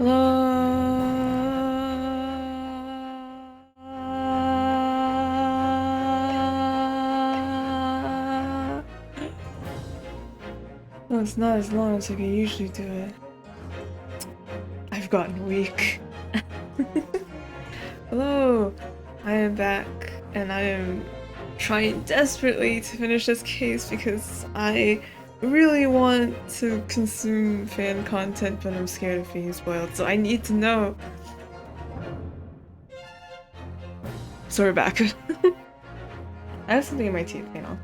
No, it's not as long as I can usually do it. I've gotten weak. Hello! I am back, and I am trying desperately to finish this case because I really want to consume fan content, but I'm scared of being spoiled, so I need to know. So we're back. I have something in my teeth, you know.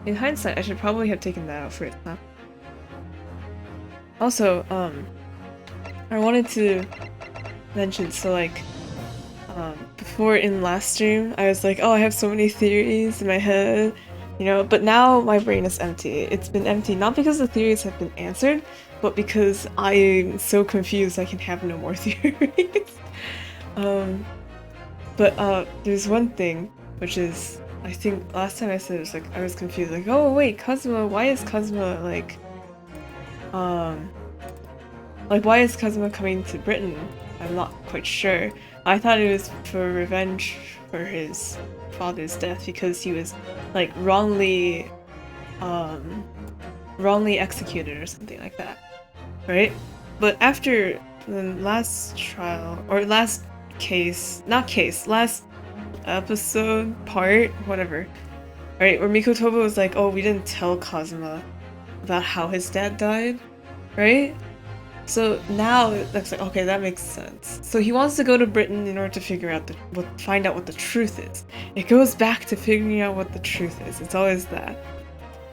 In hindsight, I should probably have taken that out first, huh? Also, I wanted to mention, so like, before in last stream, I was like, oh, I have so many theories in my head, you know, but now my brain is empty. It's been empty, not because the theories have been answered, but because I'm so confused I can have no more theories. There's one thing, which is, I think last time I said it was like, I was confused, like, oh wait, Kazuma, why is Kazuma why is Kazuma coming to Britain? I'm not quite sure. I thought it was for revenge for his father's death because he was like wrongly executed or something like that, right? But after the last trial or last last episode part, whatever, right? Where Mikotoba was like, "Oh, we didn't tell Kazuma about how his dad died," right? So now it looks like, okay, that makes sense. So he wants to go to Britain in order to figure out find out what the truth is. It goes back to figuring out what the truth is. It's always that,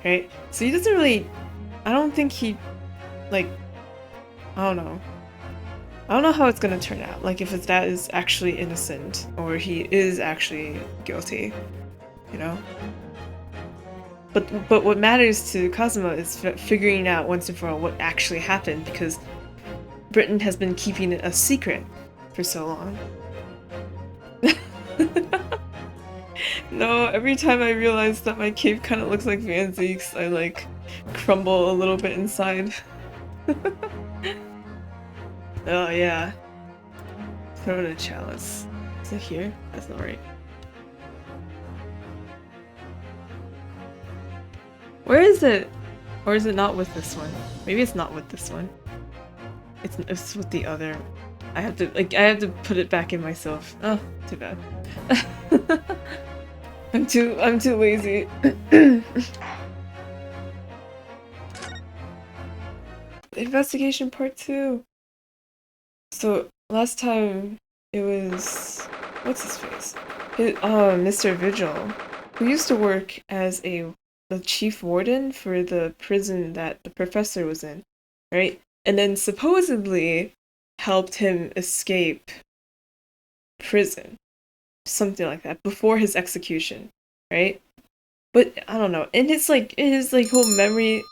right? So he doesn't really, I don't think he, like, I don't know. I don't know how it's gonna turn out. Like if his dad is actually innocent or he is actually guilty, you know? But what matters to Kazuma is figuring out once and for all what actually happened because Britain has been keeping it a secret for so long. No, every time I realize that my cape kind of looks like Vanzeke's, I like crumble a little bit inside. Oh yeah. Throw in a chalice. Is it here? That's not right. Where is it? Or is it not with this one? Maybe it's not with this one. It's with the other. I have to put it back in myself. Oh, too bad. I'm too lazy. Investigation part 2. So last time it was what's his face? Mr. Vigil, who used to work as the chief warden for the prison that the professor was in, right? And then supposedly helped him escape prison, something like that, before his execution, right? But I don't know. In his whole memory.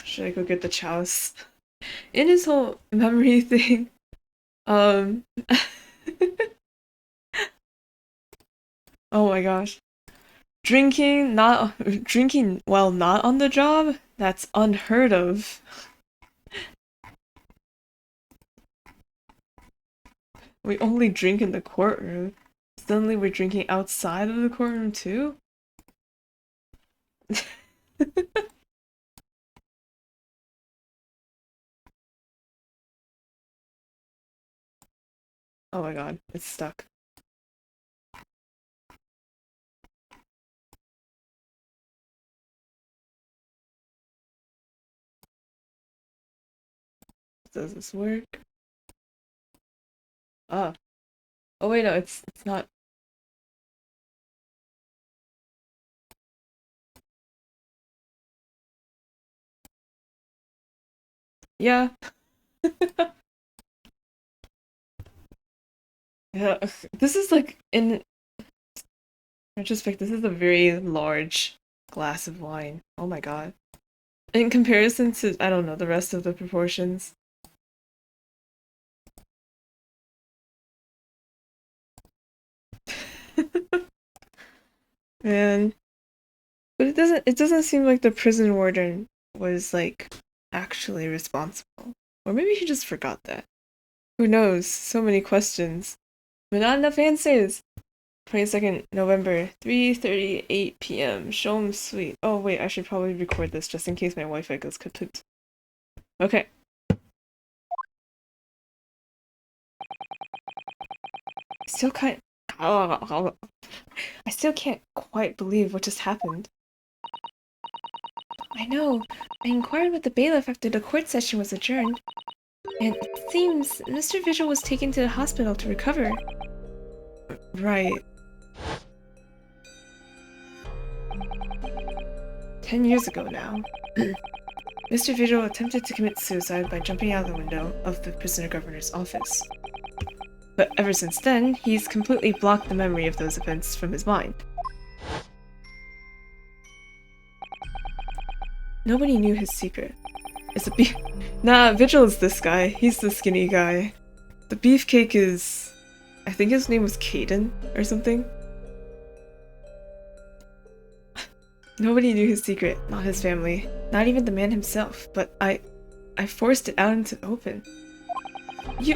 Should I go get the chalice? In his whole memory thing, um, oh my gosh, drinking while not on the job. That's unheard of. We only drink in the courtroom. Suddenly we're drinking outside of the courtroom too? Oh my god, it's stuck. Does this work? Ah. Oh wait, no, it's not. Yeah. Yeah. This is like in retrospect, this is a very large glass of wine. Oh my god. In comparison to, I don't know, the rest of the proportions. Man, But it doesn't seem like the prison warden was like actually responsible. Or maybe he just forgot that. Who knows? So many questions. But not enough answers. 22nd November, 3:38 p.m. Shom Suite. Oh wait, I should probably record this just in case my Wi-Fi goes kaput. Okay. Still can't. I still can't quite believe what just happened. I know. I inquired with the bailiff after the court session was adjourned, and it seems Mr. Vigil was taken to the hospital to recover. Right. 10 years ago now, Mr. Vigil attempted to commit suicide by jumping out the window of the prisoner governor's office. But ever since then, he's completely blocked the memory of those events from his mind. Nobody knew his secret. It's a Nah, Vigil is this guy. He's the skinny guy. The beefcake is... I think his name was Caden or something. Nobody knew his secret, not his family, not even the man himself, but I forced it out into the open.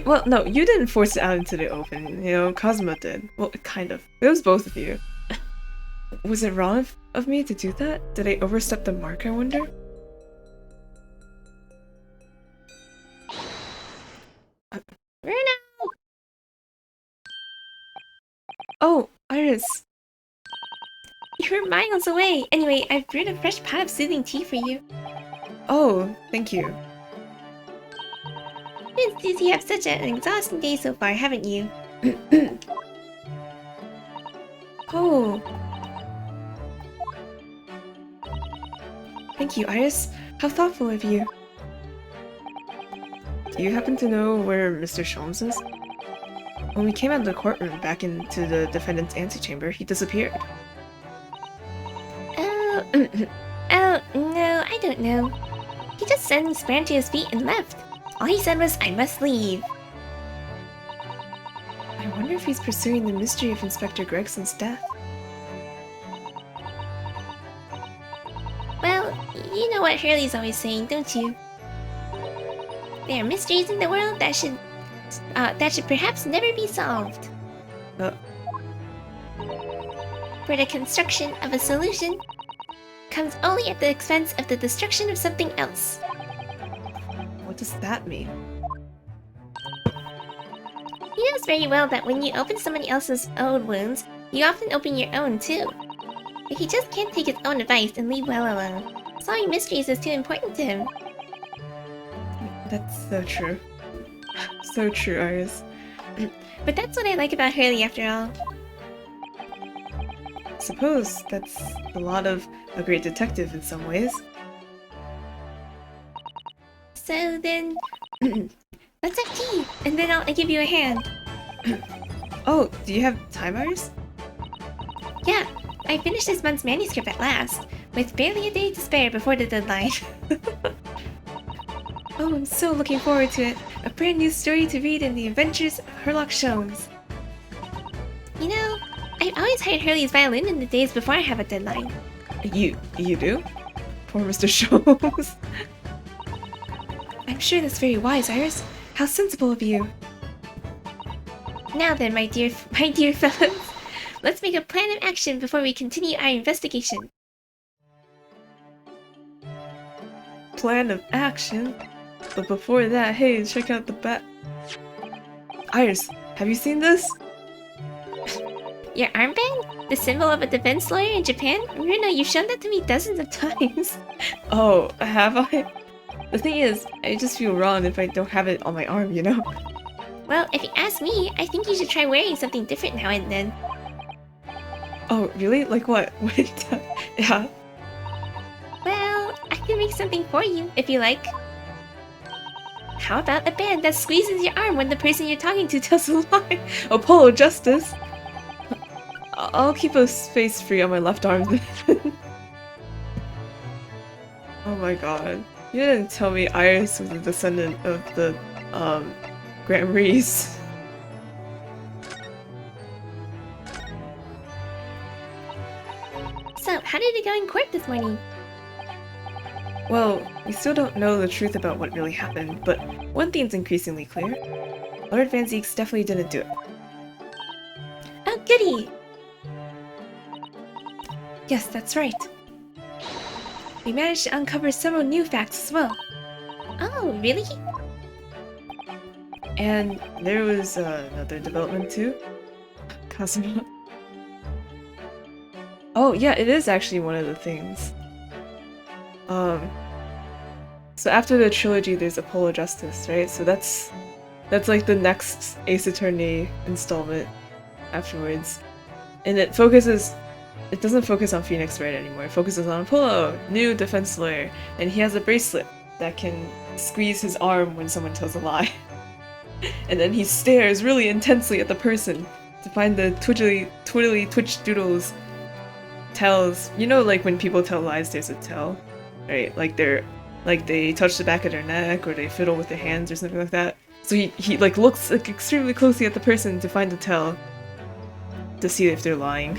Well, no, you didn't force it out into the open, you know, Cosmo did. Well, kind of. It was both of you. Was it wrong of me to do that? Did I overstep the mark, I wonder? Bruno! Oh, Iris! You were miles away! Anyway, I've brewed a fresh pot of soothing tea for you. Oh, thank you. You and Susie have such an exhausting day so far, haven't you? Oh. Thank you, Iris. How thoughtful of you. Do you happen to know where Mr. Sholmes is? When we came out of the courtroom back into the defendant's antechamber, he disappeared. Oh, oh, no, I don't know. He just suddenly sprang to his feet and left. All he said was, "I must leave." I wonder if he's pursuing the mystery of Inspector Gregson's death. Well, you know what Hurley's always saying, don't you? There are mysteries in the world that should perhaps never be solved. For the construction of a solution comes only at the expense of the destruction of something else. What does that mean? He knows very well that when you open somebody else's old wounds, you often open your own too. But he just can't take his own advice and leave well alone. Solving mysteries is too important to him. That's so true. So true, Iris. But that's what I like about Hurley after all. Suppose that's a lot of a great detective in some ways. So then, let's have tea, and then I'll give you a hand. Oh, do you have time, Iris? Yeah, I finished this month's manuscript at last, with barely a day to spare before the deadline. Oh, I'm so looking forward to it. A brand new story to read in the adventures of Sherlock Holmes. You know, I've always hired Hurley's violin in the days before I have a deadline. You do? Poor Mr. Sholmes. I'm sure that's very wise, Iris. How sensible of you. Now then, my dear fellows, let's make a plan of action before we continue our investigation. Plan of action? But before that, hey, check out the bat. Iris, have you seen this? Your armband? The symbol of a defense lawyer in Japan? Runa, you've shown that to me dozens of times. Oh, have I? The thing is, I just feel wrong if I don't have it on my arm, you know? Well, if you ask me, I think you should try wearing something different now and then. Oh, really? Like what? Wait, yeah. Well, I can make something for you, if you like. How about a band that squeezes your arm when the person you're talking to tells a lie? Apollo Justice! I'll keep a space free on my left arm then. Oh my god. You didn't tell me Iris was a descendant of the, Grant Reese. So, how did it go in court this morning? Well, we still don't know the truth about what really happened, but one thing's increasingly clear. Lord Vengence definitely didn't do it. Oh, goody! Yes, that's right. We managed to uncover several new facts as well. Oh, really? And there was another development too. Kazuma. Oh yeah, it is actually one of the things. So after the trilogy, there's Apollo Justice, right? So that's like the next Ace Attorney installment afterwards, and it doesn't focus on Phoenix Wright anymore. It focuses on Apollo, new defense lawyer, and he has a bracelet that can squeeze his arm when someone tells a lie. And then he stares really intensely at the person to find the twiddly twitch doodles tells. You know, like when people tell lies, there's a tell, right? Like they touch the back of their neck or they fiddle with their hands or something like that. So he like looks like extremely closely at the person to find the tell to see if they're lying.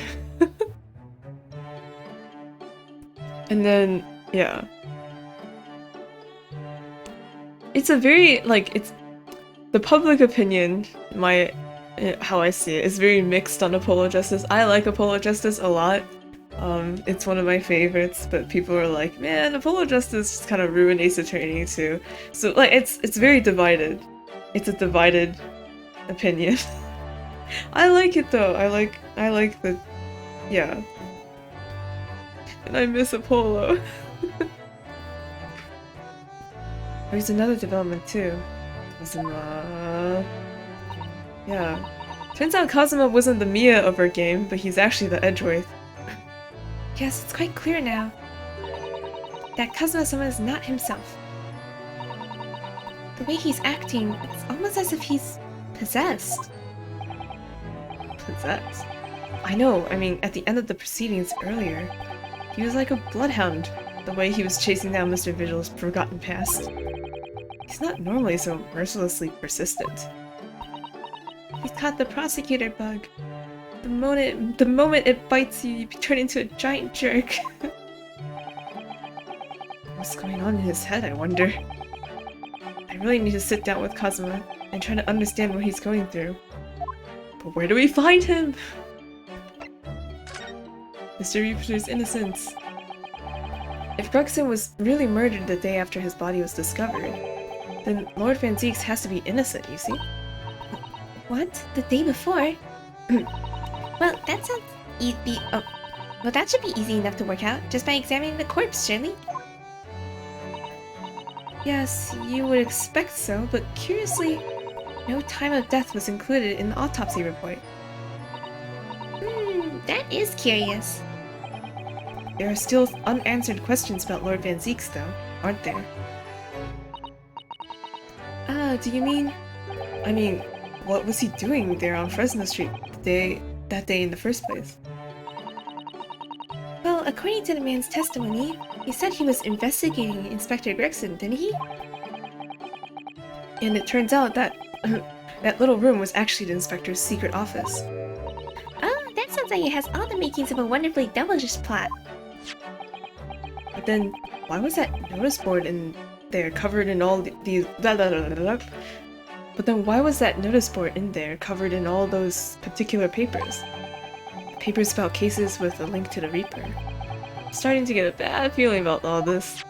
And then yeah, it's a very it's the public opinion, how I see it, is very mixed on Apollo Justice. I like Apollo Justice a lot. It's one of my favorites, but people are like, man, Apollo Justice just kind of ruined Ace Attorney too. So like it's very divided. It's a divided opinion. I like it though. I like the yeah. And I miss Apollo. There's another development too. Kazuma. Yeah. Turns out Kazuma wasn't the Mia of our game, but he's actually the Edgeworth. Yes, it's quite clear now that Kazuma-sama is not himself. The way he's acting, it's almost as if he's possessed. Possessed? I know, I mean, at the end of the proceedings earlier, he was like a bloodhound, the way he was chasing down Mr. Vigil's forgotten past. He's not normally so mercilessly persistent. He's caught the prosecutor bug. The moment it bites you, you turn into a giant jerk. What's going on in his head, I wonder? I really need to sit down with Kazuma and try to understand what he's going through. But where do we find him? Mr. Reaper's innocence. If Gregson was really murdered the day after his body was discovered, then Lord Vengence has to be innocent, you see? What? The day before? Well, that sounds easy. Oh, well, that should be easy enough to work out just by examining the corpse, surely. Yes, you would expect so, but curiously, no time of death was included in the autopsy report. That is curious. There are still unanswered questions about Lord Vengence, though, aren't there? Do you mean? I mean, what was he doing there on Fresno Street that day in the first place? Well, according to the man's testimony, he said he was investigating Inspector Gregson, didn't he? And it turns out that that little room was actually the inspector's secret office. Oh, that sounds like it has all the makings of a wonderfully devilish plot. But then, why was that notice board in there covered in all these blah, blah, blah, blah, blah. But then why was that notice board in there covered in all those particular papers? Papers about cases with a link to the Reaper. I'm starting to get a bad feeling about all this.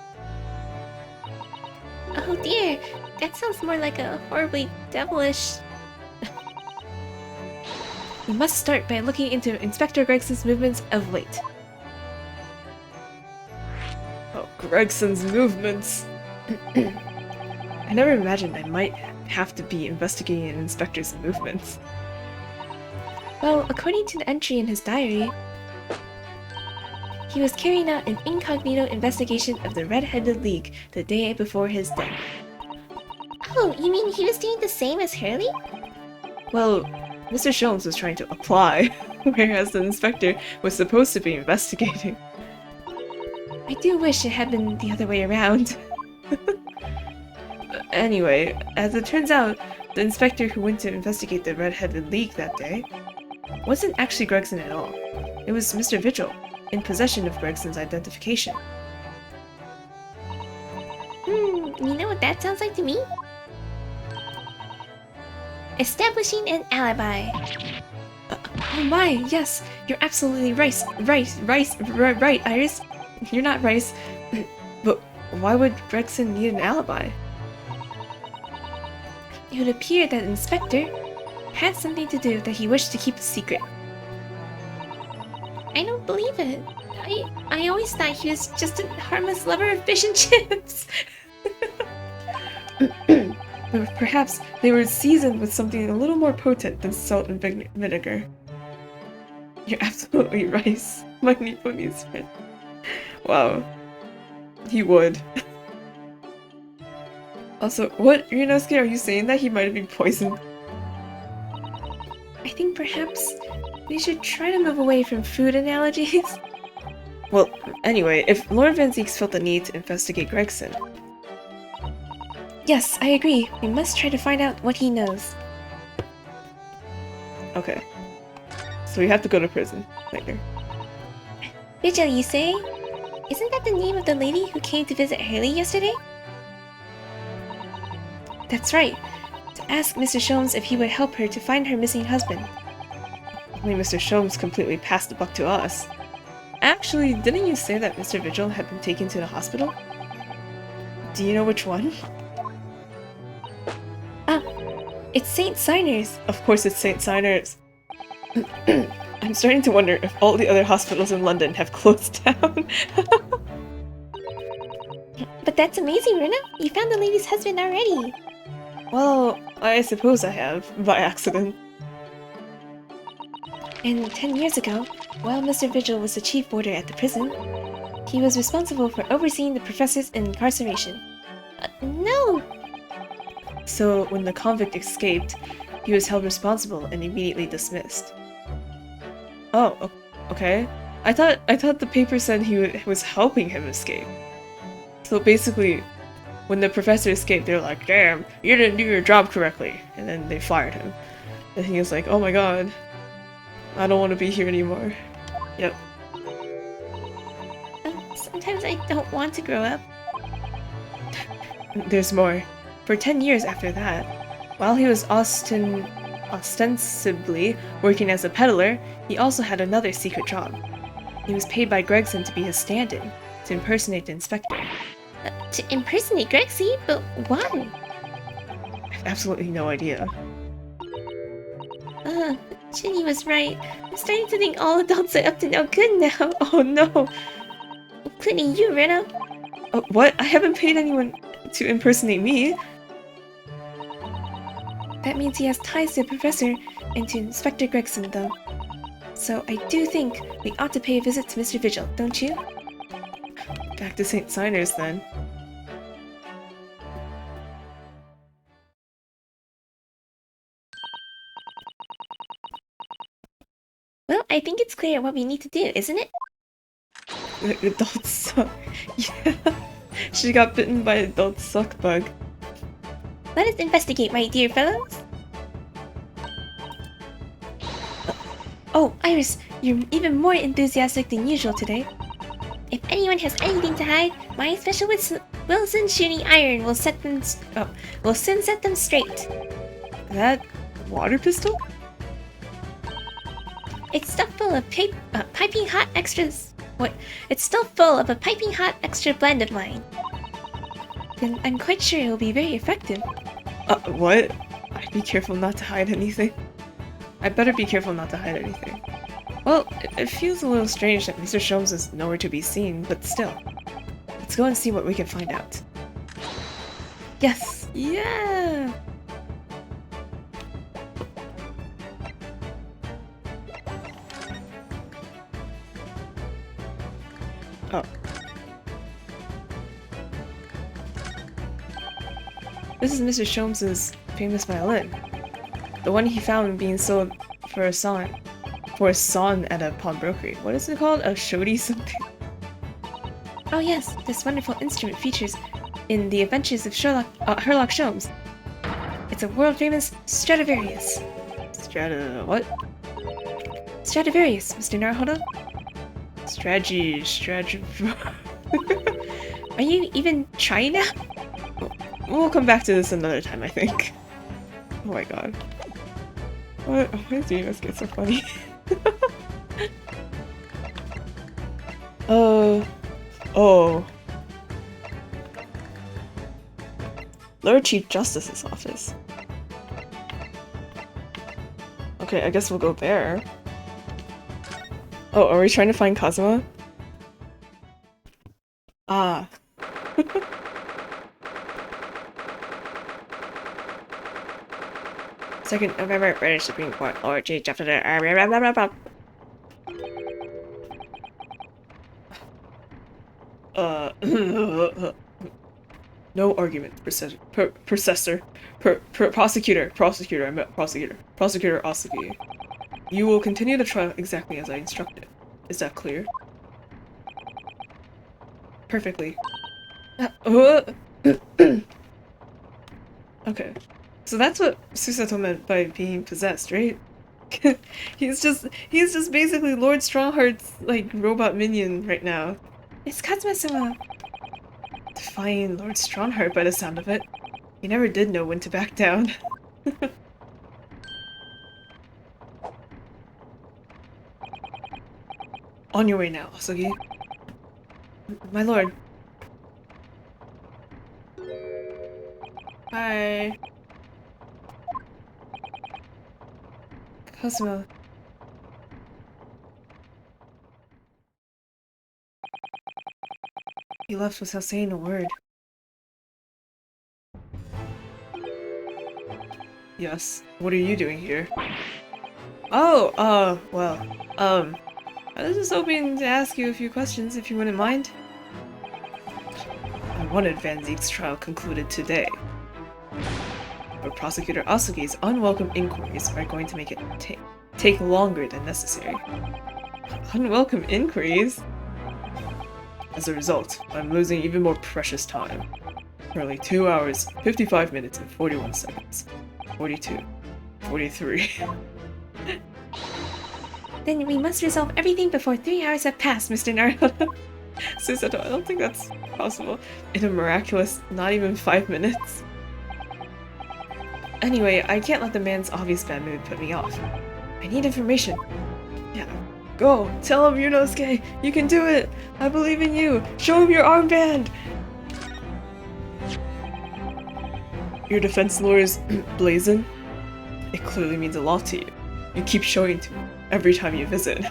Oh dear, that sounds more like a horribly devilish... We must start by looking into Inspector Gregson's movements of late. Oh, Gregson's movements! I never imagined I might have to be investigating an inspector's movements. Well, according to the entry in his diary, he was carrying out an incognito investigation of the Red-Headed League the day before his death. Oh, you mean he was doing the same as Hurley? Well, Mr. Sholmes was trying to apply, whereas the inspector was supposed to be investigating. I do wish it had been the other way around. Anyway, as it turns out, the inspector who went to investigate the Red-Headed League that day wasn't actually Gregson at all. It was Mr. Vigil. in possession of Gregson's identification. You know what that sounds like to me? Establishing an alibi. Oh my, yes, you're absolutely right, Iris. You're not Rice. But why would Gregson need an alibi? It would appear that Inspector had something to do that he wished to keep a secret. I don't believe it. I always thought he was just a harmless lover of fish and chips. Or perhaps they were seasoned with something a little more potent than salt and vinegar. You're absolutely right, my Nipponiese friend. Wow. He would. Also, what, Ryunosuke, are you saying that he might have been poisoned? I think perhaps we should try to move away from food analogies. Well, anyway, if Lord Vengence felt the need to investigate Gregson... Yes, I agree. We must try to find out what he knows. Okay. So we have to go to prison later. Vigil, you say? Isn't that the name of the lady who came to visit Haley yesterday? That's right. To ask Mr. Sholmes if he would help her to find her missing husband. Only Mr. Sholmes completely passed the buck to us. Actually, didn't you say that Mr. Vigil had been taken to the hospital? Do you know which one? Ah, it's St. Signers. Of course it's St. Signers. I'm starting to wonder if all the other hospitals in London have closed down. But that's amazing, Runa. You found the lady's husband already. Well, I suppose I have, by accident. And 10 years ago, while Mr. Vigil was the chief warder at the prison, he was responsible for overseeing the professor's incarceration. No! So, when the convict escaped, he was held responsible and immediately dismissed. Oh, okay. I thought the paper said he was helping him escape. So basically, when the professor escaped, they were like, "Damn, you didn't do your job correctly," and then they fired him. And he was like, "Oh my god, I don't want to be here anymore." Yep. Sometimes I don't want to grow up. There's more. For 10 years after that, while he was ostensibly working as a peddler, he also had another secret job. He was paid by Gregson to be his stand-in, to impersonate the inspector. To impersonate Grexy? But why? I have absolutely no idea. Ginny was right. I'm starting to think all adults are up to no good now. Oh no! Including you, Rena. What? I haven't paid anyone to impersonate me. That means he has ties to the professor and to Inspector Gregson, though. So I do think we ought to pay a visit to Mr. Vigil, don't you? Back to St. Signers, then. Well, I think it's clear what we need to do, isn't it? Adults suck. Yeah. She got bitten by an adult suck bug. Let us investigate, my dear fellows. Oh, Iris, you're even more enthusiastic than usual today. If anyone has anything to hide, my special Wilson shooting iron will set them set them straight. That water pistol? It's stuffed full of piping hot extras. What? It's still full of a piping hot extra blend of mine. Then I'm quite sure it will be very effective. What? I'd be careful not to hide anything. I better be careful not to hide anything. Well, it feels a little strange that Mr. Sholmes is nowhere to be seen, but still. Let's go and see what we can find out. Yes! Yeah! Oh. This is Mr. Sholmes' famous violin. The one he found being sold for a song at a pawnbrokery. What is it called? A shoddy something? Oh yes, this wonderful instrument features in The Adventures of Sherlock Sholmes. It's a world-famous Stradivarius. What? Stradivarius, Mr. Naruhodo. Strategy. Are you even trying now? We'll come back to this another time, I think. Oh my god. What? Why do you guys get so funny? Oh. Lord Chief Justice's office. Okay, I guess we'll go there. Oh, are we trying to find Kazuma? Ah. 2nd November, British Supreme Court, Lord Chief Justice. No argument, prosecutor, I meant prosecutor Asuki. You will continue the trial exactly as I instructed. Is that clear? Perfectly. Okay. So that's what Susato meant by being possessed, right? he's just basically Lord Strongheart's like robot minion right now. It's Kazuma-sama. Defying Lord Strongheart by the sound of it. He never did know when to back down. On your way now, Asugi. My lord. Hi. Kazuma. He left without saying a word. Yes. What are you doing here? Oh, well, I was just hoping to ask you a few questions if you wouldn't mind. I wanted Vengence's trial concluded today. But Prosecutor Asugi's unwelcome inquiries are going to make it take longer than necessary. Unwelcome inquiries? As a result, I'm losing even more precious time. Currently 2 hours, 55 minutes and 41 seconds. 42. 43. Then we must resolve everything before 3 hours have passed, Mr. Naruto. Susato, I don't think that's possible. In a miraculous, not even 5 minutes. Anyway, I can't let the man's obvious bad mood put me off. I need information. Yeah. Go! Tell him, Yunosuke! You can do it! I believe in you! Show him your armband! Your defense lawyer's blazon? It clearly means a lot to you. You keep showing it to me every time you visit.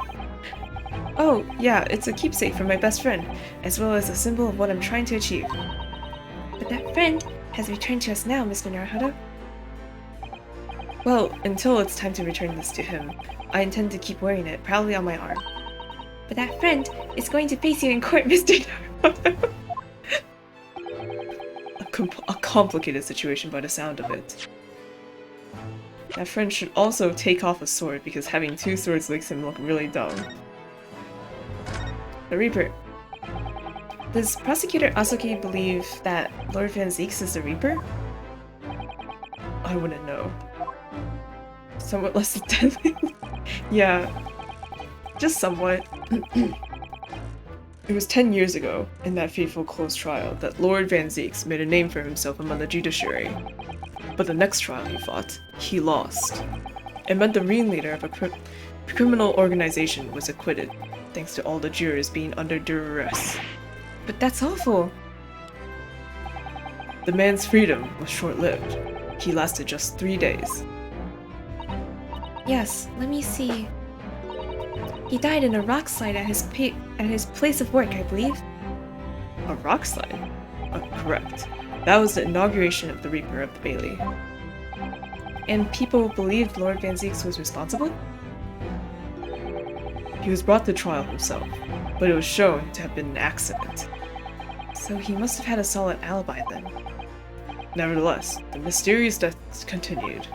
Oh, yeah, it's a keepsake from my best friend, as well as a symbol of what I'm trying to achieve. But that friend has returned to us now, Mr. Naruto. Well, until it's time to return this to him, I intend to keep wearing it proudly on my arm. But that friend is going to face you in court, Mr. Naruto. A complicated situation by the sound of it. That friend should also take off a sword because having 2 swords makes him look really dumb. The Reaper. Does Prosecutor Asuki believe that Lord Vengence is the Reaper? I wouldn't know. Somewhat less deadly? Yeah. Just somewhat. It was 10 years ago, in that fateful close trial, that Lord Vengence made a name for himself among the judiciary. But the next trial he fought, he lost. It meant the ringleader of a criminal organization was acquitted, thanks to all the jurors being under duress. But that's awful. The man's freedom was short-lived. He lasted just 3 days. Yes, let me see. He died in a rock slide at his place of work, I believe. A rock slide? Correct. That was the inauguration of the Reaper of the Bailey. And people believed Lord Vengence was responsible? He was brought to trial himself, but it was shown to have been an accident. So he must have had a solid alibi then. Nevertheless, the mysterious deaths continued.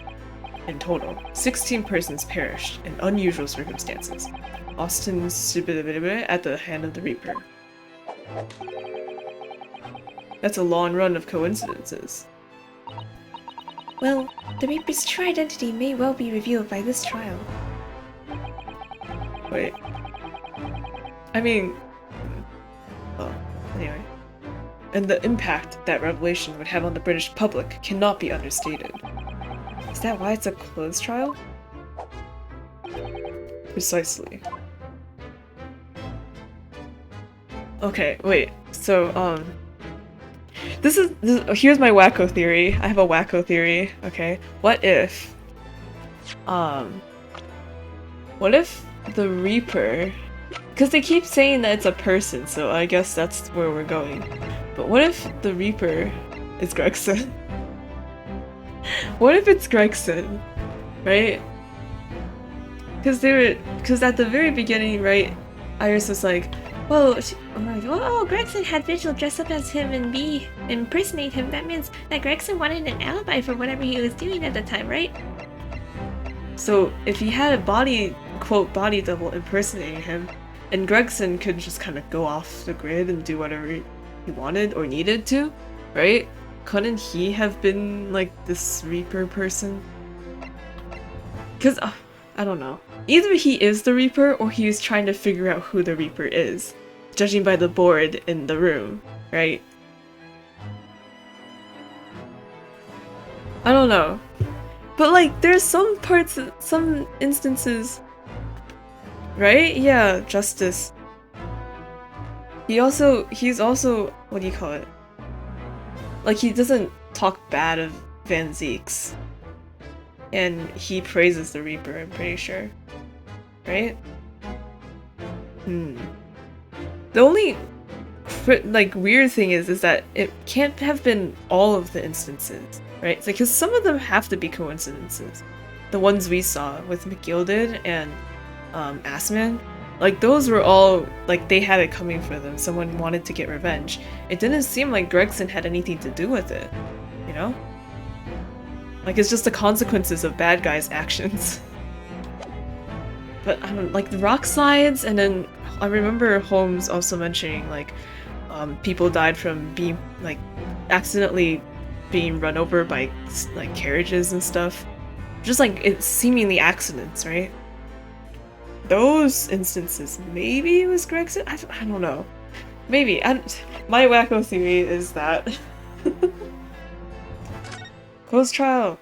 In total, 16 persons perished in unusual circumstances, ostensibly at the hand of the Reaper. That's a long run of coincidences. Well, the Reaper's true identity may well be revealed by this trial. Wait. I mean, well, anyway. And the impact that revelation would have on the British public cannot be understated. Is that why it's a closed trial? Precisely. Okay, wait. So, here's my wacko theory. I have a wacko theory, okay? What if the Reaper, because they keep saying that it's a person, so I guess that's where we're going. But what if the Reaper is Gregson? What if it's Gregson, right? Because at the very beginning, right, Iris was like, well, Oh, Gregson had Vigil dress up as him and impersonate him. That means that Gregson wanted an alibi for whatever he was doing at the time, right? So if he had a quote body double impersonating him, and Gregson could just kind of go off the grid and do whatever he wanted or needed to, right? Couldn't he have been like this Reaper person? Because I don't know. Either he is the Reaper or he is trying to figure out who the Reaper is, judging by the board in the room, right? I don't know. But like, there's some instances, right? Yeah, Justice. He's also, what do you call it? Like, he doesn't talk bad of Vengence. And he praises the Reaper, I'm pretty sure. Right? The only like weird thing is that it can't have been all of the instances, right? It's like, because some of them have to be coincidences. The ones we saw with McGilded and Assman, like those were all like they had it coming for them. Someone wanted to get revenge. It didn't seem like Gregson had anything to do with it, you know? Like, it's just the consequences of bad guys' actions. But I don't like the rock slides, and then I remember Holmes also mentioning like people died from being like accidentally being run over by like carriages and stuff. Just like it's seemingly accidents, right? Those instances, maybe it was Gregson? I don't know. Maybe. My wacko theory is that closed trial.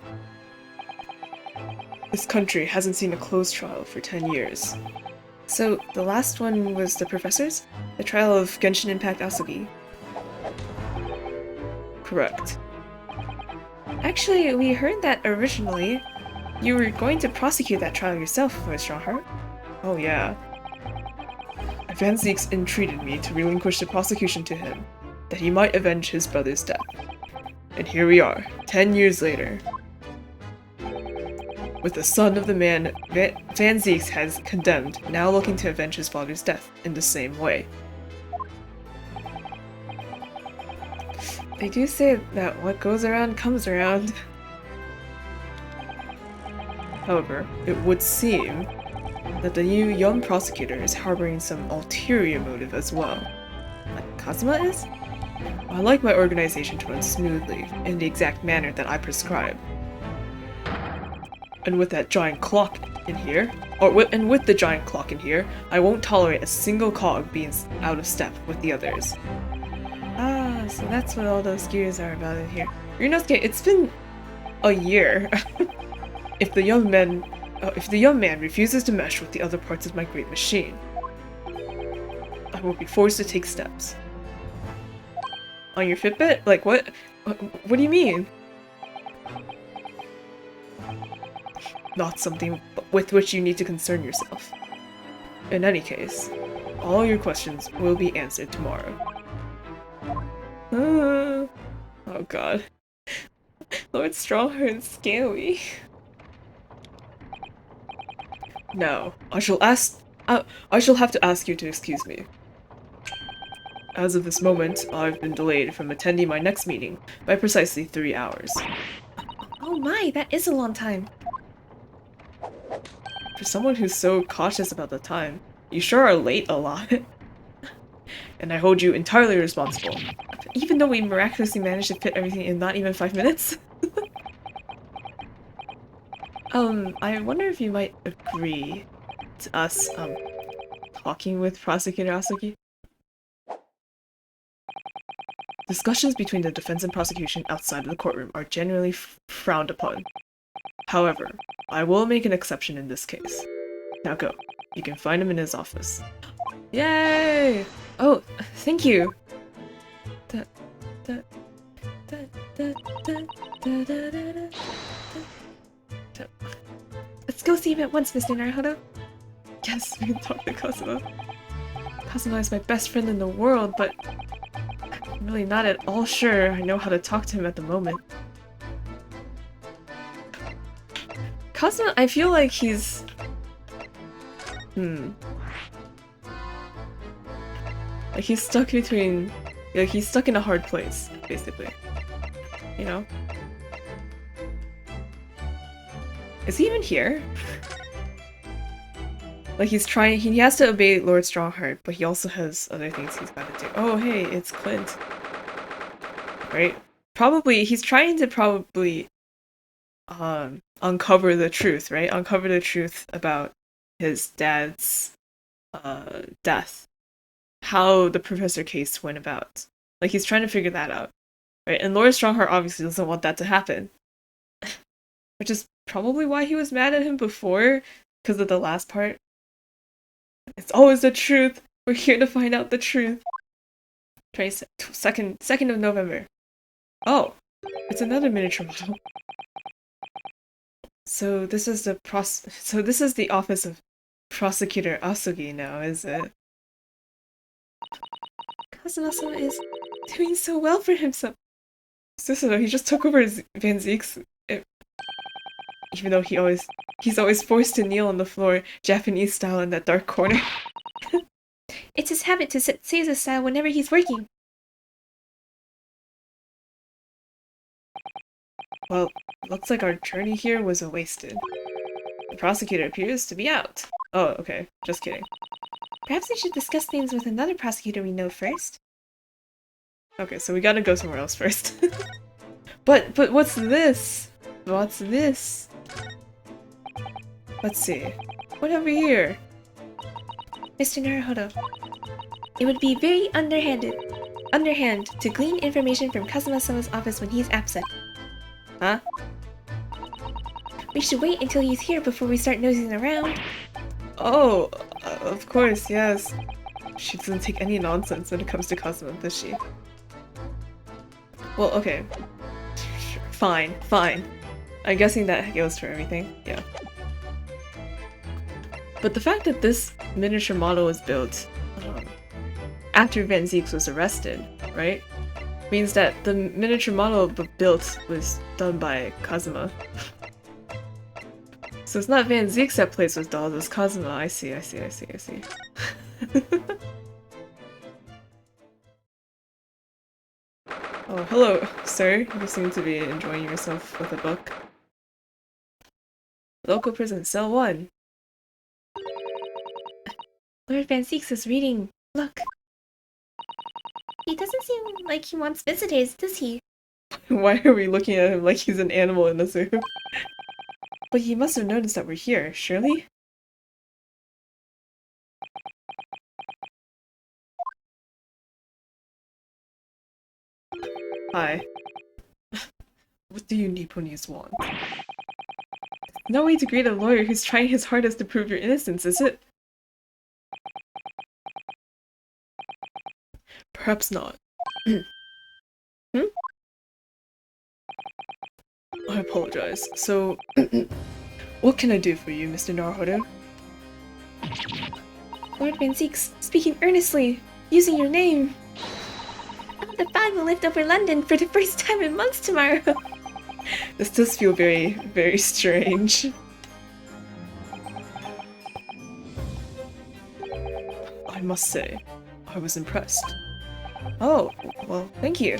This country hasn't seen a closed trial for 10 years. So, the last one was the professors? The trial of Genshin Impact Asogi. Correct. Actually, we heard that originally you were going to prosecute that trial yourself, Voice Strongheart. Oh yeah. Vengence entreated me to relinquish the prosecution to him, that he might avenge his brother's death. And here we are, 10 years later. With the son of the man Vengence has condemned, now looking to avenge his father's death in the same way. They do say that what goes around comes around. However, it would seem that the new young prosecutor is harboring some ulterior motive as well. Like Kazuma is? I like my organization to run smoothly, in the exact manner that I prescribe. And with that giant clock in here, with the giant clock in here, I won't tolerate a single cog being out of step with the others. Ah, so that's what all those gears are about in here. Ryunosuke, it's been a year. If the young man refuses to mesh with the other parts of my great machine, I will be forced to take steps. On your Fitbit? Like what? What do you mean? Not something with which you need to concern yourself. In any case, all your questions will be answered tomorrow. Oh god. Lord Strongheart is scary. Now, I shall have to ask you to excuse me. As of this moment, I've been delayed from attending my next meeting by precisely 3 hours. Oh my, that is a long time. For someone who's so cautious about the time, you sure are late a lot. And I hold you entirely responsible. Even though we miraculously managed to fit everything in not even 5 minutes. I wonder if you might agree to us, talking with Prosecutor Asuki? Discussions between the defense and prosecution outside of the courtroom are generally frowned upon. However, I will make an exception in this case. Now go. You can find him in his office. Yay! Oh, thank you! Let's go see him at once, Mr. Naruhodo. Yes, we can talk to Kazuma. Kazuma is my best friend in the world, but I'm really not at all sure I know how to talk to him at the moment. Kazuma, I feel like he's... Like he's stuck between... Like he's stuck in a hard place, basically. You know? Is he even here? Like he's trying- he has to obey Lord Strongheart, but he also has other things he's gotta do. Oh hey, it's Clint. Right? Probably- he's trying to probably uncover the truth, right? Uncover the truth about his dad's death. How the Professor case went about. Like he's trying to figure that out. Right? And Lord Strongheart obviously doesn't want that to happen. Which is probably why he was mad at him before, because of the last part. It's always the truth! We're here to find out the truth! 2nd of November. Oh! It's another miniature model. So this is the office of Prosecutor Asugi now, is it? Kazuma-sama is doing so well for himself. So he just took over his Vengence. Even though he's always forced to kneel on the floor, Japanese style, in that dark corner. It's his habit to say Seiza style whenever he's working. Well, looks like our journey here was wasted. The prosecutor appears to be out. Oh, okay. Just kidding. Perhaps we should discuss things with another prosecutor we know first. Okay, so we gotta go somewhere else first. But what's this? What's this? Let's see. What have we here? Mr. Naruhodo, it would be very underhand to glean information from Kazuma-sama's office when he's absent. Huh? We should wait until he's here before we start nosing around. Oh, of course, yes. She doesn't take any nonsense when it comes to Kazuma, does she? Well, okay. Sure. Fine. I'm guessing that goes for everything, yeah. But the fact that this miniature model was built after Vengence was arrested, right? Means that the miniature model built was done by Kazuma. So it's not Vengence that plays with dolls, it's Kazuma. I see. Oh, hello, sir. You seem to be enjoying yourself with a book. Local prison, cell 1. Lord Vengence is reading. Look. He doesn't seem like he wants visitors, does he? Why are we looking at him like he's an animal in a zoo? But he must have noticed that we're here, surely? Hi. What do you Nipponese want? No way to greet a lawyer who's trying his hardest to prove your innocence, is it? Perhaps not. Hmm? I apologize. So, what can I do for you, Mr. Naruhodo? Lord Vengence, speaking earnestly, using your name. The fog will lift over London for the first time in months tomorrow. This does feel very, very strange. I must say, I was impressed. Oh, well, thank you.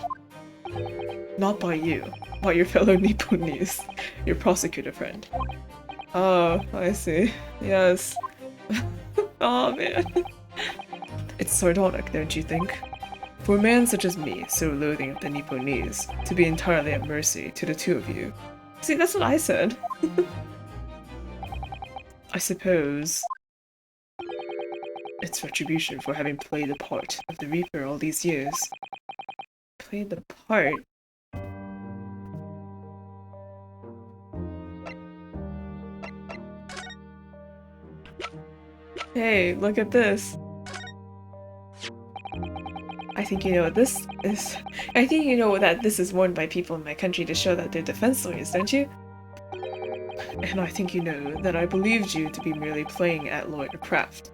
Not by you, by your fellow Nipponese, your prosecutor friend. Oh, I see. Yes. Oh man. It's sardonic, don't you think? For a man such as me, so loathing of the Nipponese, to be entirely at mercy to the two of you. See, that's what I said. I suppose It's retribution for having played the part of the Reaper all these years. Played the part? Hey, look at this. I think you know what this is. I think you know that this is worn by people in my country to show that they're defense lawyers, don't you? And I think you know that I believed you to be merely playing at lawyer craft,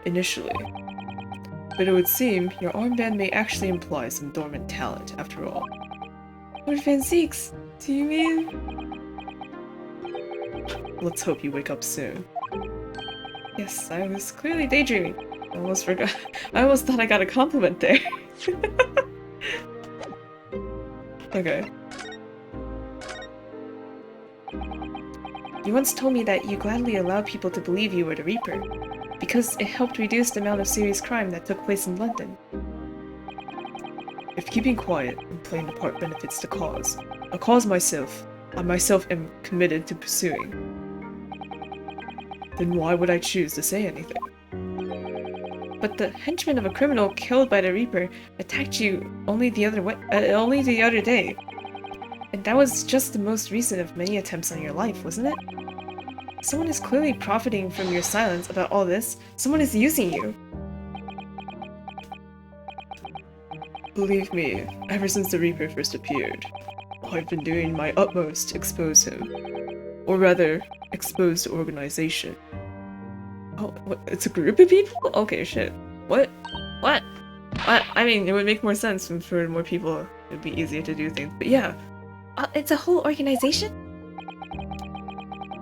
initially. But it would seem your armband may actually imply some dormant talent, after all. Lord Vengence, do you mean? Let's hope you wake up soon. Yes, I was clearly daydreaming. I almost forgot. I almost thought I got a compliment there. Okay. You once told me that you gladly allowed people to believe you were the Reaper, because it helped reduce the amount of serious crime that took place in London. If keeping quiet and playing the part benefits the cause, a cause I myself am committed to pursuing, then why would I choose to say anything? But the henchman of a criminal killed by the Reaper attacked you only the other day. And that was just the most recent of many attempts on your life, wasn't it? Someone is clearly profiting from your silence about all this. Someone is using you. Believe me, ever since the Reaper first appeared, I've been doing my utmost to expose him. Or rather, expose the organization. Oh, what? It's a group of people? Okay, shit. What? What? I mean, it would make more sense for more people. It would be easier to do things, but yeah. It's a whole organization?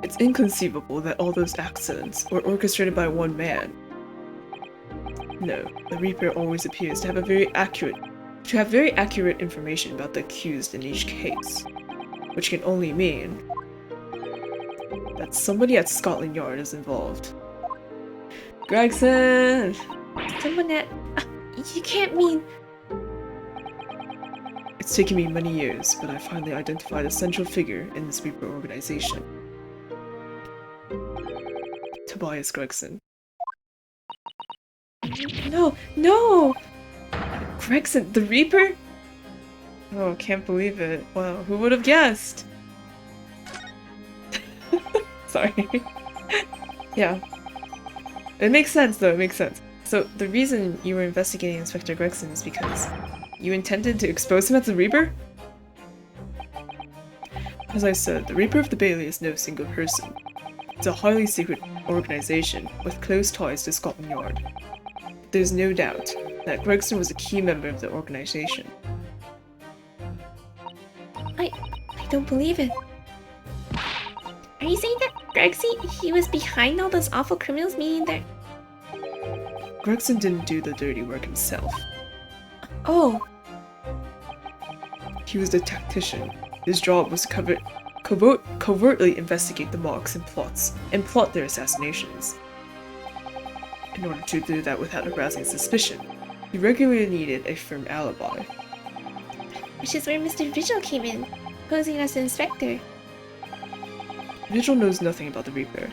It's inconceivable that all those accidents were orchestrated by one man. No, the Reaper always appears to have very accurate information about the accused in each case, which can only mean that somebody at Scotland Yard is involved. Gregson! Someone at... you can't mean... It's taken me many years, but I finally identified a central figure in this Reaper organization. Tobias Gregson. No, no! Gregson, the Reaper? Oh, can't believe it. Wow, who would have guessed? Sorry. Yeah. It makes sense though, it makes sense. So, the reason you were investigating Inspector Gregson is because you intended to expose him as the Reaper? As I said, the Reaper of the Bailey is no single person. It's a highly secret organization with close ties to Scotland Yard. There's no doubt that Gregson was a key member of the organization. I don't believe it. Are you saying that Gregson, he was behind all those awful criminals, meaning that... Gregson didn't do the dirty work himself. Oh. He was the tactician. His job was to covertly investigate the marks and plot their assassinations. In order to do that without arousing suspicion, he regularly needed a firm alibi. Which is where Mr. Vigil came in, posing as an inspector. Vigil knows nothing about the Reaper,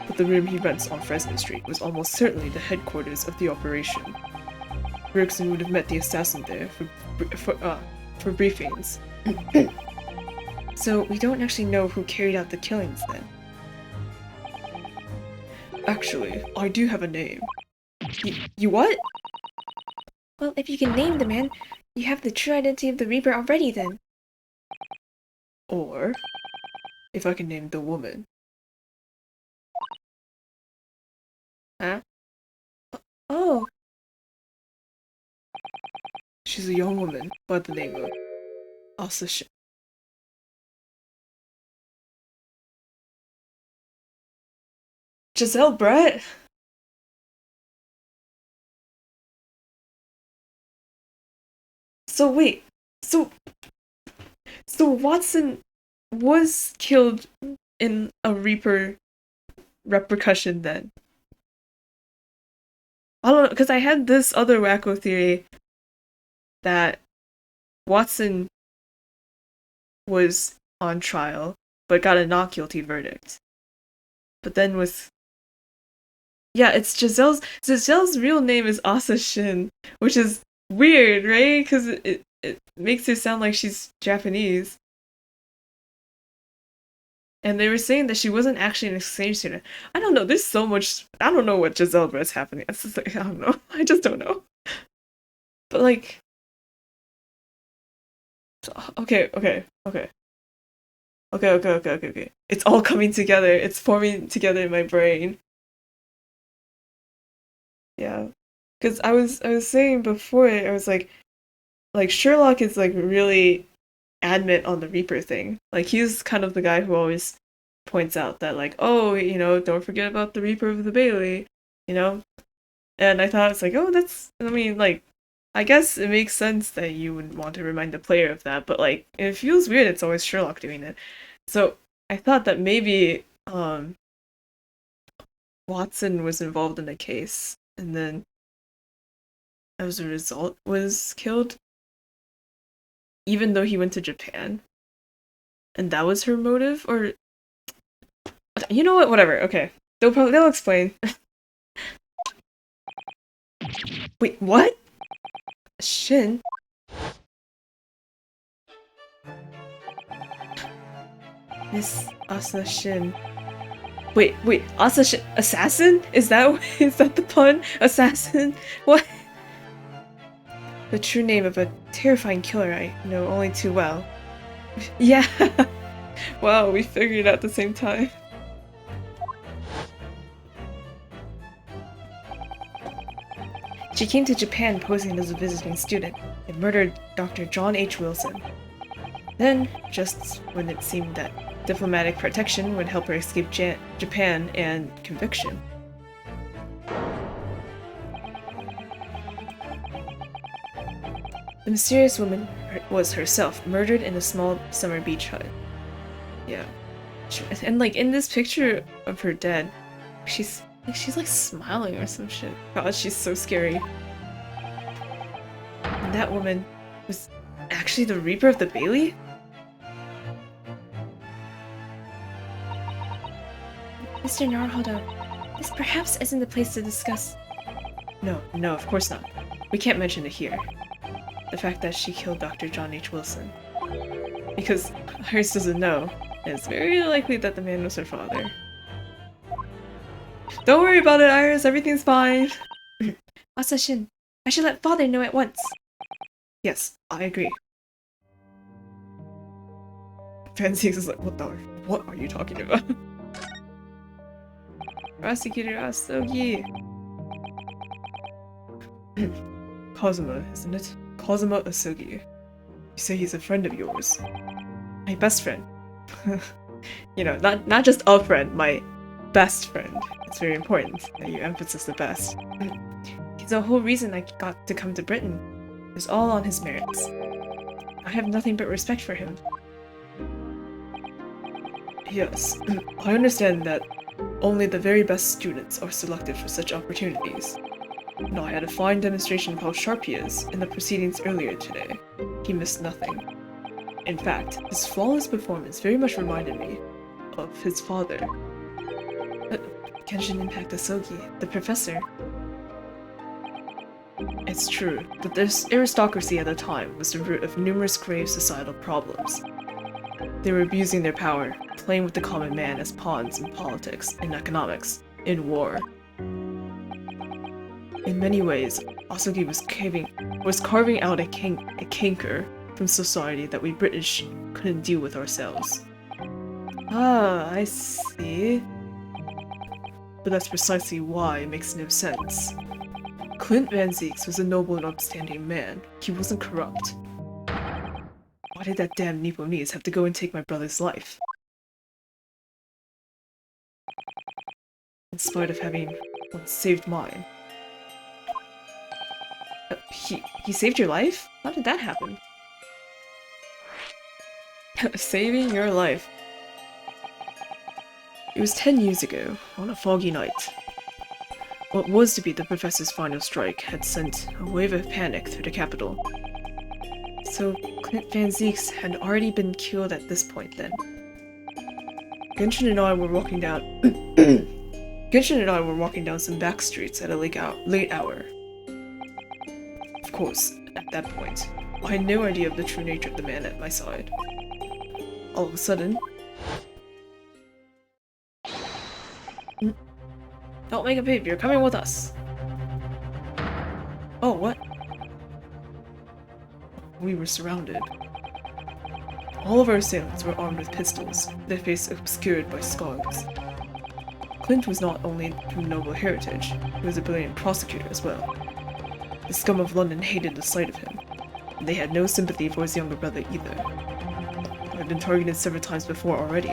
but the room he rents on Fresno Street was almost certainly the headquarters of the operation. Gregson would have met the assassin there for briefings. So we don't actually know who carried out the killings then? Actually, I do have a name. You what? Well, if you can name the man, you have the true identity of the Reaper already then. Or, if I can name the woman. Huh? Oh. She's a young woman by the name of Asa Giselle Brett? So wait, so Watson was killed in a Reaper repercussion then? I don't know, because I had this other wacko theory that Watson was on trial, but got a not guilty verdict. But then with Yeah, it's Giselle's real name is Asa Shin, which is weird, right? Because it makes her sound like she's Japanese. And they were saying that she wasn't actually an exchange student. I don't know. There's so much. I don't know what Giselle is happening. It's just like, I don't know. I just don't know. But like, okay. It's all coming together. It's forming together in my brain. Yeah, because I was saying before, I was like Sherlock is like really adamant on the Reaper thing. Like he's kind of the guy who always points out that like, oh, don't forget about the Reaper of the Bailey, you know? And I thought it's like, oh, I mean, like, I guess it makes sense that you would want to remind the player of that, but like, it feels weird it's always Sherlock doing it. So I thought that maybe Watson was involved in the case, and then as a result was killed, even though he went to Japan. And that was her motive? Or you know what? Whatever. Okay. They'll explain. Wait, what? Shin? Miss Asa Shin. Wait, Asa Shin assassin? Is that the pun? Assassin? What? The true name of a terrifying killer I know only too well. Yeah. Wow, we figured it out at the same time. She came to Japan posing as a visiting student and murdered Dr. John H. Wilson. Then, just when it seemed that diplomatic protection would help her escape Japan and conviction. The mysterious woman was herself murdered in a small summer beach hut. Yeah. And like in this picture of her dead, she's like smiling or some shit. God, she's so scary. And that woman was actually the Reaper of the Bailey? Mr. Naruhodo, this perhaps isn't the place to discuss. No, of course not. We can't mention it here. The fact that she killed Dr. John H. Wilson. Because Iris doesn't know, and it's very likely that the man was her father. Don't worry about it, Iris. Everything's fine. Asa-shin, I should let father know at once. Yes, I agree. Vengence is like, what are you talking about? Prosecutor Asogi. Kazuma, isn't it? Kazuma Asogi. You say he's a friend of yours. My best friend. Not just a friend, my best friend. It's very important that you emphasize the best. He's the whole reason I got to come to Britain. It was all on his merits. I have nothing but respect for him. Yes, I understand that only the very best students are selected for such opportunities. No, I had a fine demonstration of how sharp he is in the proceedings earlier today. He missed nothing. In fact, his flawless performance very much reminded me of his father. Genshin Impact Asogi, the professor. It's true that this aristocracy at the time was the root of numerous grave societal problems. They were abusing their power, playing with the common man as pawns in politics, in economics, in war. In many ways, Asogi was carving out a canker from society that we British couldn't deal with ourselves. Ah, I see. But that's precisely why it makes no sense. Clint Van Zieks was a noble and upstanding man. He wasn't corrupt. Why did that damn Nipponese have to go and take my brother's life? In spite of having once saved mine. He saved your life? How did that happen? Saving your life. It was 10 years ago, on a foggy night. What was to be the professor's final strike had sent a wave of panic through the capital. So, Clint Van Zieks had already been killed at this point then. Genshin and I were walking down Genshin and I were walking down some back streets at a late hour. Of course, at that point, I had no idea of the true nature of the man at my side. All of a sudden... Don't make a peep, you're coming with us! Oh, what? We were surrounded. All of our assailants were armed with pistols, their faces obscured by scars. Clint was not only from noble heritage, he was a brilliant prosecutor as well. The scum of London hated the sight of him, and they had no sympathy for his younger brother either. I've been targeted several times before already.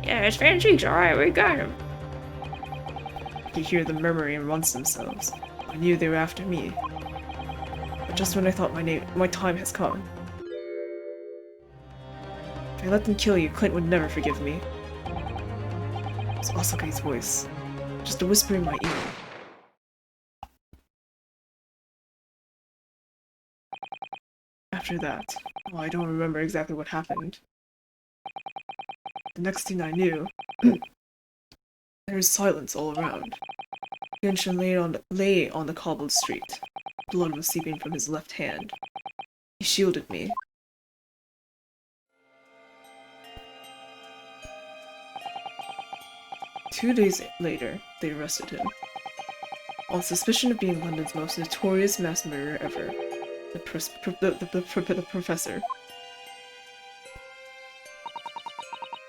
Yeah, it's Vengence, alright, we got him. I could hear them murmuring amongst themselves. I knew they were after me. But just when I thought my time has come. If I let them kill you, Clint would never forgive me. It was Asuka's voice, just a whisper in my ear. After that, well, I don't remember exactly what happened. The next thing I knew, there was silence all around. Genshin lay on the cobbled street. Blood was seeping from his left hand. He shielded me. Two days later, they arrested him. On suspicion of being London's most notorious mass murderer ever. The professor.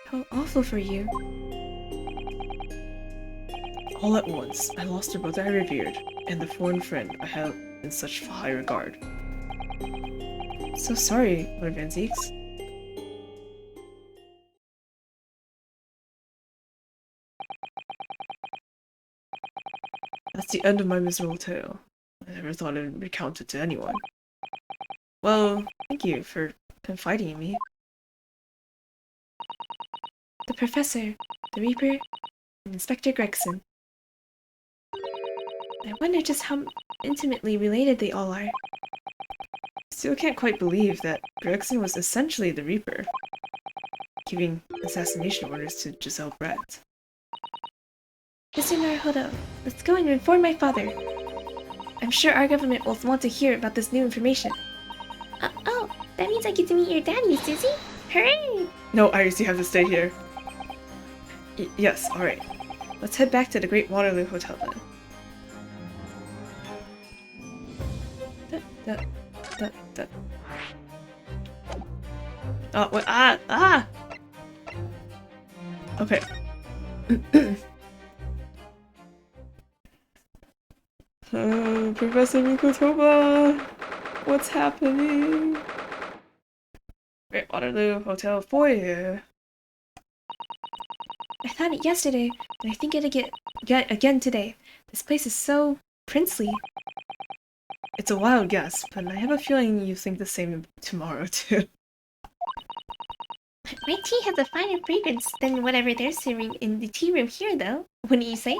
How awful for you. All at once, I lost the brother I revered, and the foreign friend I held in such high regard. So sorry, Lord Vengence. That's the end of my miserable tale. I never thought I'd recount it to anyone. Well, thank you for confiding in me. The Professor, the Reaper, and Inspector Gregson. I wonder just how intimately related they all are. Still can't quite believe that Gregson was essentially the Reaper, giving assassination orders to Giselle Brett. Mr. Naruhodo, let's go and inform my father. I'm sure our government will want to hear about this new information. Oh, that means I get to meet your daddy, Susie? Hooray! No, Iris, you have to stay here. Yes, alright. Let's head back to the Great Waterloo Hotel then. Oh, what? Ah! Okay. Professor Mikotoba! What's happening? Great Waterloo Hotel foyer. I thought it yesterday, and I think it'll get again today. This place is so princely. It's a wild guess, but I have a feeling you think the same tomorrow too. My tea has a finer fragrance than whatever they're serving in the tea room here, though. Wouldn't you say?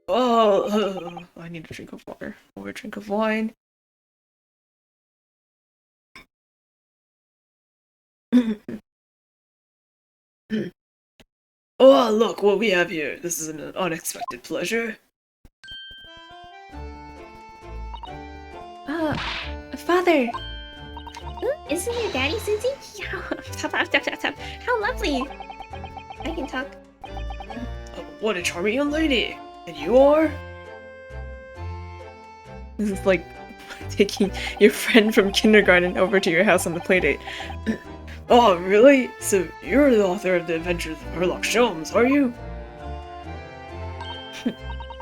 Oh, I need a drink of water. Or a drink of wine. Oh, look what we have here. This is an unexpected pleasure. Father! Ooh, isn't your daddy, Susie? How lovely! I can talk. What a charming young lady! And you are? This is like taking your friend from kindergarten over to your house on the playdate. Oh, really? So you're the author of the Adventures of Sherlock Holmes, are you?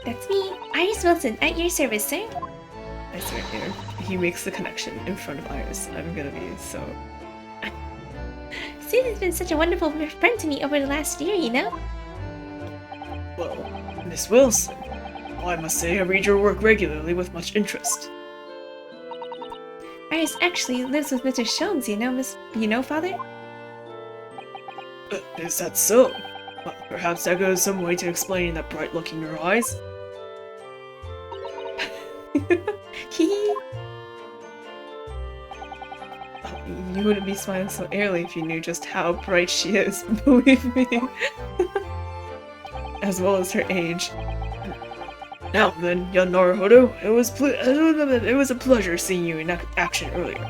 That's me, Iris Wilson, at your service, sir. I swear, here. He makes the connection in front of Iris. I'm gonna be so... Susie's been such a wonderful friend to me over the last year, you know? Well, Miss Wilson, I must say I read your work regularly with much interest. Iris actually lives with Mr. Sholmes, you know, Father? Is that so? Well, perhaps that goes some way to explaining that bright look in your eyes. You wouldn't be smiling so airily if you knew just how bright she is, believe me. As well as her age. Now then, young Naruhodo, it was a pleasure seeing you in action earlier.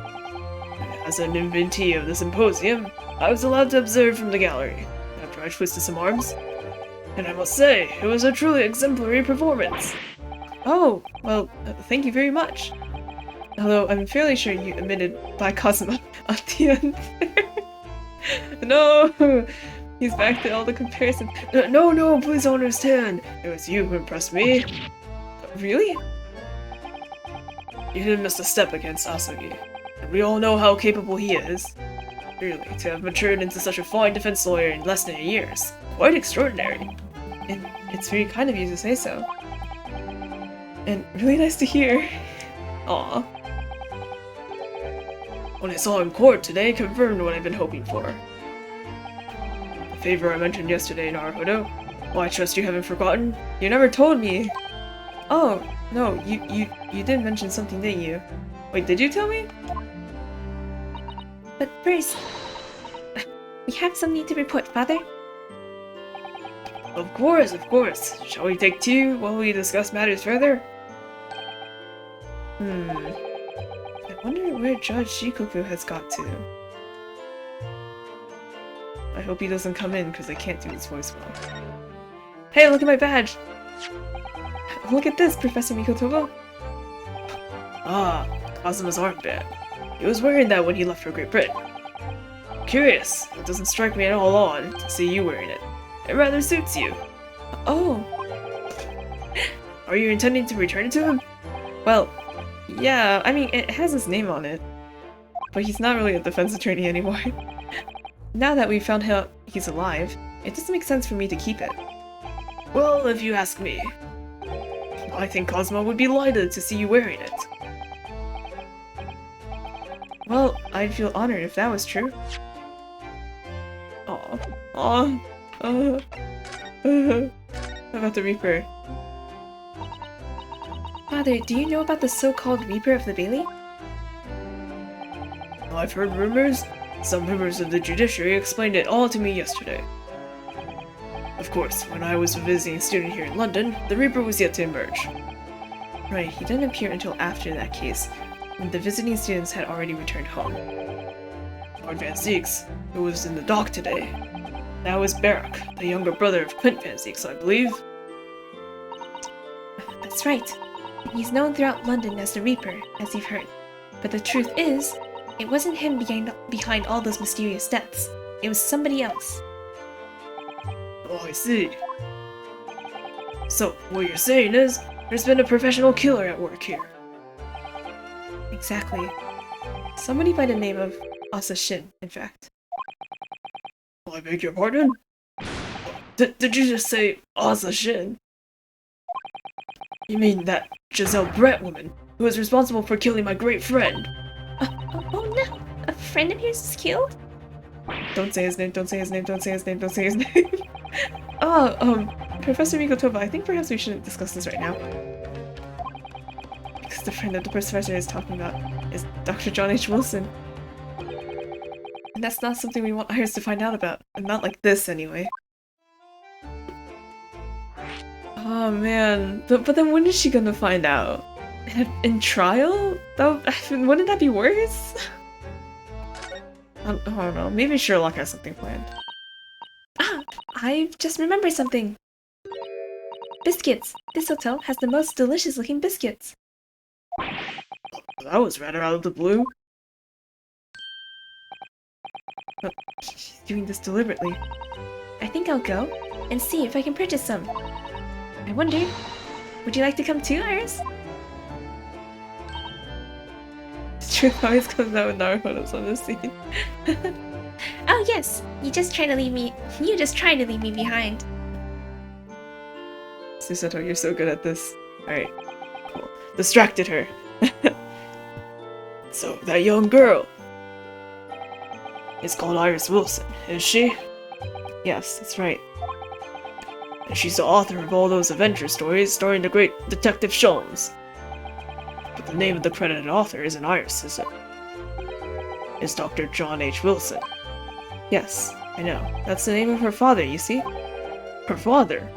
As an invitee of the symposium, I was allowed to observe from the gallery, after I twisted some arms. And I must say, it was a truly exemplary performance. Oh, well, thank you very much. Although I'm fairly sure you admitted by Cosmo at the end there. No! He's back to all the comparisons. No, please don't understand. It was you who impressed me. Really? You didn't miss a step against Asagi. And we all know how capable he is. Really, to have matured into such a fine defense lawyer in less than a year is quite extraordinary. And it's very kind of you to say so. And really nice to hear. Aw. When I saw him in court today, confirmed what I've been hoping for. The favor I mentioned yesterday, Naruhodo. Well, I trust you haven't forgotten. You never told me. Oh, no, you did mention something, didn't you? Wait, did you tell me? But first, we have something to report, Father. Of course. Shall we take two while we discuss matters further? I wonder where Judge Shikoku has got to. I hope he doesn't come in because I can't do his voice well. Hey, look at my badge! Look at this, Professor Mikotomo! Ah, Kazuma's armband. He was wearing that when he left for Great Britain. Curious, it doesn't strike me at all odd to see you wearing it. It rather suits you. Oh. Are you intending to return it to him? Well, yeah, I mean, it has his name on it. But he's not really a defense attorney anymore. Now that we've found out he's alive, it doesn't make sense for me to keep it. Well, if you ask me, I think Cosmo would be delighted to see you wearing it. Well, I'd feel honored if that was true. Aw. About the Reaper. Father, do you know about the so-called Reaper of the Bailey? I've heard rumors. Some members of the judiciary explained it all to me yesterday. Of course, when I was a visiting student here in London, the Reaper was yet to emerge. Right, he didn't appear until after that case, when the visiting students had already returned home. Lord Van Zieks, who was in the dock today. That was Barak, the younger brother of Clint Van Zieks, I believe. That's right. He's known throughout London as the Reaper, as you've heard. But the truth is, it wasn't him behind all those mysterious deaths. It was somebody else. Oh, I see. So, what you're saying is, there's been a professional killer at work here. Exactly. Somebody by the name of Asa Shin, in fact. Oh, I beg your pardon? Did you just say Asa Shin? You mean that Giselle Brett woman, who was responsible for killing my great friend? Oh no! A friend of yours is killed? Don't say his name, don't say his name, don't say his name, don't say his name. Professor Mikotoba, I think perhaps we shouldn't discuss this right now. Because the friend that the professor is talking about is Dr. John H. Wilson. And that's not something we want Iris to find out about. And not like this, anyway. Oh man. But then when is she gonna find out? In trial? Wouldn't that be worse? I don't know. Maybe Sherlock has something planned. Ah! I've just remembered something! Biscuits! This hotel has the most delicious looking biscuits! That was rather out of the blue. But she's doing this deliberately. I think I'll go and see if I can purchase some. I wonder, would you like to come too, Iris? The truth always comes out with Naruhodo's on this scene. Oh yes, you just trying to leave me behind. Susato, you're so good at this. Alright, cool. Distracted her. So, that young girl is called Iris Wilson, is she? Yes, that's right. And she's the author of all those adventure stories starring the great Detective Sholmes. But the name of the credited author isn't Iris, is it? is Dr. John H. Wilson. Yes, I know. That's the name of her father, you see? Her father?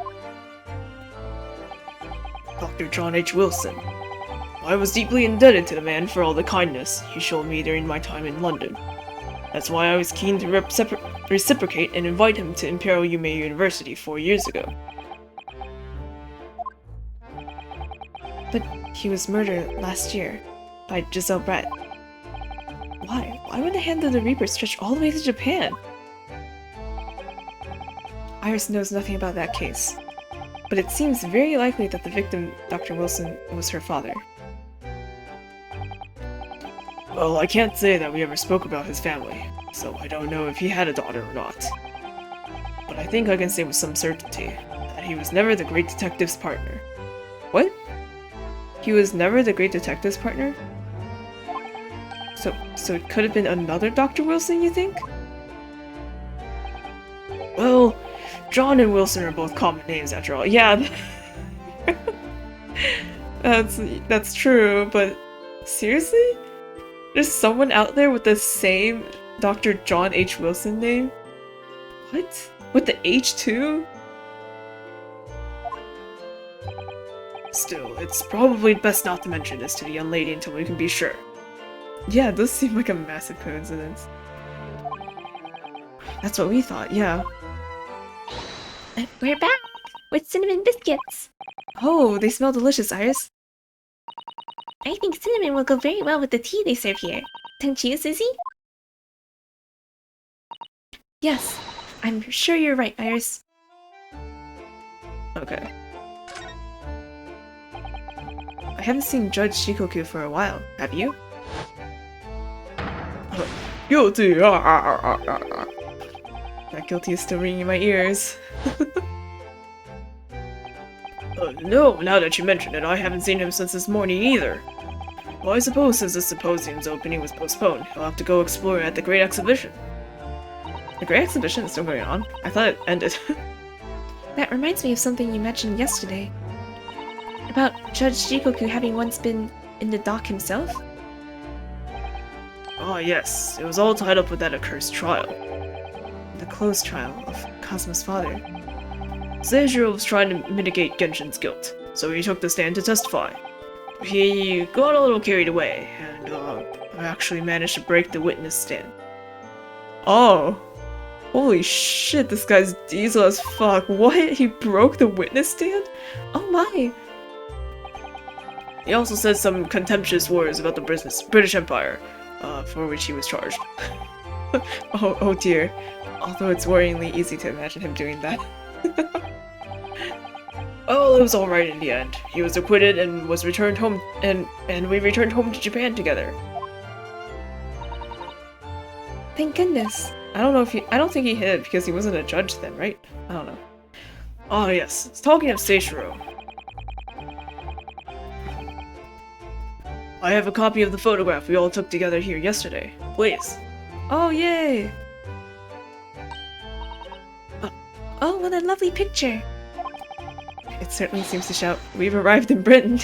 Dr. John H. Wilson. I was deeply indebted to the man for all the kindness he showed me during my time in London. That's why I was keen to reciprocate and invite him to Imperial Yume University 4 years ago. But he was murdered last year by Giselle Brett. Why? Why would the Hand of the Reaper stretch all the way to Japan? Iris knows nothing about that case, but it seems very likely that the victim, Dr. Wilson, was her father. Well, I can't say that we ever spoke about his family, so I don't know if he had a daughter or not. But I think I can say with some certainty that he was never the great detective's partner. What? He was never the great detective's partner? So it could have been another Dr. Wilson, you think? Well, John and Wilson are both common names after all. Yeah, that's true, but seriously? There's someone out there with the same Dr. John H. Wilson name? What? With the H too? Still, it's probably best not to mention this to the young lady until we can be sure. Yeah, it does seem like a massive coincidence. That's what we thought, yeah. We're back with cinnamon biscuits. Oh, they smell delicious, Iris. I think cinnamon will go very well with the tea they serve here. Don't you, Susie? Yes, I'm sure you're right, Iris. Okay. I haven't seen Judge Shikoku for a while, have you? Guilty! That guilty is still ringing in my ears. No, now that you mention it, I haven't seen him since this morning either. Well, I suppose since the symposium's opening was postponed, he'll have to go explore at the Great Exhibition. The Great Exhibition is still going on? I thought it ended. That reminds me of something you mentioned yesterday. About Judge Shikoku having once been in the dock himself? Oh yes, it was all tied up with that accursed trial. The closed trial of Cosmo's father. Seijiro was trying to mitigate Genshin's guilt, so he took the stand to testify. He got a little carried away, and actually managed to break the witness stand. Oh! Holy shit, this guy's diesel as fuck. What? He broke the witness stand? Oh my! He also said some contemptuous words about the British Empire, for which he was charged. oh dear. Although it's worryingly easy to imagine him doing that. Oh, it was alright in the end. He was acquitted and was returned home, and we returned home to Japan together. Thank goodness. I don't think he hid because he wasn't a judge then, right? I don't know. Oh yes, talking of Seishiro. I have a copy of the photograph we all took together here yesterday. Please. Oh yay! Oh, what a lovely picture. It certainly seems to shout, we've arrived in Britain!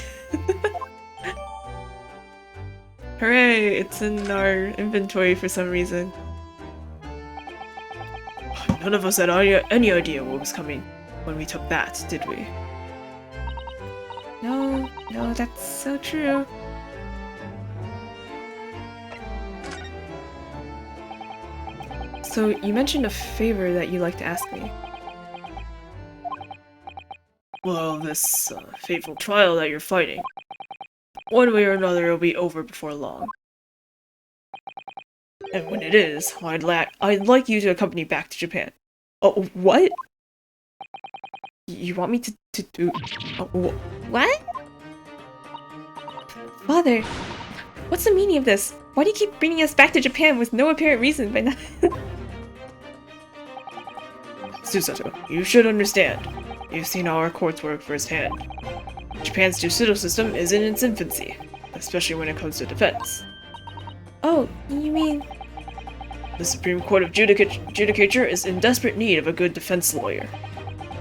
Hooray! It's in our inventory for some reason. None of us had any idea what was coming when we took that, did we? No, that's so true. So, you mentioned a favor that you'd like to ask me. Well, this fateful trial that you're fighting. One way or another, it'll be over before long. And when it is, I'd like you to accompany back to Japan. Oh, what? You want me to do... What? Father, what's the meaning of this? Why do you keep bringing us back to Japan with no apparent reason by now? Susato, you should understand. You've seen how our courts work firsthand. Japan's judicial system is in its infancy, especially when it comes to defense. Oh, you mean... The Supreme Court of Judicature is in desperate need of a good defense lawyer.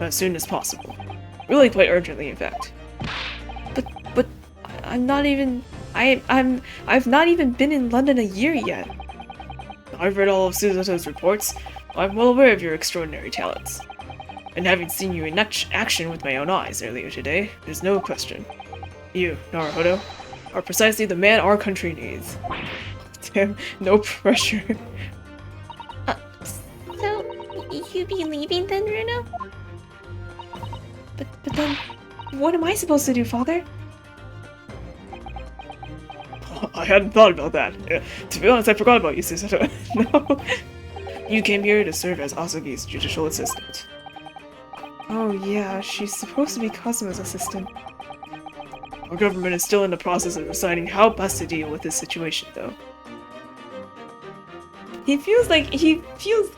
As soon as possible. Really quite urgently, in fact. But I'm not even... I've not even been in London a year yet. I've read all of Suzuto's reports. I'm well aware of your extraordinary talents. And having seen you in action with my own eyes earlier today, there's no question. You, Naruhodo, are precisely the man our country needs. Damn, no pressure. So, you be leaving then, Runo? But then, what am I supposed to do, Father? I hadn't thought about that. To be honest, I forgot about you, Suzuto. No. You came here to serve as Asagi's judicial assistant. Oh yeah, she's supposed to be Cosmo's assistant. Our government is still in the process of deciding how best to deal with this situation, though. He feels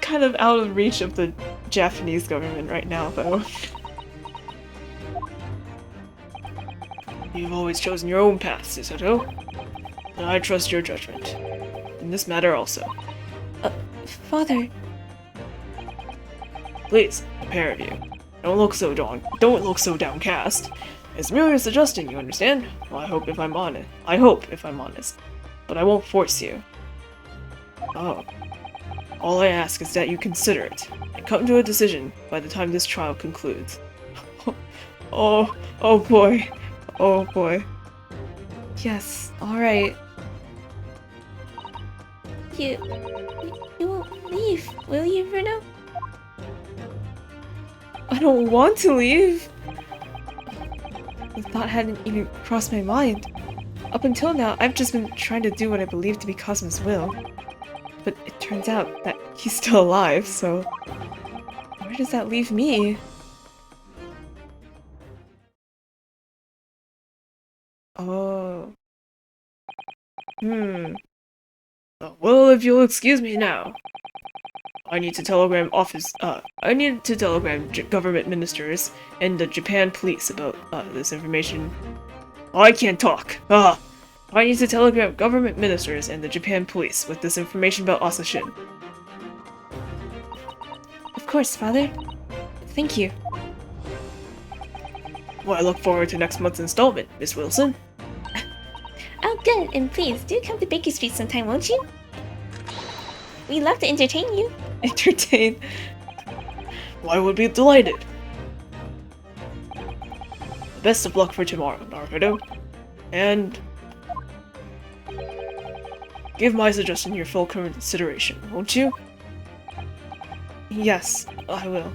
kind of out of reach of the Japanese government right now, though. You've always chosen your own path, Suzuto. And I trust your judgment. In this matter also. Father... Please, a pair of you. Don't look so downcast. It's merely suggesting, you understand? Well, I hope if I'm honest. But I won't force you. Oh. All I ask is that you consider it, and come to a decision by the time this trial concludes. Oh boy. Oh boy. Yes, alright. You won't leave, will you, Runo? I don't want to leave. The thought hadn't even crossed my mind. Up until now, I've just been trying to do what I believe to be Cosmo's will. But it turns out that he's still alive, so... where does that leave me? Oh... Well, if you'll excuse me now. I need to telegram government ministers and the Japan police about this information. Oh, I can't talk. I need to telegram government ministers and the Japan police with this information about Asashin. Of course, Father. Thank you. Well, I look forward to next month's installment, Miss Wilson. Oh, good. And please, do come to Baker Street sometime, won't you? We'd love to entertain you. Entertain? Well, I would be delighted. Best of luck for tomorrow, Naruhodo. And... give my suggestion your full consideration, won't you? Yes, I will.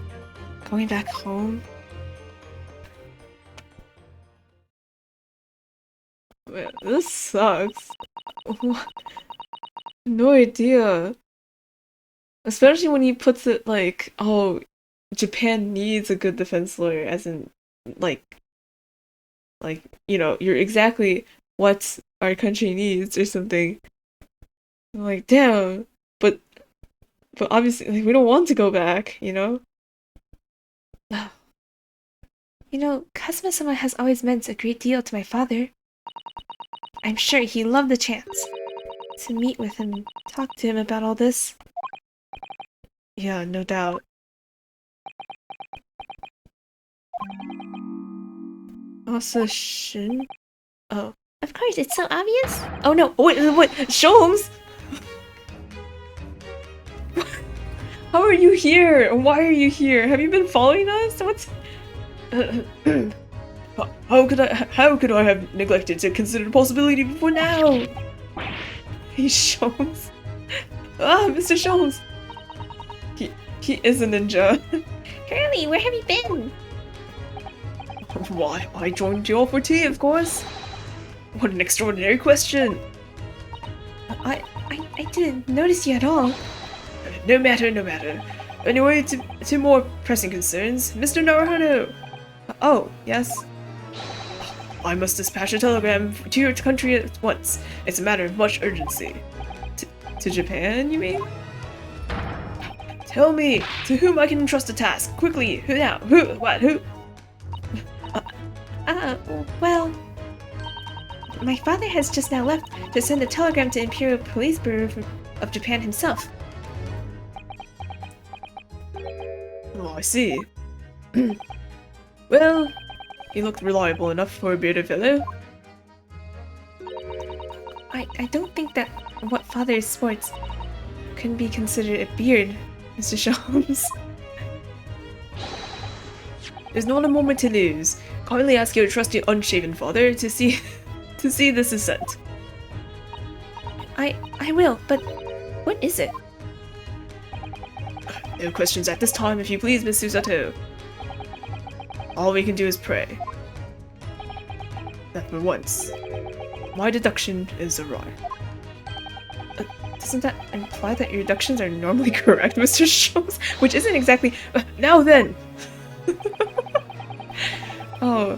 Going back home? Man, this sucks. No idea. Especially when he puts it like, oh, Japan needs a good defense lawyer, as in, like, you know, you're exactly what our country needs or something. I'm like, damn, but obviously, like, we don't want to go back, you know? You know, Kazuma-sama has always meant a great deal to my father. I'm sure he loved the chance to meet with him and talk to him about all this. Yeah, no doubt. Asashin? Oh. Of course, it's so obvious. Oh no, wait, Sholmes! How are you here? Why are you here? Have you been following us? What's... How could I have neglected to consider the possibility before now? Hey, Sholmes. Mr. Sholmes! He is a ninja. Curly, where have you been? Why, I joined you all for tea, of course. What an extraordinary question. I didn't notice you at all. No matter. Anyway, to more pressing concerns, Mr. Naruhodo. Oh, yes. I must dispatch a telegram to your country at once. It's a matter of much urgency. To Japan, you mean? Tell me, to whom I can entrust the task. Quickly, who now? Who? What? Who? Well... my father has just now left to send a telegram to Imperial Police Bureau of Japan himself. Oh, I see. Well, he looked reliable enough for a bearded fellow. I don't think that what father sports can be considered a beard, Mr. Shams. There's not a moment to lose. Kindly ask your trusty unshaven father to see this is sent. I will, but what is it? No questions at this time, if you please, Miss Susato. All we can do is pray that for once, my deduction is awry. Doesn't that imply that your deductions are normally correct, Mr. Schultz? Which isn't exactly... now then! Oh.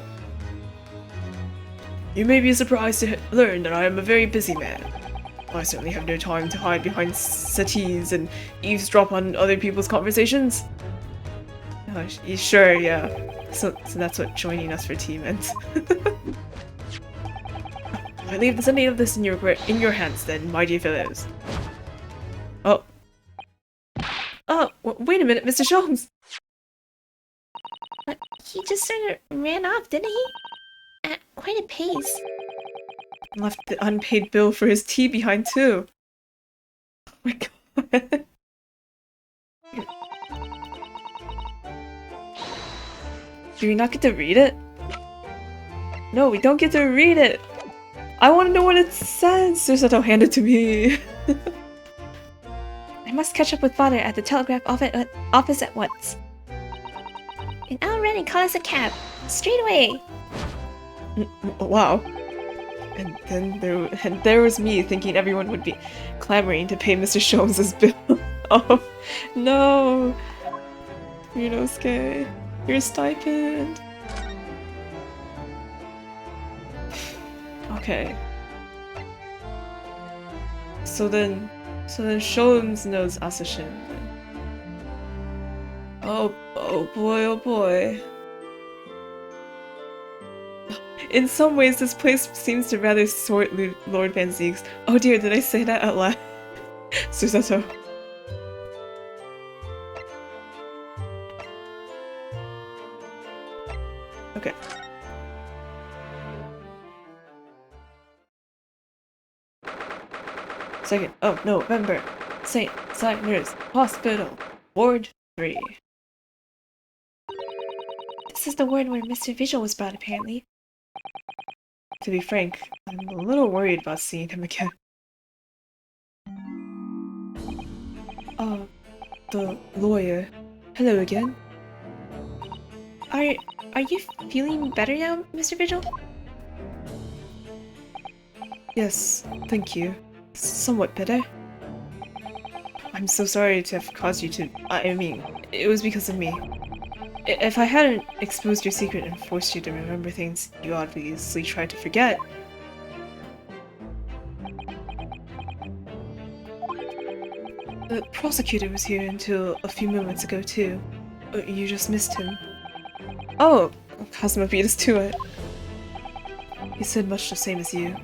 You may be surprised to learn that I am a very busy man. I certainly have no time to hide behind settees and eavesdrop on other people's conversations. Oh, sure, yeah. So that's what joining us for tea meant. I leave the sending of this in your hands then, my dear fellows. Oh. Oh, wait a minute, Mr. Sholmes! He just sort of ran off, didn't he? At quite a pace. Left the unpaid bill for his tea behind too. Oh my god. Do we not get to read it? No, we don't get to read it! I want to know what it says! Susato, hand it to me! I must catch up with father at the telegraph office at once. And I'll run and call us a cab. Straight away! Wow. And then there was me thinking everyone would be clamoring to pay Mr. Sholmes' bill. Oh, no! Ryunosuke, your stipend! Okay. So then Sholmes knows Asashin. Oh boy, oh boy. In some ways, this place seems to rather sort Lord Van Zieg's. Oh dear, did I say that out loud? Susato. Okay. Second of November, St. Signers Hospital, Ward 3. This is the ward where Mr. Vigil was brought, apparently. To be frank, I'm a little worried about seeing him again. The lawyer. Hello again. Are you feeling better now, Mr. Vigil? Yes, thank you. Somewhat better. I'm so sorry to have caused you to... I mean, it was because of me. If I hadn't exposed your secret and forced you to remember things you obviously tried to forget... The prosecutor was here until a few moments ago too. You just missed him. Oh! Cosmo beat us to it. He said much the same as you.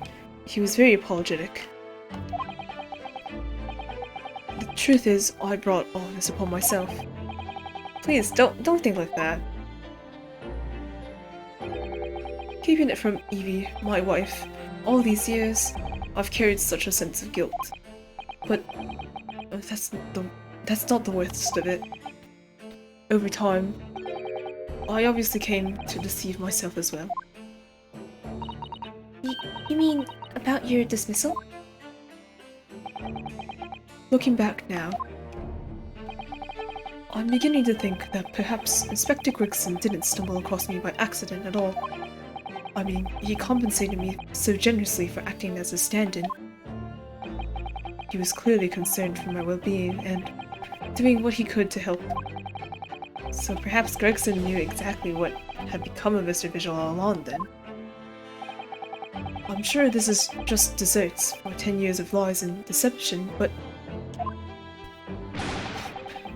He was very apologetic. The truth is, I brought all this upon myself. Please, don't think like that. Keeping it from Evie, my wife, all these years, I've carried such a sense of guilt. But that's not the worst of it. Over time, I obviously came to deceive myself as well. You mean about your dismissal? Looking back now, I'm beginning to think that perhaps Inspector Gregson didn't stumble across me by accident at all. I mean, he compensated me so generously for acting as a stand-in. He was clearly concerned for my well-being and doing what he could to help. So perhaps Gregson knew exactly what had become of Mr. Vigil all along then. I'm sure this is just desserts for 10 years of lies and deception, but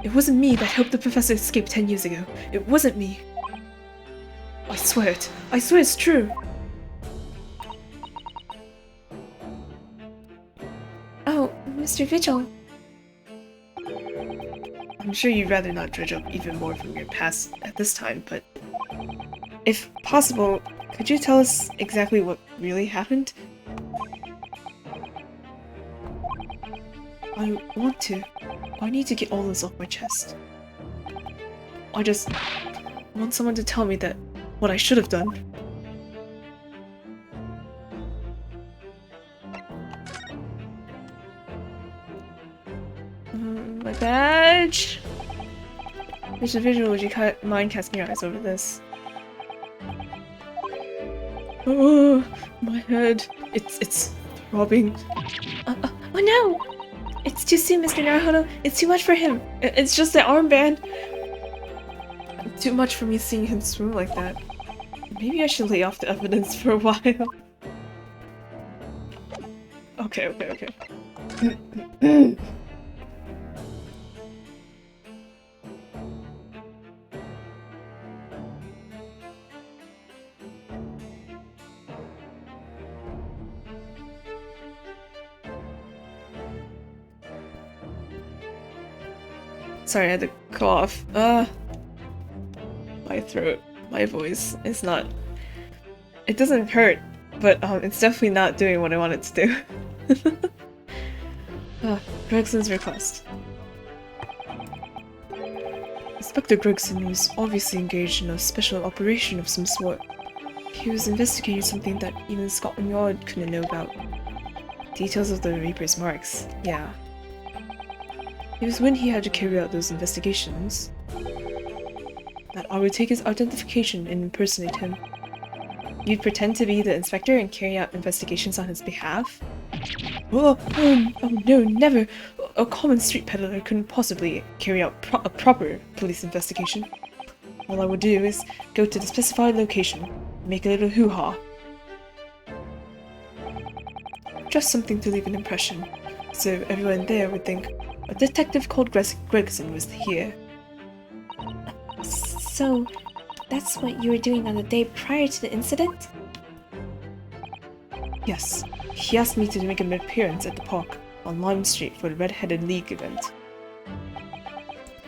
it wasn't me that helped the professor escape 10 years ago. It wasn't me. I swear it. I swear it's true. Oh, Mr. Vigil. I'm sure you'd rather not dredge up even more from your past at this time, but if possible, could you tell us exactly what really happened? I want to. I need to get all this off my chest. I just want someone to tell me that what I should have done. My badge. There's a visual. Would you mind casting your eyes over this? Oh, my head. It's throbbing. Oh no! It's too soon, Mr. Naruhodo. It's too much for him. It's just the armband. Too much for me seeing him swim like that. Maybe I should lay off the evidence for a while. Okay. Sorry, I had to cough. My throat, my voice is not... It doesn't hurt, but it's definitely not doing what I want it to do. Gregson's request. Inspector Gregson was obviously engaged in a special operation of some sort. He was investigating something that even Scotland Yard couldn't know about. Details of the Reaper's marks, yeah. It was when he had to carry out those investigations that I would take his identification and impersonate him. You'd pretend to be the inspector and carry out investigations on his behalf? Oh no, never! A common street peddler couldn't possibly carry out a proper police investigation. All I would do is go to the specified location, make a little hoo-ha. Just something to leave an impression, so everyone there would think a detective called Gregson was here. So, that's what you were doing on the day prior to the incident? Yes. He asked me to make an appearance at the park on Lime Street for the Red-Headed League event.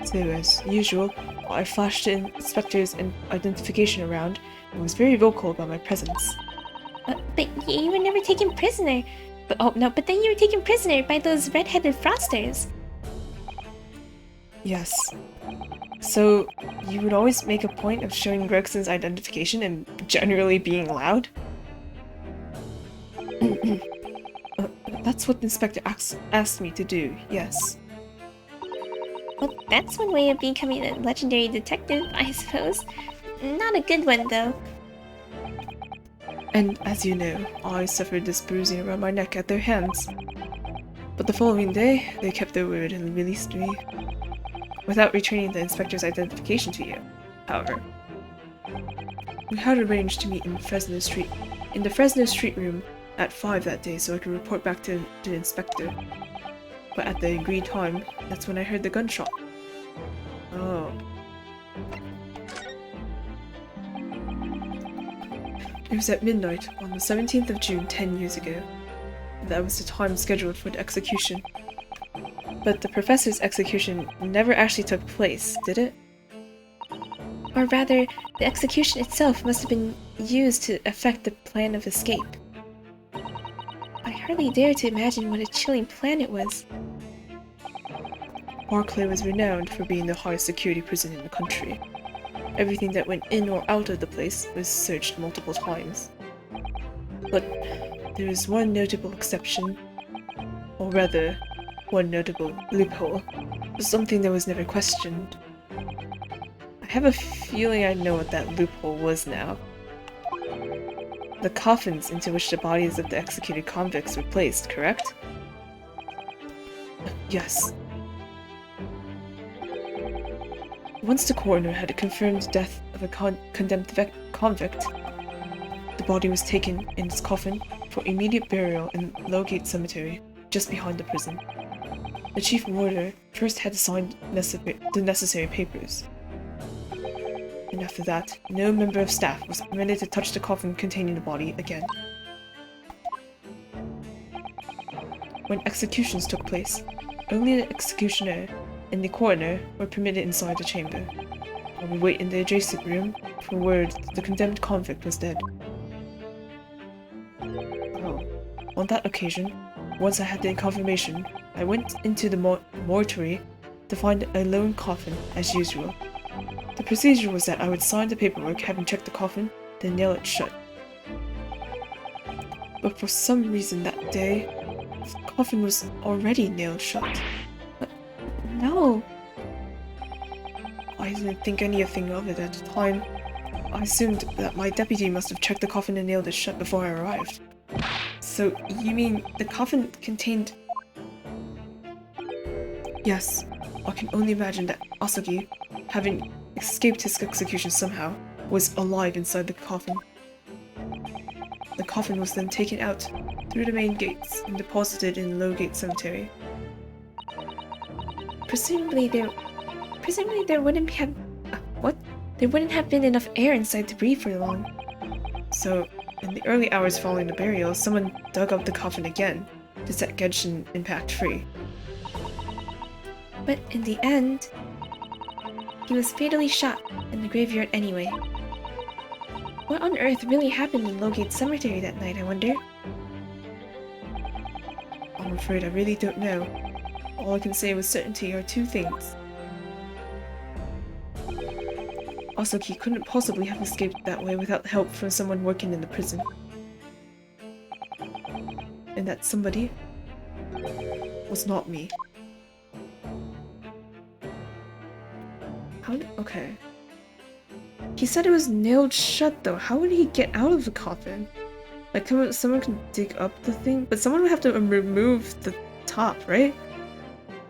So, as usual, I flashed the inspector's identification around and was very vocal about my presence. But you were never taken prisoner. But then you were taken prisoner by those red-headed fraudsters. Yes. So, you would always make a point of showing Gregson's identification and generally being loud? That's what the inspector asked me to do, yes. Well, that's one way of becoming a legendary detective, I suppose. Not a good one, though. And as you know, I suffered this bruising around my neck at their hands. But the following day, they kept their word and released me. Without returning the inspector's identification to you, however. We had arranged to meet in the Fresno Street room at 5 that day so I could report back to the inspector. But at the agreed time, that's when I heard the gunshot. Oh. It was at midnight on the 17th of June 10 years ago. That was the time scheduled for the execution. But the professor's execution never actually took place, did it? Or rather, the execution itself must have been used to effect the plan of escape. I hardly dare to imagine what a chilling plan it was. Barclay was renowned for being the highest security prison in the country. Everything that went in or out of the place was searched multiple times. But there is one notable exception, or rather, one notable loophole, something that was never questioned. I have a feeling I know what that loophole was now. The coffins into which the bodies of the executed convicts were placed, correct? Yes. Once the coroner had confirmed the death of a condemned convict, the body was taken in its coffin for immediate burial in Lowgate Cemetery, just behind the prison. The chief warder first had to sign the necessary papers. And after that, no member of staff was permitted to touch the coffin containing the body again. When executions took place, only the executioner and the coroner were permitted inside the chamber, while we wait in the adjacent room for word that the condemned convict was dead. Oh. On that occasion, once I had the confirmation, I went into the mortuary to find a lone coffin, as usual. The procedure was that I would sign the paperwork having checked the coffin, then nail it shut. But for some reason that day, the coffin was already nailed shut. No. I didn't think anything of it at the time. I assumed that my deputy must have checked the coffin and nailed it shut before I arrived. So, you mean the coffin contained... Yes, I can only imagine that Asagi, having escaped his execution somehow, was alive inside the coffin. The coffin was then taken out through the main gates and deposited in Lowgate Cemetery. Presumably there wouldn't have... what? There wouldn't have been enough air inside to breathe for long. So, in the early hours following the burial, someone dug up the coffin again to set Genshin Impact free. But in the end, he was fatally shot in the graveyard anyway. What on earth really happened in Lowgate Cemetery that night, I wonder? I'm afraid I really don't know. All I can say with certainty are two things. Asagi couldn't possibly have escaped that way without help from someone working in the prison. And that somebody was not me. Okay. He said it was nailed shut though. How would he get out of the coffin? Like, someone can dig up the thing, but someone would have to remove the top, right?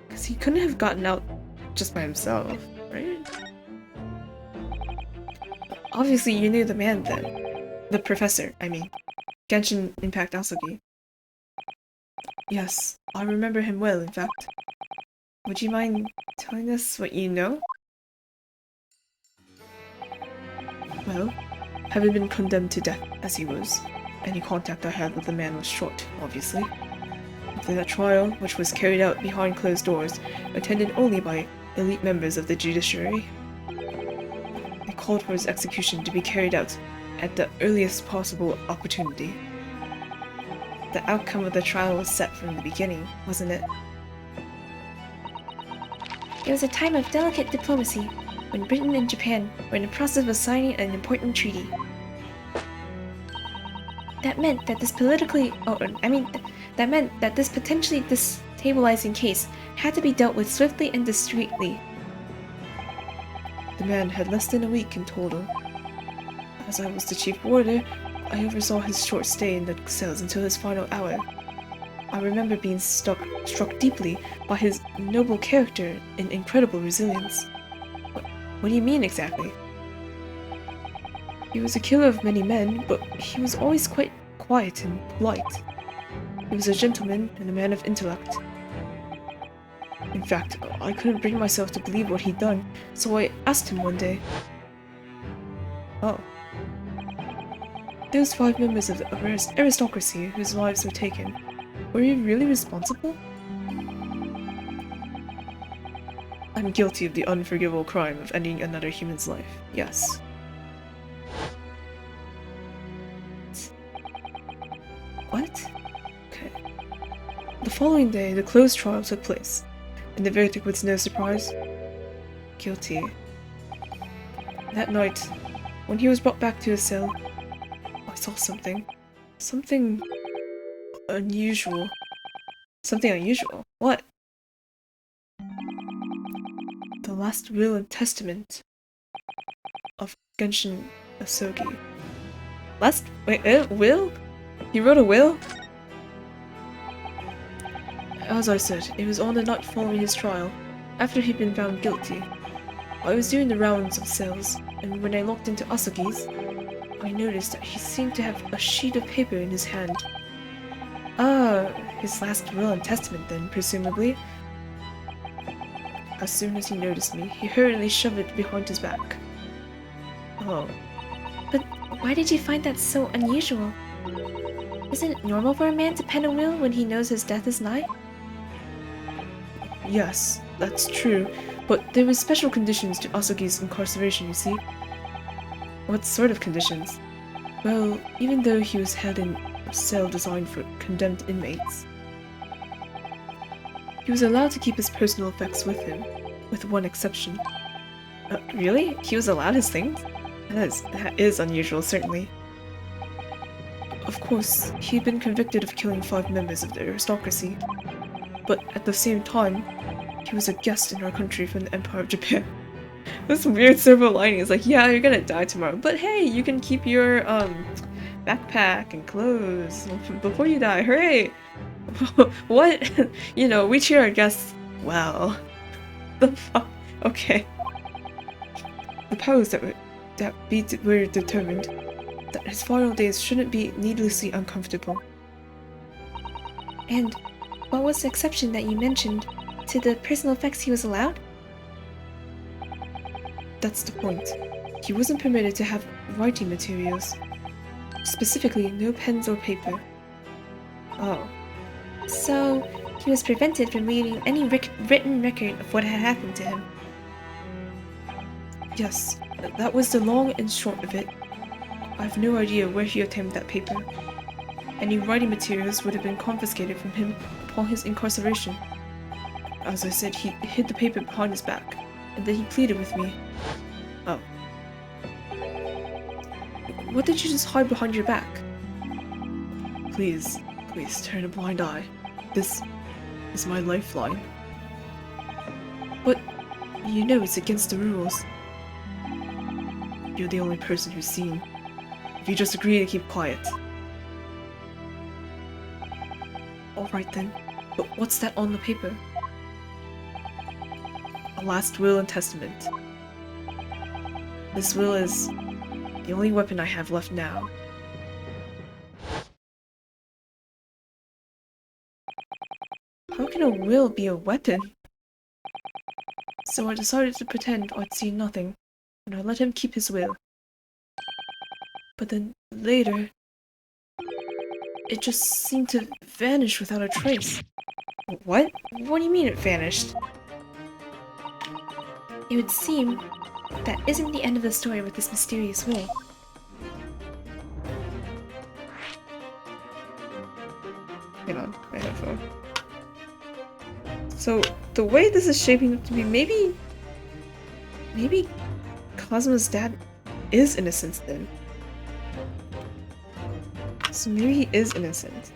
Because he couldn't have gotten out just by himself, right? Obviously, you knew the man then. The professor, I mean. Genshin Impact Asagi. Yes, I remember him well, in fact. Would you mind telling us what you know? Well, having been condemned to death as he was, any contact I had with the man was short, obviously. After that trial, which was carried out behind closed doors, attended only by elite members of the judiciary, they called for his execution to be carried out at the earliest possible opportunity. The outcome of the trial was set from the beginning, wasn't it? It was a time of delicate diplomacy, when Britain and Japan were in the process of signing an important treaty. That meant that this potentially destabilizing case had to be dealt with swiftly and discreetly. The man had less than a week in total. As I was the chief warder, I oversaw his short stay in the cells until his final hour. I remember being struck deeply by his noble character and incredible resilience. What do you mean exactly? He was a killer of many men, but he was always quite quiet and polite. He was a gentleman and a man of intellect. In fact, I couldn't bring myself to believe what he'd done, so I asked him one day. Oh. Those 5 members of the aristocracy whose lives were taken, were you really responsible? I'm guilty of the unforgivable crime of ending another human's life, yes. What? Okay. The following day, the closed trial took place, and the verdict was no surprise. Guilty. That night, when he was brought back to his cell, I saw something. Something unusual. Something unusual? What? The last will and testament of Genshin Asogi. Will? He wrote a will? As I said, it was on the night following his trial, after he'd been found guilty. I was doing the rounds of cells, and when I looked into Asagi's, I noticed that he seemed to have a sheet of paper in his hand. Ah, his last will and testament then, presumably. As soon as he noticed me, he hurriedly shoved it behind his back. Oh. But why did you find that so unusual? Isn't it normal for a man to pen a will when he knows his death is nigh? Yes, that's true, but there were special conditions to Asagi's incarceration, you see. What sort of conditions? Well, even though he was held in a cell designed for condemned inmates, He was allowed to keep his personal effects with him, with one exception. Really? He was allowed his things? That is unusual, certainly. Of course, he had been convicted of killing 5 members of the aristocracy, but at the same time, he was a guest in our country from the Empire of Japan. This weird silver lining is like, yeah, you're gonna die tomorrow, but hey, you can keep your backpack and clothes before you die. Hooray! What? You know, we treat our guests well. The fuck? Okay. The powers that were determined that his final days shouldn't be needlessly uncomfortable. And what was the exception that you mentioned to the personal effects he was allowed? That's the point. He wasn't permitted to have writing materials. Specifically, no pens or paper. Oh. So, he was prevented from leaving any written record of what had happened to him. Yes, that was the long and short of it. I have no idea where he obtained that paper. Any writing materials would have been confiscated from him upon his incarceration. As I said, he hid the paper behind his back, and then he pleaded with me. Oh. What did you just hide behind your back? Please turn a blind eye. This is my lifeline. But you know it's against the rules. You're the only person who's seen. If you just agree to keep quiet. Alright then, but what's that on the paper? A last will and testament. This will is the only weapon I have left now. How can a will be a weapon? So I decided to pretend I'd seen nothing, and I let him keep his will. But then, later, it just seemed to vanish without a trace. What? What do you mean it vanished? It would seem that isn't the end of the story with this mysterious will. Hang on, my headphone. So, the way this is shaping up to be, maybe Cosmo's dad is innocent then. So maybe he is innocent.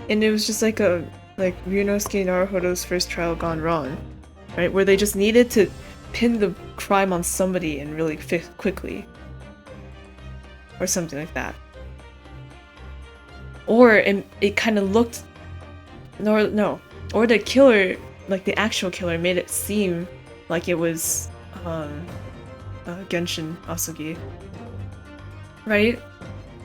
And it was just like Ryunosuke Naruhodo's first trial gone wrong. Right? Where they just needed to pin the crime on somebody and really quickly. Or something like that. Or it kind of looked... No. Or the killer, like the actual killer, made it seem like it was Genshin Asugi. Right?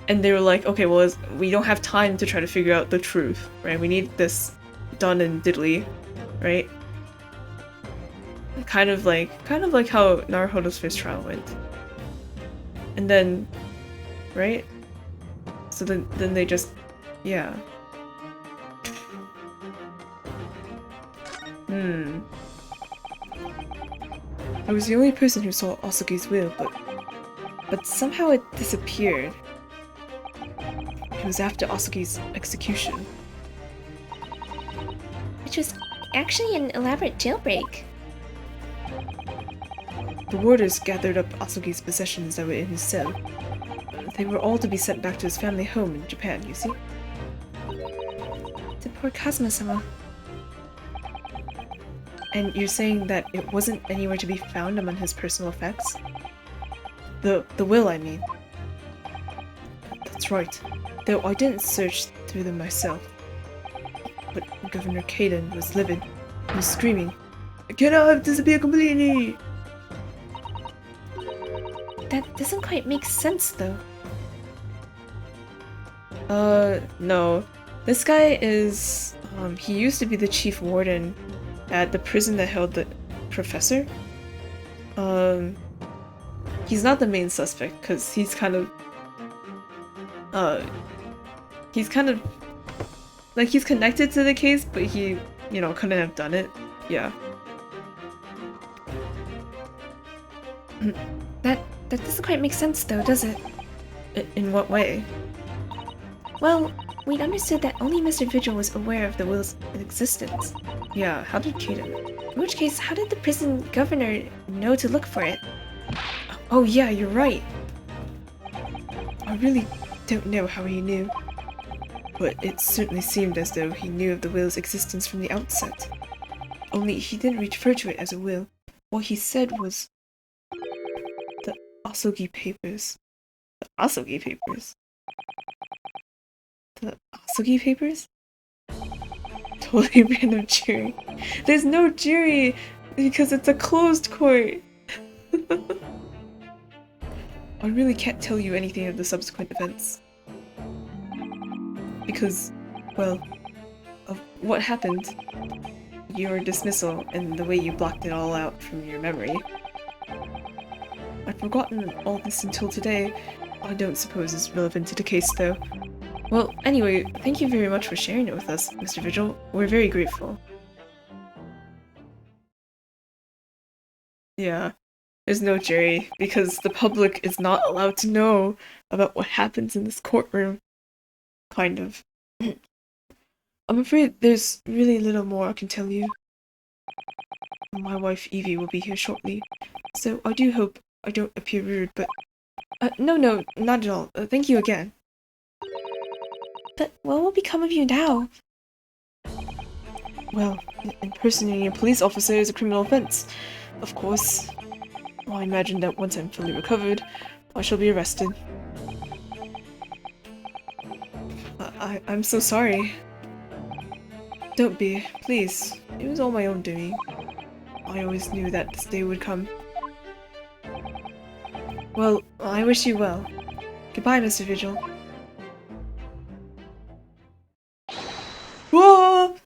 And they were like, okay, well, we don't have time to try to figure out the truth, right? We need this done and diddly, right? Kind of like how Naruhodo's first trial went. And then, right? So then they just, yeah. I was the only person who saw Asugi's will, but somehow it disappeared. It was after Asugi's execution. Which was actually an elaborate jailbreak. The warders gathered up Asugi's possessions that were in his cell. They were all to be sent back to his family home in Japan, you see? The poor Kazuma-sama. And you're saying that it wasn't anywhere to be found among his personal effects? The will, I mean. That's right. Though I didn't search through them myself. But Governor Kaden was livid. He was screaming, "I cannot disappear completely!" That doesn't quite make sense, though. No. This guy is, he used to be the chief warden at the prison that held the professor. He's not the main suspect, because he's kind of, like, he's connected to the case, but he, you know, couldn't have done it. Yeah. That doesn't quite make sense, though, does it? In what way? Well, We'd understood that only Mr. Vigil was aware of the will's existence. Yeah, how did Kaden? In which case, how did the prison governor know to look for it? Oh yeah, you're right. I really don't know how he knew. But it certainly seemed as though he knew of the will's existence from the outset. Only he didn't refer to it as a will. What he said was the Asogi papers. The Asogi papers? The Asogi papers? Totally random jury. There's no jury because it's a closed court. I really can't tell you anything of the subsequent events. Because, well, of what happened. Your dismissal and the way you blocked it all out from your memory. I'd forgotten all this until today. I don't suppose it's relevant to the case, though. Well, anyway, thank you very much for sharing it with us, Mr. Vigil. We're very grateful. Yeah, there's no jury, because the public is not allowed to know about what happens in this courtroom. Kind of. I'm afraid there's really little more I can tell you. My wife Evie will be here shortly, so I do hope I don't appear rude, but... no, not at all. Thank you again. But what will become of you now? Well, impersonating a police officer is a criminal offense. Of course. I imagine that once I'm fully recovered, I shall be arrested. I'm so sorry. Don't be, please. It was all my own doing. I always knew that this day would come. Well, I wish you well. Goodbye, Mr. Vigil. Whoa!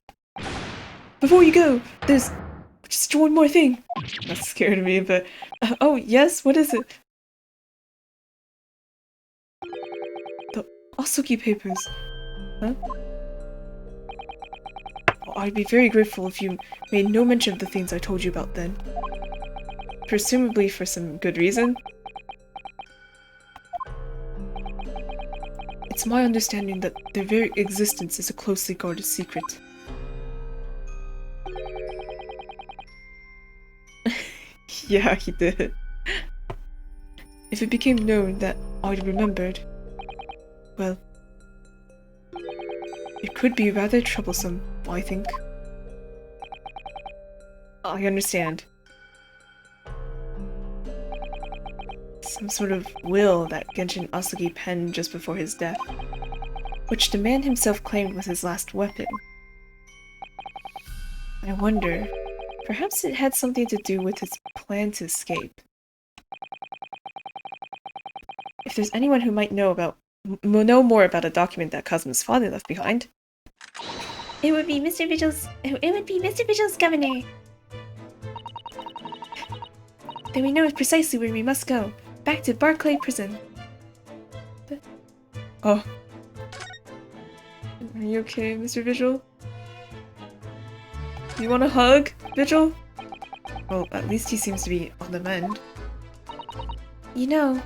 Before you go, there's just one more thing. That scared me, but... oh, yes? What is it? The Asogi papers. Huh? I'd be very grateful if you made no mention of the things I told you about then. Presumably for some good reason. It's my understanding that their very existence is a closely guarded secret. Yeah, he did. If it became known that I'd remembered, well, it could be rather troublesome, I think. I understand. Some sort of will that Genshin Asogi penned just before his death, which the man himself claimed was his last weapon. I wonder, perhaps it had something to do with his plan to escape. If there's anyone who might know more about a document that Kazuma's father left behind, It would be Mr. Vigil's governor. Then we know precisely where we must go. Back to Barclay Prison. Oh. Are you okay, Mr. Vigil? You want a hug, Vigil? Well, at least he seems to be on the mend. You know,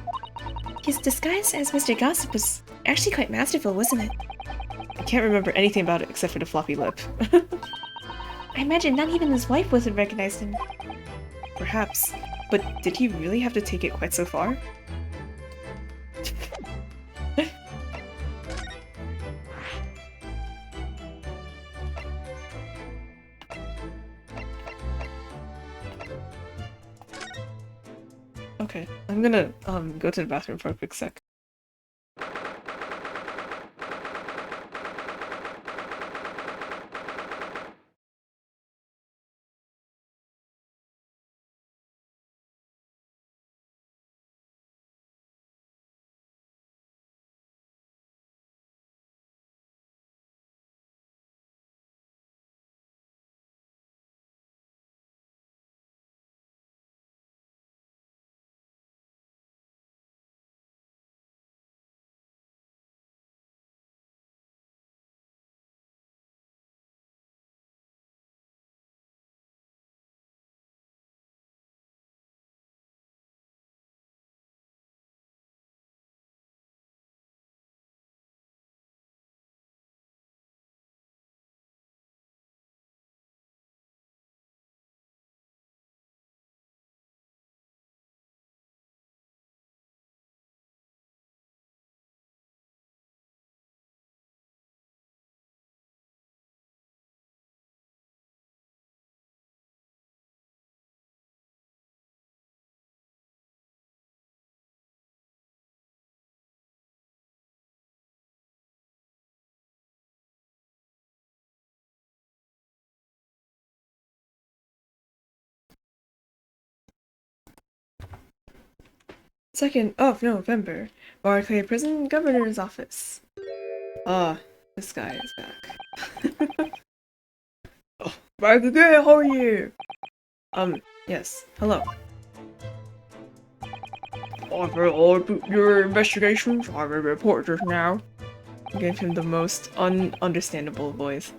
his disguise as Mr. Gossip was actually quite masterful, wasn't it? I can't remember anything about it except for the floppy lip. I imagine not even his wife would have recognized him. Perhaps. But did he really have to take it quite so far? Okay, I'm gonna go to the bathroom for a quick sec. 2nd of November. Barclay Prison Governor's Office. Ah, this guy is back. Oh, back again, how are you? Yes, hello. After all your investigations, I will report just now. I gave him the most ununderstandable voice.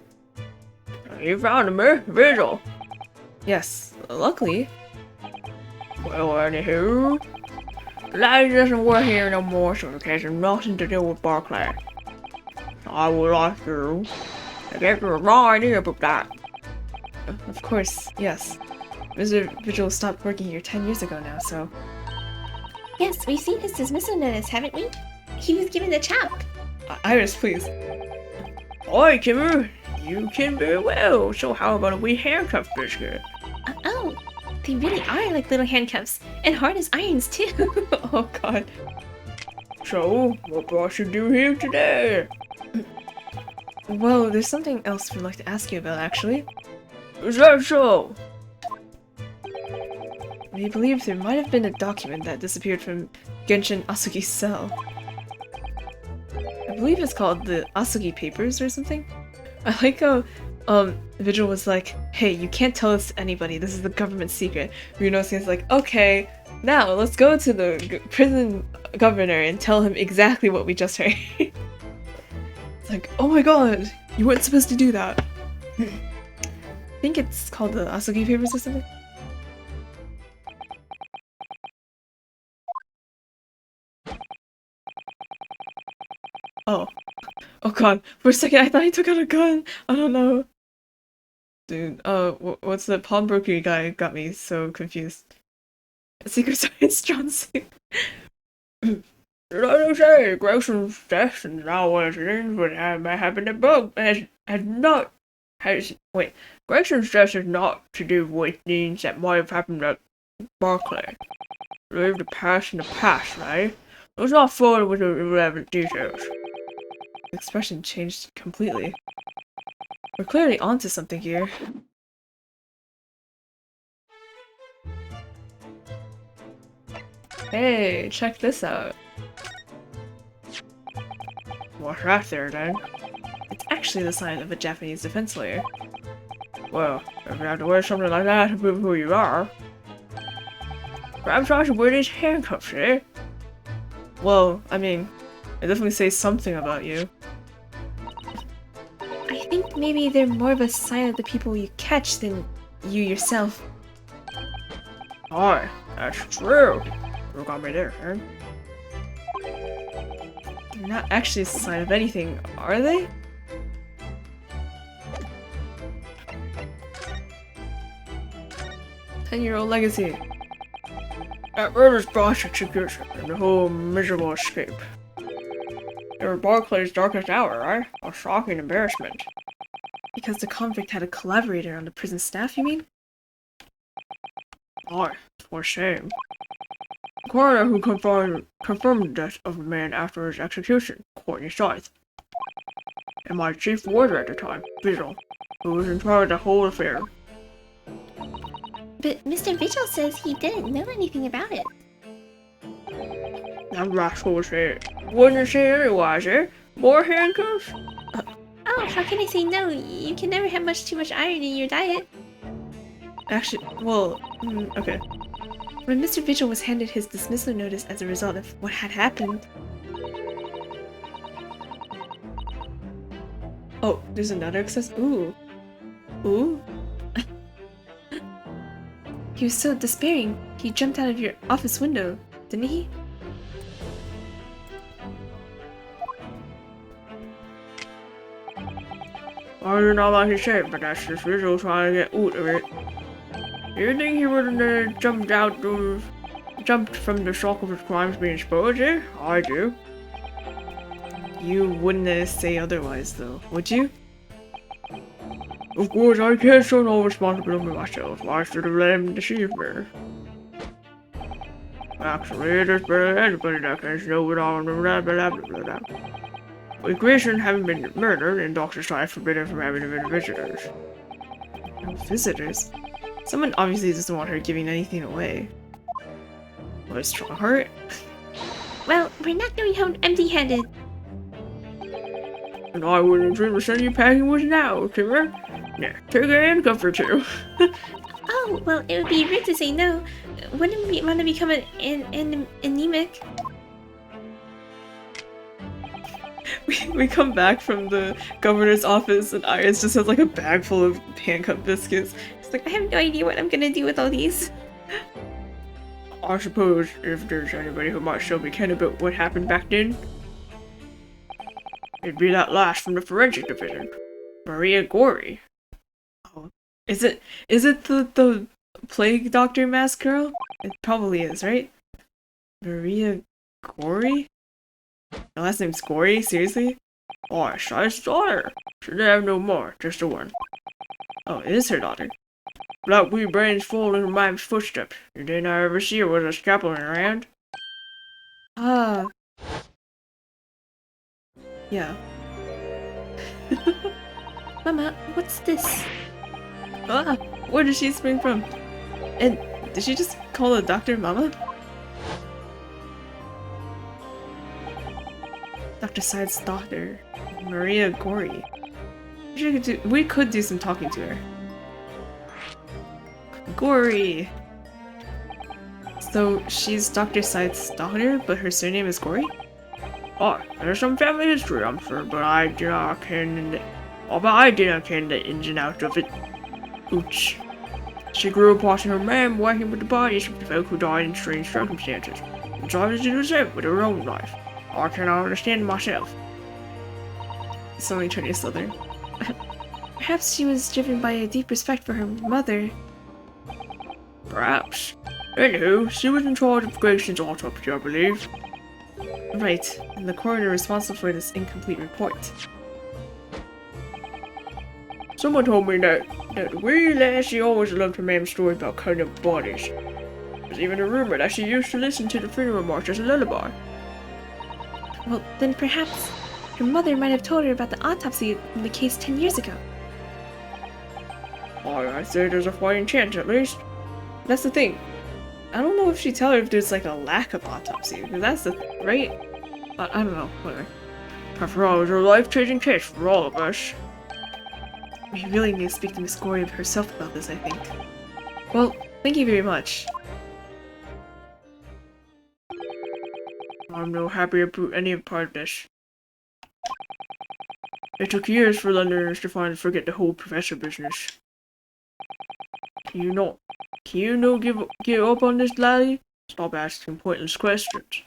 You found him, eh? Vigil? Yes, luckily. Well, anywho, Lady doesn't work here no more, so it has nothing to do with Barclay. I would like you to get your wrong idea about that. Of course, yes. Mr. Vigil stopped working here 10 years ago now, so... Yes, we've seen his dismissal notice, haven't we? He was given the chop. Iris, please. Oi, Kimmer! You can very well, so how about a wee handcuff biscuit? Oh, they really are like little handcuffs, and hard as irons too. Oh god. So, what brought you do here today? Well, there's something else we'd like to ask you about, actually. Is that so? We believe there might have been a document that disappeared from Genshin Asugi's cell. I believe it's called the Asugi Papers or something. I like how Vigil was like, hey, you can't tell this to anybody, this is the government secret. Ryunosuke's like, okay, now let's go to the prison governor and tell him exactly what we just heard. It's like, oh my god, you weren't supposed to do that. I think it's called the Asugi Papers or something. Oh. Oh god, for a second I thought he took out a gun! I don't know. Dude, what's the pawnbroker guy got me so confused. Secret Service Johnson. Did I say Grayson's death and now what would have happened to both wait, Grayson's death is not to do with things that might have happened at Barclay. Leave the past in the past, right? Let's not forward with the irrelevant details. The expression changed completely. We're clearly onto something here. Hey, check this out. What's that there, then? It's actually the sign of a Japanese defense lawyer. Well, if you have to wear something like that to prove who you are, perhaps I should wear these handcuffs, eh? Well, I mean, it definitely says something about you. I think maybe they're more of a sign of the people you catch than you yourself. Aye, that's true. You got me there, huh? They're not actually a sign of anything, are they? "10-year-old legacy. At murder's prosecutor and the whole miserable escape. They were Barclay's darkest hour, right? A shocking embarrassment." Because the convict had a collaborator on the prison staff, you mean? Aye, for shame. The coroner who confirmed the death of the man after his execution, Courtney Scythe. And my chief warder at the time, Vigil, who was in charge of the whole affair. But Mr. Vigil says he didn't know anything about it. That rascal was here. Wouldn't say otherwise, eh? More handcuffs? Oh, how can I say no? You can never have too much iron in your diet. Actually, well, okay. When Mr. Vigil was handed his dismissal notice as a result of what had happened... Oh, there's another access? Ooh. Ooh. He was so despairing, he jumped out of your office window, didn't he? I don't know like you said, but that's just Vigil trying to get out of it. Do you think he wouldn't have jumped from the shock of his crimes being exposed, eh? I do. You wouldn't say otherwise, though, would you? Of course, I can't show no responsibility myself. Why should have let him deceive me? Actually, there's better than anybody that can know it all. Blah, blah, blah, blah, blah. With Grayson having been murdered and Dr. Scythe forbidden from having any visitors. No visitors? Someone obviously doesn't want her giving anything away. What a strong heart. Well, we're not going home empty-handed. And I wouldn't dream of sending you packing with now, Timber. Yeah, take a handcuff or two. Oh, well, it would be rude to say no. Wouldn't we want to become an anemic? We come back from the governor's office and Iris just has like a bag full of hand-cut biscuits. It's like, I have no idea what I'm gonna do with all these. I suppose if there's anybody who might still be caring about what happened back then, it'd be that lass from the forensic division, Maria Gory. Oh, is it the plague doctor mask girl? It probably is, right? Maria Gory? Her last name's Gory? Seriously? Oh, I saw her. She didn't have no more, just the one. Oh, it is her daughter. That wee brain's full in my footsteps. You didn't ever see her with a scalpel in her hand? Ah. Yeah. Mama, what's this? Ah, where did she spring from? And did she just call the doctor Mama? Dr. Side's daughter, Maria Gory. We could do some talking to her. Gory! So she's Dr. Side's daughter, but her surname is Gory? Oh, there's some family history, I'm sure, but I do not ken the ins and outs of it. Ooch. She grew up watching her mom working with the bodies of the folk who died in strange circumstances, and tried to do the same with her own life. I cannot understand myself. Somebody turning southern. Perhaps she was driven by a deep respect for her mother. Perhaps. Anywho, she was in charge of Grayson's autopsy, I believe. Right, and the coroner responsible for this incomplete report. Someone told me that the wee lassie always loved her mom's story about cutting up bodies. There's even a rumor that she used to listen to the funeral march as a lullaby. Well, then perhaps her mother might have told her about the autopsy in the case 10 years ago. I'd say there's a fighting chance, at least. That's the thing. I don't know if she'd tell her if there's like a lack of autopsy, because that's the right? I don't know, whatever. After all, it was a life-changing case for all of us. We really need to speak to Miss Gory herself about this, I think. Well, thank you very much. I'm no happy about any part of this. It took years for Londoners to finally forget the whole professor business. Can you not give up on this, laddie? Stop asking pointless questions.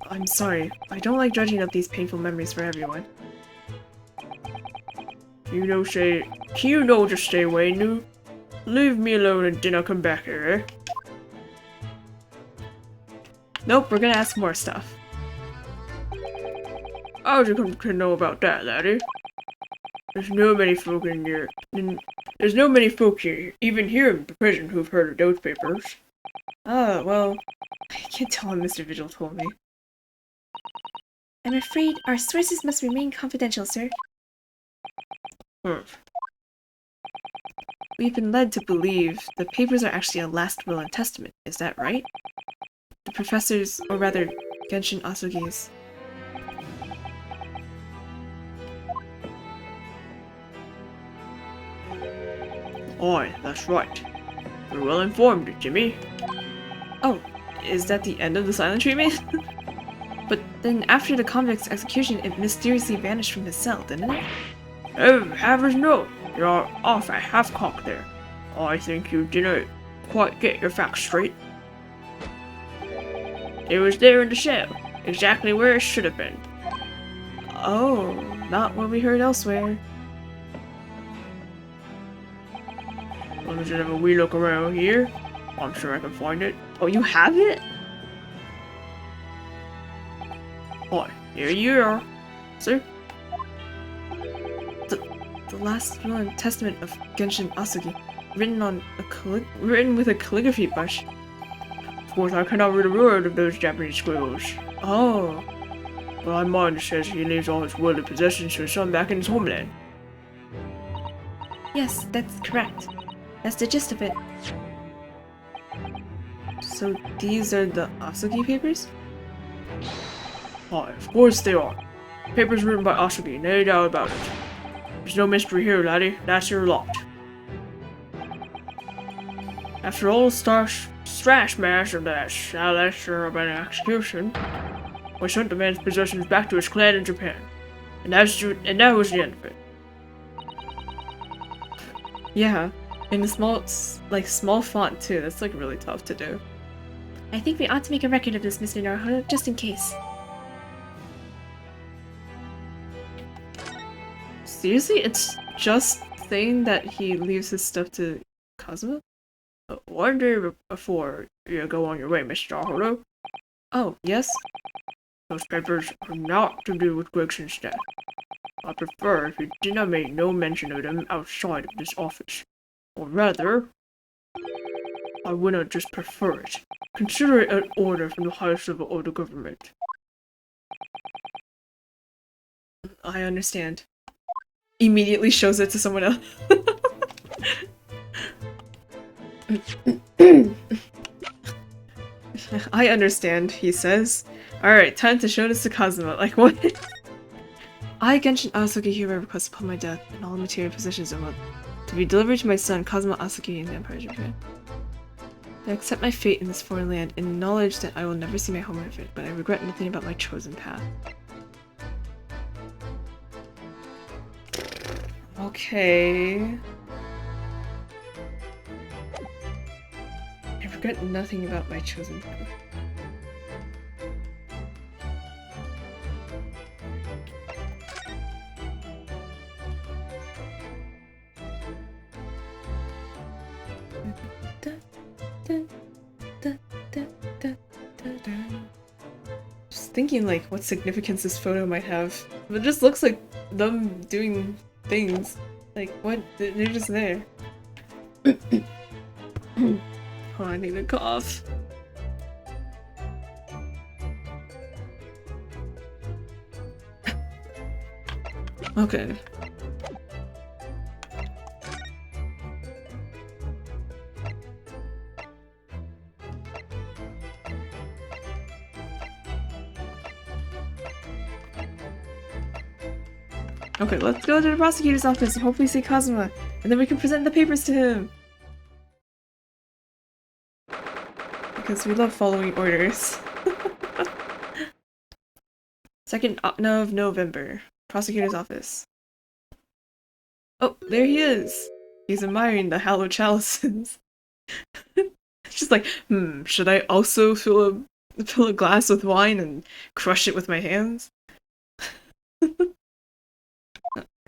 I'm sorry. I don't like dredging up these painful memories for everyone. Can you just stay away, Nu? Leave me alone and then I'll come back here, eh? Nope, we're gonna ask more stuff. How'd you come to know about that, laddie? There's no many folk here, even here in the prison, who've heard of those papers. Oh, well, I can't tell what Mr. Vigil told me. I'm afraid our sources must remain confidential, sir. We've been led to believe the papers are actually a last will and testament, is that right? The professor's, or rather, Genshin Asugi's. Aye, that's right. You're well informed, Jimmy. Oh, is that the end of the silent treatment? But then after the convict's execution, it mysteriously vanished from his cell, didn't it? Oh, heavens no! You're off at half-cock there. I think you didn't quite get your facts straight. It was there in the cell, exactly where it should have been. Oh, not what we heard elsewhere. Let me just have a wee look around here. I'm sure I can find it. Oh, you have it? Hi, here you are. Sir? The last will and testament of Genshin Asugi, written with a calligraphy brush. Of course, I cannot read a word of those Japanese scribbles. Oh. But my mind says he leaves all his worldly possessions to his son back in his homeland. Yes, that's correct. That's the gist of it. So these are the Asuki papers? Why, of course they are. Papers written by Asuki, no doubt about it. There's no mystery here, laddie. That's your lot. After all strash mash of that celestial of an execution, we sent the man's possessions back to his clan in Japan. And that was the end of it. Yeah, in a small font too. That's like really tough to do. I think we ought to make a record of this, Mr. Naruhodo, just in case. Seriously, it's just saying that he leaves his stuff to Kazuma? One day before you go on your way, Mr. Naruhodo. Oh, yes? Those papers are not to do with Gregson's death. I prefer if you did not make no mention of them outside of this office. Or rather, I would not just prefer it. Consider it an order from the highest level of the government. I understand. Immediately shows it to someone else. I understand, he says. Alright, time to show this to Kazuma. Like, what? I, Genshin Asuki, hereby request upon my death and all material possessions of to be delivered to my son, Kazuma Asuki, in the Empire of Japan. I accept my fate in this foreign land and knowledge that I will never see my home of it, but I regret nothing about my chosen path. Okay. I regret nothing about my chosen path. Just thinking like what significance this photo might have. It just looks like them doing things. Like what? They're just there. Oh, I need a cough. Okay. Okay, let's go to the prosecutor's office and hopefully see Kazuma, and then we can present the papers to him! Because we love following orders. 2nd of November. Prosecutor's office. Oh, there he is! He's admiring the hallowed chalices. Just like, should I also fill a glass with wine and crush it with my hands?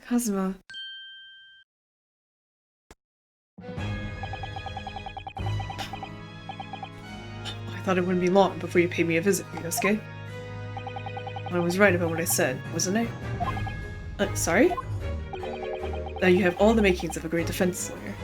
Kazuma. I thought it wouldn't be long before you paid me a visit, Ryunosuke. I was right about what I said, wasn't I? Sorry? Now you have all the makings of a great defense lawyer.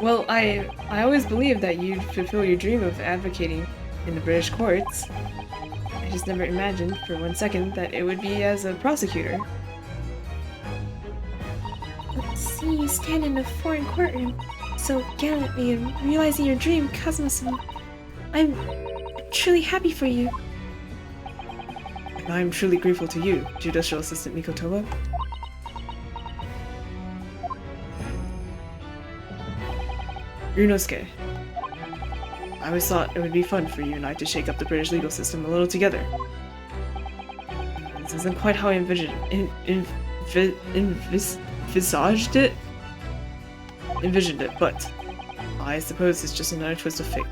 Well, I always believed that you'd fulfill your dream of advocating in the British courts. I just never imagined for 1 second that it would be as a prosecutor. Seeing you stand in a foreign courtroom so gallantly and realizing your dream, Kazuma-san, I'm truly happy for you. And I'm truly grateful to you, Judicial Assistant Mikotomo. Ryunosuke, I always thought it would be fun for you and I to shake up the British legal system a little together. This isn't quite how I envisioned it, but I suppose it's just another twist of fate.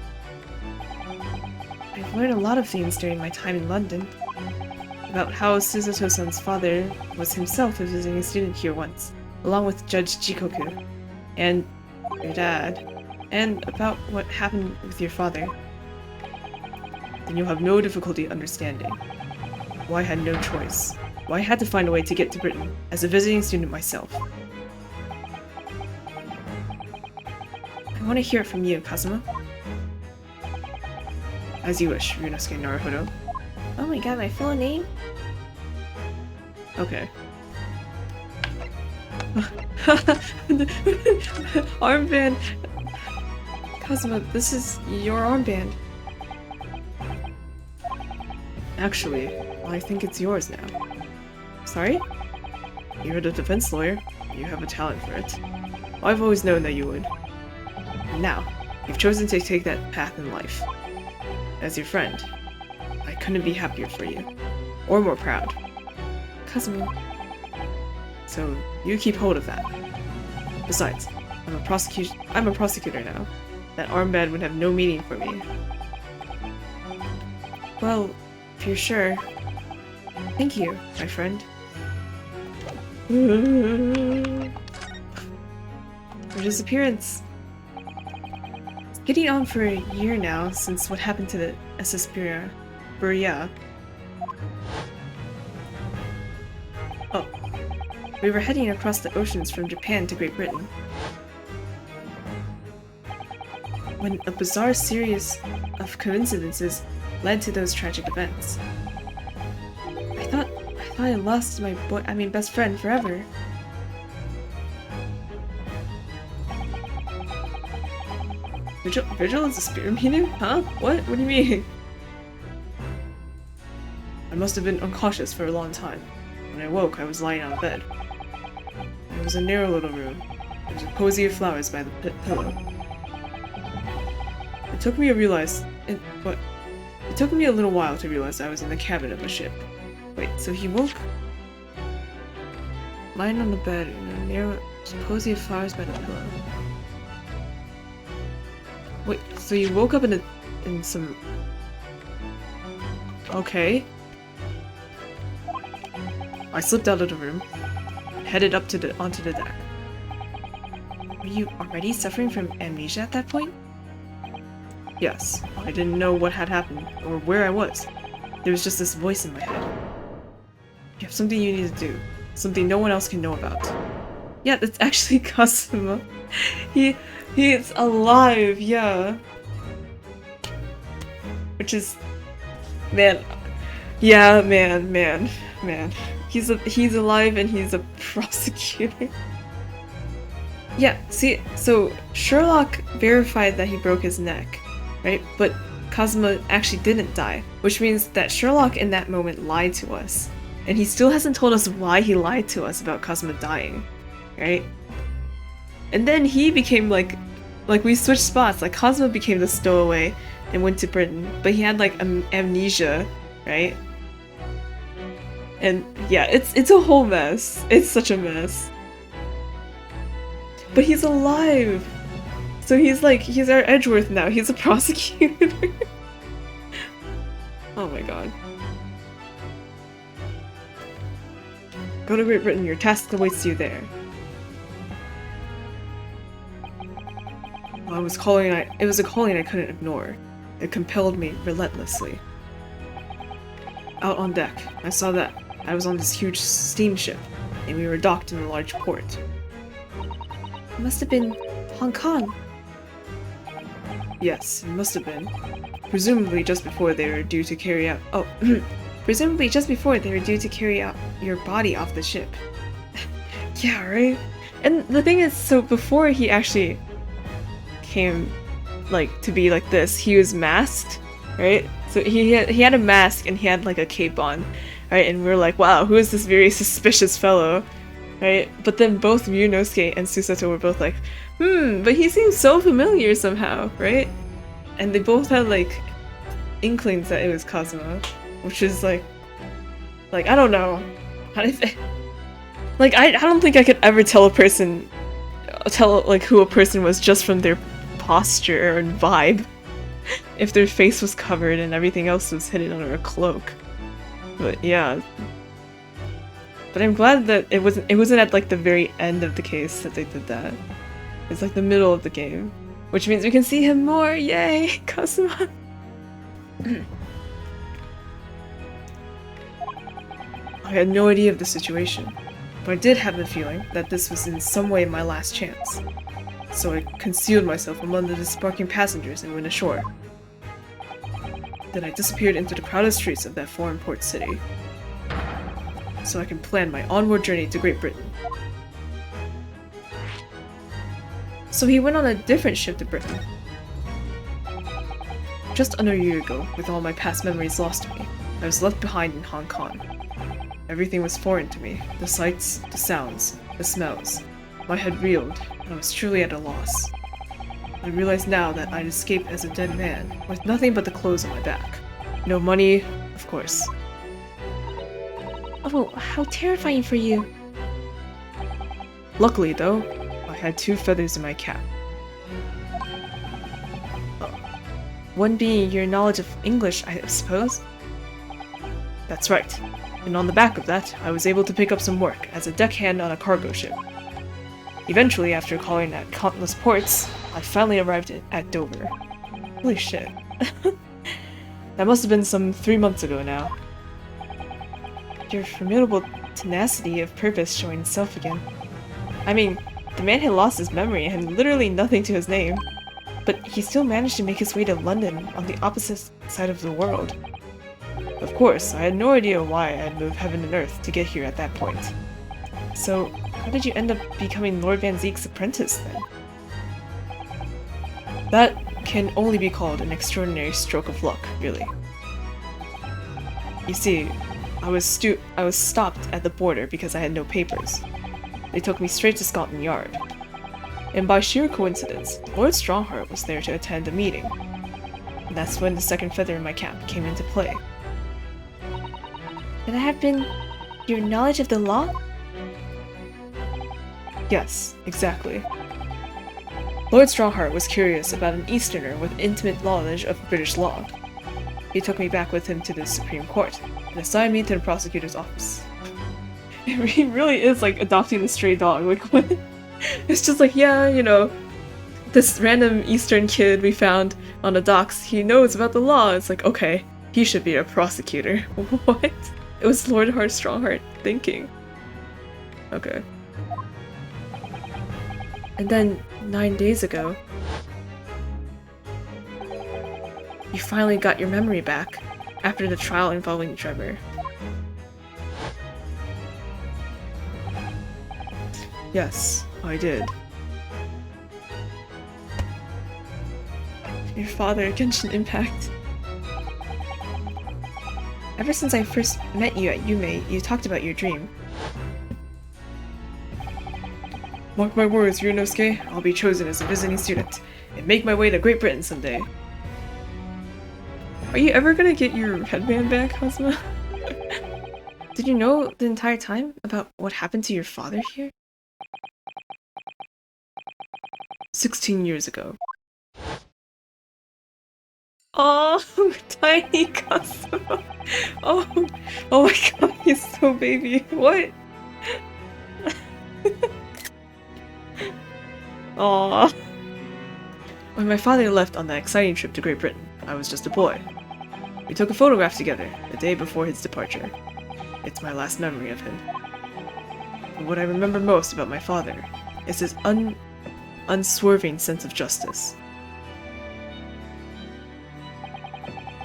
I've learned a lot of things during my time in London. About how Susato-san's father was himself a visiting student here once, along with Judge Jikoku, and your dad, and about what happened with your father. Then you'll have no difficulty understanding why I had no choice, why I had to find a way to get to Britain as a visiting student myself. I want to hear it from you, Kazuma. As you wish, Ryunosuke Naruhodo. Oh my god, my full name? Okay. Armband. Kazuma, this is your armband. Actually, I think it's yours now. Sorry? You're the defense lawyer. You have a talent for it. I've always known that you would. Now, you've chosen to take that path in life. As your friend, I couldn't be happier for you. Or more proud. Kazuma. So, you keep hold of that. Besides, I'm a prosecutor now. That armband would have no meaning for me. Well, if you're sure. Thank you, my friend. Her disappearance. It's getting on for a year now since what happened to the SS Buria. Oh. We were heading across the oceans from Japan to Great Britain. When a bizarre series of coincidences led to those tragic events. I thought I lost my best friend forever. Vigil is a spirit medium? Huh? What? What do you mean? I must have been unconscious for a long time. When I woke, I was lying on a bed. It was a narrow little room. There was a posy of flowers by the pillow. It took me a little while to realize I was in the cabin of a ship. Wait, so he woke? Lying on the bed in a narrow posy of flowers by the pillow. Wait, so you woke up in some... Okay. I slipped out of the room, headed up onto the deck. Were you already suffering from amnesia at that point? Yes, I didn't know what had happened, or where I was. There was just this voice in my head. You have something you need to do. Something no one else can know about. Yeah, that's actually Kazuma. He's alive, yeah. Which is... Man. Yeah, man. He's alive and he's a prosecutor. Yeah, see, so Sherlock verified that he broke his neck, right? But Kazuma actually didn't die, which means that Sherlock in that moment lied to us. And he still hasn't told us why he lied to us about Kazuma dying, right? And then he became like we switched spots, like Kazuma became the stowaway and went to Britain, but he had like amnesia, right? And yeah, it's a whole mess. It's such a mess. But he's alive! So he's our Edgeworth now. He's a prosecutor. Oh my god. Go to Great Britain, your task awaits you there. Well, it was a calling I couldn't ignore. It compelled me relentlessly. Out on deck, I saw that I was on this huge steamship, and we were docked in a large port. It must have been Hong Kong. Yes, it must have been. Presumably just before they were due to carry out- oh, presumably just before they were due to carry out your body off the ship. Yeah, right? And the thing is, so before he actually came, to be like this, he was masked, right? So he had a mask and he had, a cape on, right? And we were like, wow, who is this very suspicious fellow? Right? But then both Ryunosuke and Susato were both like, but he seems so familiar somehow, right? And they both had, inklings that it was Kazuma, which is, I don't know. I don't think I could ever tell who a person was just from their posture and vibe. If their face was covered and everything else was hidden under a cloak. But yeah. But I'm glad that it wasn't at the very end of the case that they did that. It's the middle of the game. Which means we can see him more! Yay! Kazuma! I had no idea of the situation, but I did have the feeling that this was in some way my last chance. So I concealed myself among the disembarking passengers and went ashore. Then I disappeared into the crowded streets of that foreign port city, so I can plan my onward journey to Great Britain. So he went on a different ship to Britain. just under a year ago, with all my past memories lost to me, I was left behind in Hong Kong. Everything was foreign to me, the sights, the sounds, the smells. My head reeled, and I was truly at a loss. I realize now that I'd escaped as a dead man, with nothing but the clothes on my back. No money, of course. Oh, how terrifying for you. Luckily, though, I had 2 feathers in my cap. One being your knowledge of English, I suppose? That's right. And on the back of that, I was able to pick up some work as a deckhand on a cargo ship. Eventually, after calling at countless ports, I finally arrived at Dover. Holy shit. That must have been some 3 months ago now. Your formidable tenacity of purpose showing itself again. I mean, the man had lost his memory and had literally nothing to his name, but he still managed to make his way to London on the opposite side of the world. Of course, I had no idea why I had moved heaven and earth to get here at that point. So, how did you end up becoming Lord Van Zeek's apprentice then? That can only be called an extraordinary stroke of luck, really. You see, I was stopped at the border because I had no papers. They took me straight to Scotland Yard. And by sheer coincidence, Lord Strongheart was there to attend a meeting. And that's when the second feather in my cap came into play. Could that have been your knowledge of the law? Yes, exactly. Lord Strongheart was curious about an Easterner with intimate knowledge of British law. He took me back with him to the Supreme Court, and assigned me to the prosecutor's office. He really is like adopting a stray dog, like what? It's just like, yeah, you know, this random Eastern kid we found on the docks, he knows about the law. It's like, okay, he should be a prosecutor. What? It was Lord Strongheart thinking. Okay. And then, 9 days ago, you finally got your memory back after the trial involving Trevor. Yes, I did. Your father, Genshin Impact. Ever since I first met you at Yume, you talked about your dream. Mark my words, Ryunosuke, I'll be chosen as a visiting student and make my way to Great Britain someday. Are you ever gonna get your headband back, Hazuma? Did you know the entire time about what happened to your father here? 16 years ago. Oh, tiny Kazuma. Oh my god, he's so baby. What? Aww. When my father left on that exciting trip to Great Britain, I was just a boy. We took a photograph together the day before his departure. It's my last memory of him. But what I remember most about my father is his unswerving sense of justice.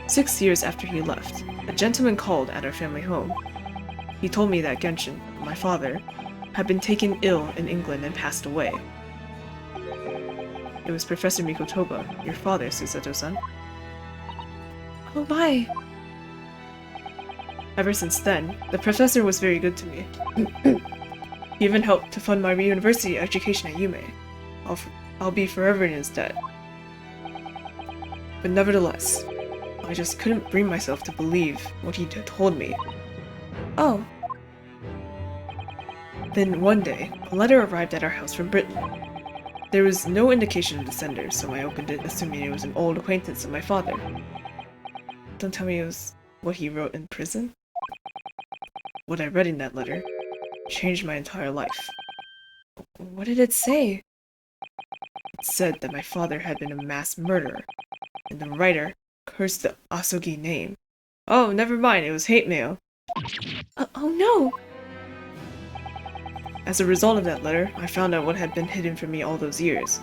6 years after he left, a gentleman called at our family home. He told me that Genshin, my father, had been taken ill in England and passed away. It was Professor Mikotoba, your father, Susato-san. Oh my. Ever since then, the professor was very good to me. He even helped to fund my university education at Yume. I'll be forever in his debt. But nevertheless, I just couldn't bring myself to believe what he had told me. Oh. Then one day, a letter arrived at our house from Britain. There was no indication of the sender, so I opened it assuming it was an old acquaintance of my father. Don't tell me it was what he wrote in prison? What I read in that letter changed my entire life. What did it say? It said that my father had been a mass murderer, and the writer cursed the Asogi name. Oh, never mind, it was hate mail. Oh no! As a result of that letter, I found out what had been hidden from me all those years.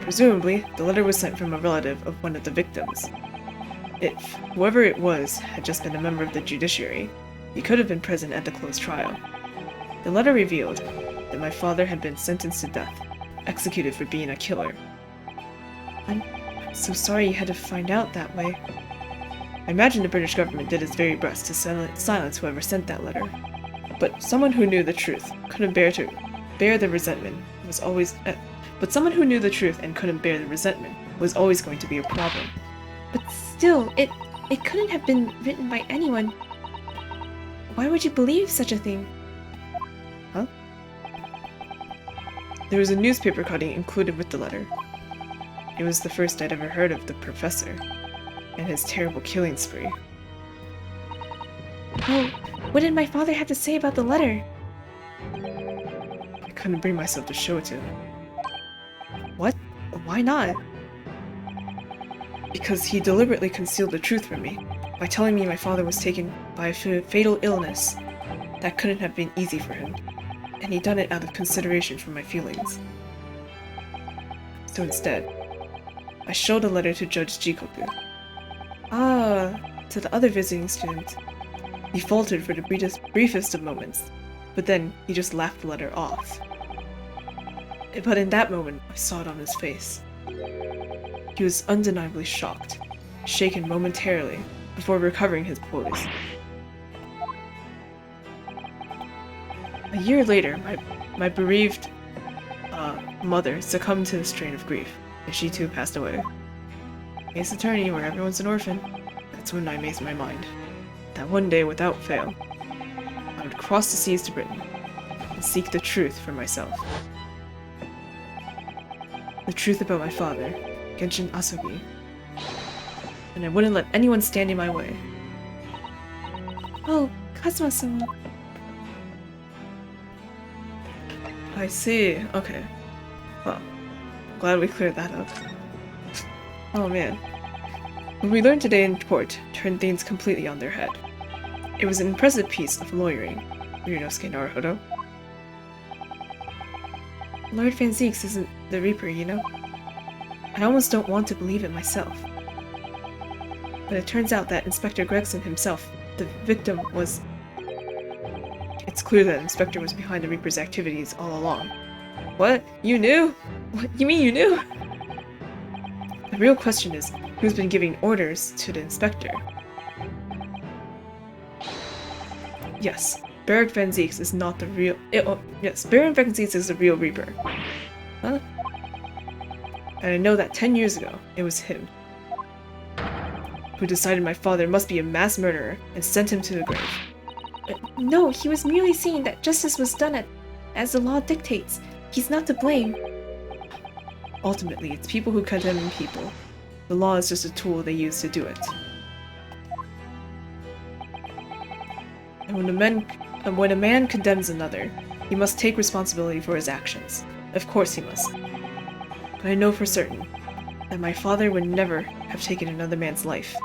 Presumably, the letter was sent from a relative of one of the victims. If whoever it was had just been a member of the judiciary, he could have been present at the closed trial. The letter revealed that my father had been sentenced to death executed for being a killer. I'm so sorry you had to find out that way. I imagine the British government did its very best to silence whoever sent that letter. But someone who knew the truth couldn't bear the resentment was always. But someone who knew the truth and couldn't bear the resentment was always going to be a problem. But still, it couldn't have been written by anyone. Why would you believe such a thing? Huh? There was a newspaper cutting included with the letter. It was the first I'd ever heard of the professor and his terrible killing spree. Oh, what did my father have to say about the letter? I couldn't bring myself to show it to him. What? Why not? Because he deliberately concealed the truth from me by telling me my father was taken by a fatal illness. That couldn't have been easy for him, and he'd done it out of consideration for my feelings. So instead, I showed a letter to Judge Jikoku. To the other visiting student. He faltered for the briefest of moments, but then he just laughed the letter off. But in that moment, I saw it on his face. He was undeniably shocked, shaken momentarily, before recovering his poise. A year later, my bereaved mother succumbed to the strain of grief, and she too passed away. Case attorney, where everyone's an orphan, that's when I made my mind. That one day, without fail, I would cross the seas to Britain and seek the truth for myself. The truth about my father, Genshin Asogi, and I wouldn't let anyone stand in my way. Oh, Kazuma-sama. I see. Okay. Well, glad we cleared that up. Oh man. What we learned today in port turned things completely on their head. It was an impressive piece of lawyering, Ryunosuke Naruhodo. Lord Vengence isn't the Reaper, you know? I almost don't want to believe it myself. But it turns out that Inspector Gregson himself, the victim, was... It's clear that Inspector was behind the Reaper's activities all along. What? You knew? What? You mean you knew? The real question is, who's been giving orders to the Inspector? Yes, Baron Vengence is not the real... yes, Baron Vengence is the real Reaper. Huh? And I know that 10 years ago, it was him who decided my father must be a mass murderer and sent him to the grave. No, he was merely saying that justice was done as the law dictates. He's not to blame. Ultimately, it's people who condemn people. The law is just a tool they use to do it. And when a man condemns another, he must take responsibility for his actions. Of course he must. But I know for certain that my father would never have taken another man's life.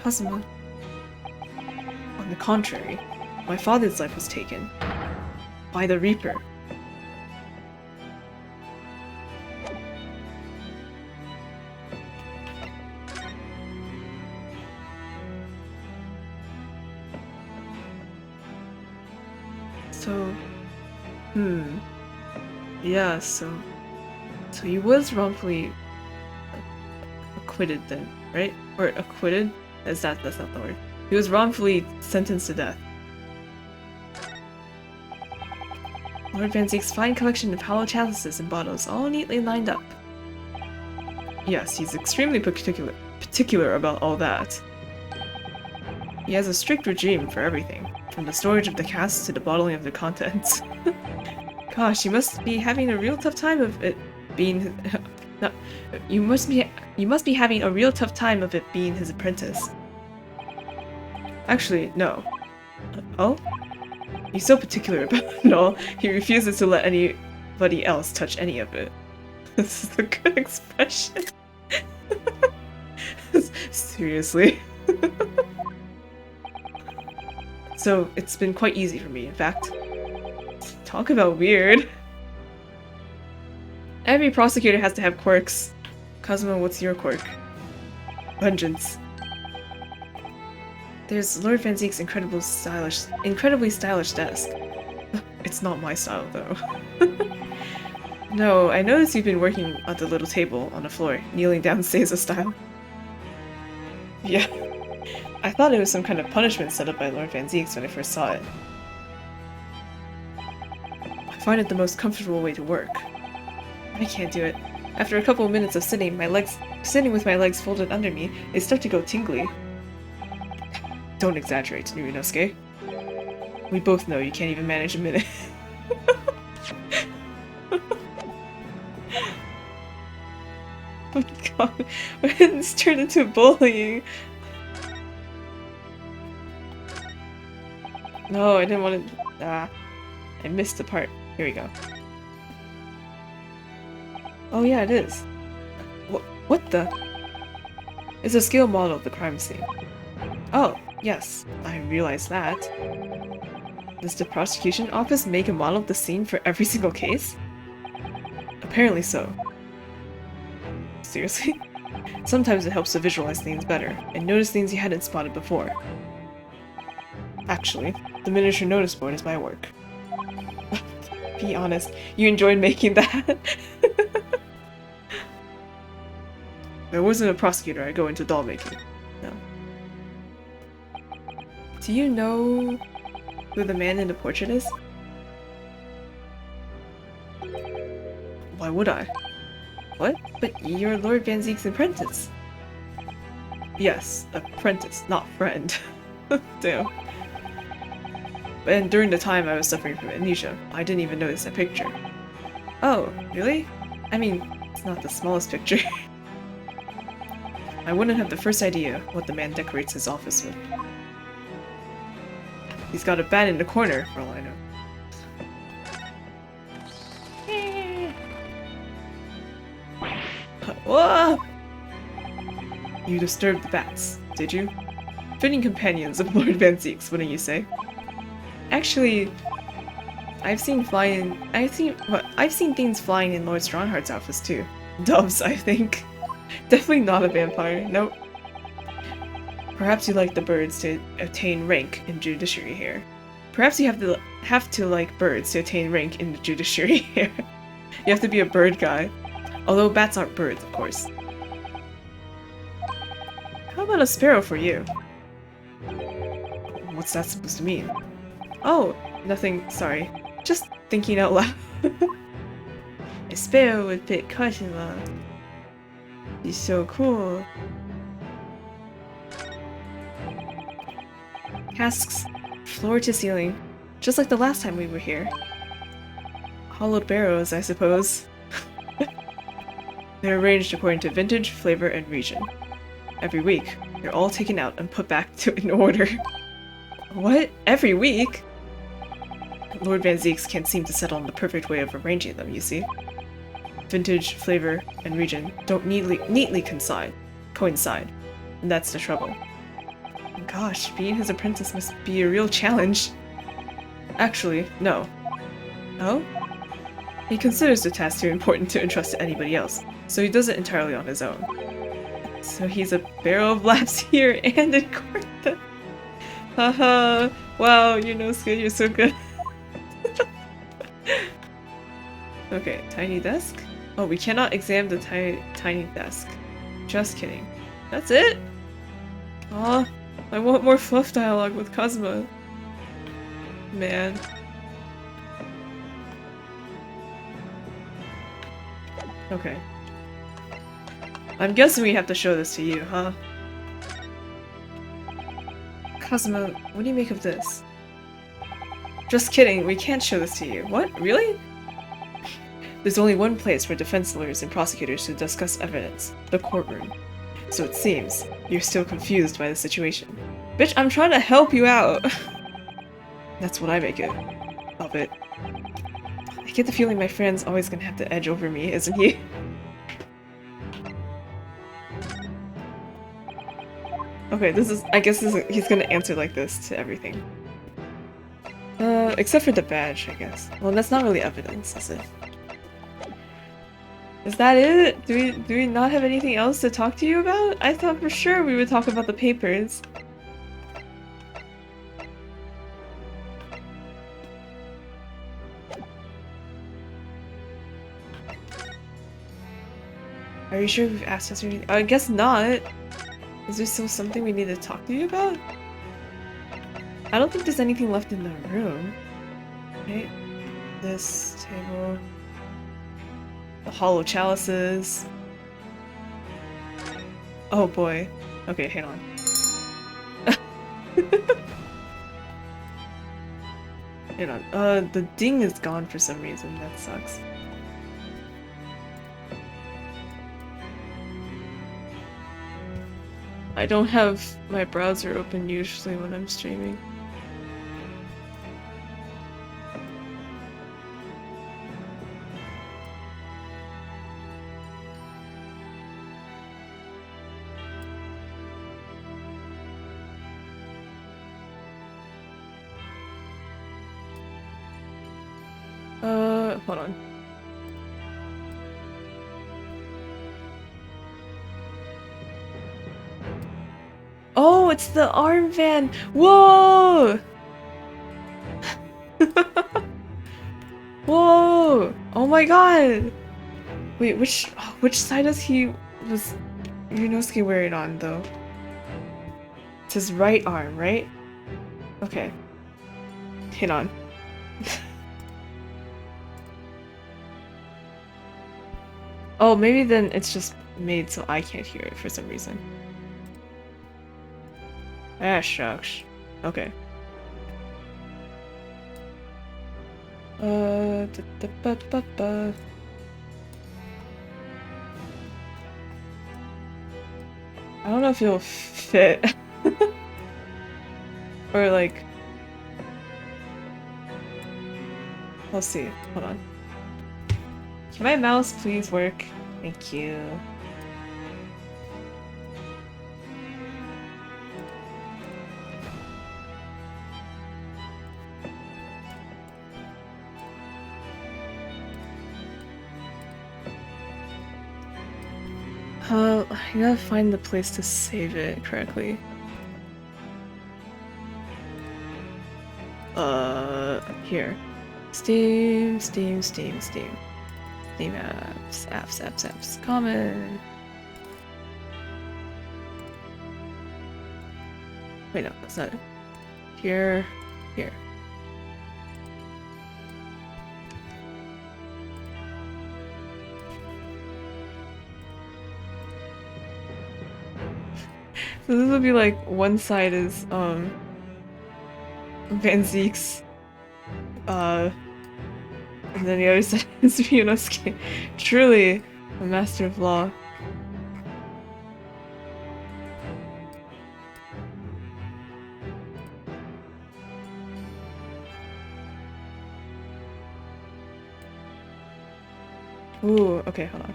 Kazuma. On the contrary, my father's life was taken by the Reaper. So, yeah, so he was wrongfully acquitted then, right? Or acquitted? That's not the word. He was wrongfully sentenced to death. Lord Venzeke's fine collection of hollow chalices and bottles, all neatly lined up. Yes, he's extremely particular about all that. He has a strict regime for everything, from the storage of the casks to the bottling of the contents. Gosh, you must be having a real tough time of it being... no, you must be having a real tough time of it being his apprentice. Actually, no. Oh? He's so particular about it all, he refuses to let anybody else touch any of it. This is a good expression. Seriously. So, it's been quite easy for me, in fact. Talk about weird. Every prosecutor has to have quirks. Kazuma, what's your quirk? Vengence. There's Lord Venzeke's incredibly stylish desk. It's not my style, though. No, I noticed you've been working at the little table on the floor, kneeling down Seiza style. Yeah. I thought it was some kind of punishment set up by Lord Vengence when I first saw it. I find it the most comfortable way to work. I can't do it. After a couple of minutes of sitting with my legs folded under me, they start to go tingly. Don't exaggerate, Ryunosuke. We both know you can't even manage a minute. Oh my god, this turned into bullying. No, I didn't want to. I missed the part. Here we go. Oh yeah, it is. What the? It's a scale model of the crime scene. Oh, yes, I realized that. Does the prosecution office make a model of the scene for every single case? Apparently so. Seriously? Sometimes it helps to visualize things better, and notice things you hadn't spotted before. Actually, the miniature notice board is my work. Be honest, you enjoyed making that? If I wasn't a prosecutor, I'd go into doll making. No. Do you know who the man in the portrait is? Why would I? What? But you're Lord Vanzeke's apprentice. Yes, apprentice, not friend. Damn. And during the time I was suffering from amnesia, I didn't even notice that picture. Oh, really? I mean, it's not the smallest picture. I wouldn't have the first idea what the man decorates his office with. He's got a bat in the corner, for all I know. Whoa! You disturbed the bats, did you? Fitting companions of Lord Vanzeke's, wouldn't you say? Actually, I've seen things flying in Lord Strongheart's office too. Doves, I think. Definitely not a vampire. Nope. Perhaps you like the birds to attain rank in judiciary here. Perhaps you have to like birds to attain rank in the judiciary here. You have to be a bird guy. Although bats aren't birds, of course. How about a sparrow for you? What's that supposed to mean? Oh, nothing, sorry. Just thinking out loud. A sparrow would fit Kashima. He's so cool. Casks, floor to ceiling. Just like the last time we were here. Hollowed barrows, I suppose. They're arranged according to vintage, flavor, and region. Every week, they're all taken out and put back in order. What? Every week? Lord Vanzeke's can't seem to settle on the perfect way of arranging them, you see. Vintage, flavor, and region don't neatly coincide, and that's the trouble. Gosh, being his apprentice must be a real challenge. Actually, no. Oh? He considers the task too important to entrust to anybody else, so he does it entirely on his own. So he's a barrel of laughs here and in court then. Haha, wow, Ryunosuke, you're so good. Okay, tiny desk? Oh, we cannot examine the tiny desk. Just kidding. That's it? Aw, I want more fluff dialogue with Kazuma. Man. Okay. I'm guessing we have to show this to you, huh? Kazuma, what do you make of this? Just kidding, we can't show this to you. What? Really? There's only one place for defense lawyers and prosecutors to discuss evidence, the courtroom. So it seems you're still confused by the situation. Bitch, I'm trying to help you out! That's what I make it of it. I get the feeling my friend's always gonna have the edge over me, isn't he? Okay, I guess he's gonna answer like this to everything. Except for the badge, I guess. Well, that's not really evidence, is it? Is that it? Do we not have anything else to talk to you about? I thought for sure we would talk about the papers. Are you sure we've asked us anything? I guess not. Is there still something we need to talk to you about? I don't think there's anything left in the room. Right? This table. The hollow chalices. Oh boy. Okay, hang on. Hang on. The ding is gone for some reason. That sucks. I don't have my browser open usually when I'm streaming. Hold on. Oh, it's the armband! Whoa! Whoa! Oh my god! Wait, which side was Yunosuke wearing on though? It's his right arm, right? Okay. Hang on. Oh, maybe then it's just made so I can't hear it for some reason. Ah, shucks. Okay. I don't know if it'll fit. Or like... We'll see. Hold on. Can my mouse please work? Thank you. I gotta find the place to save it correctly. Here. Steam apps, common. Wait, no, that's not it. Here. So this will be like one side is Vengence, and then the other side is Yunosuke. Truly a master of law. Ooh, okay, hold on.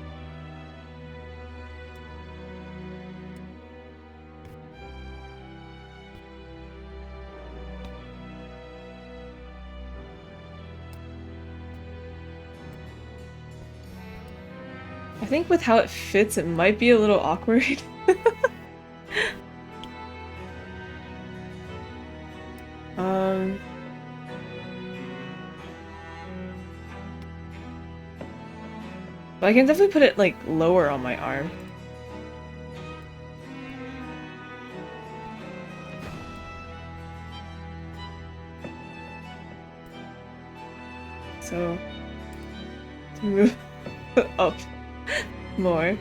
I think with how it fits, it might be a little awkward. But I can definitely put it like lower on my arm. So to move up more.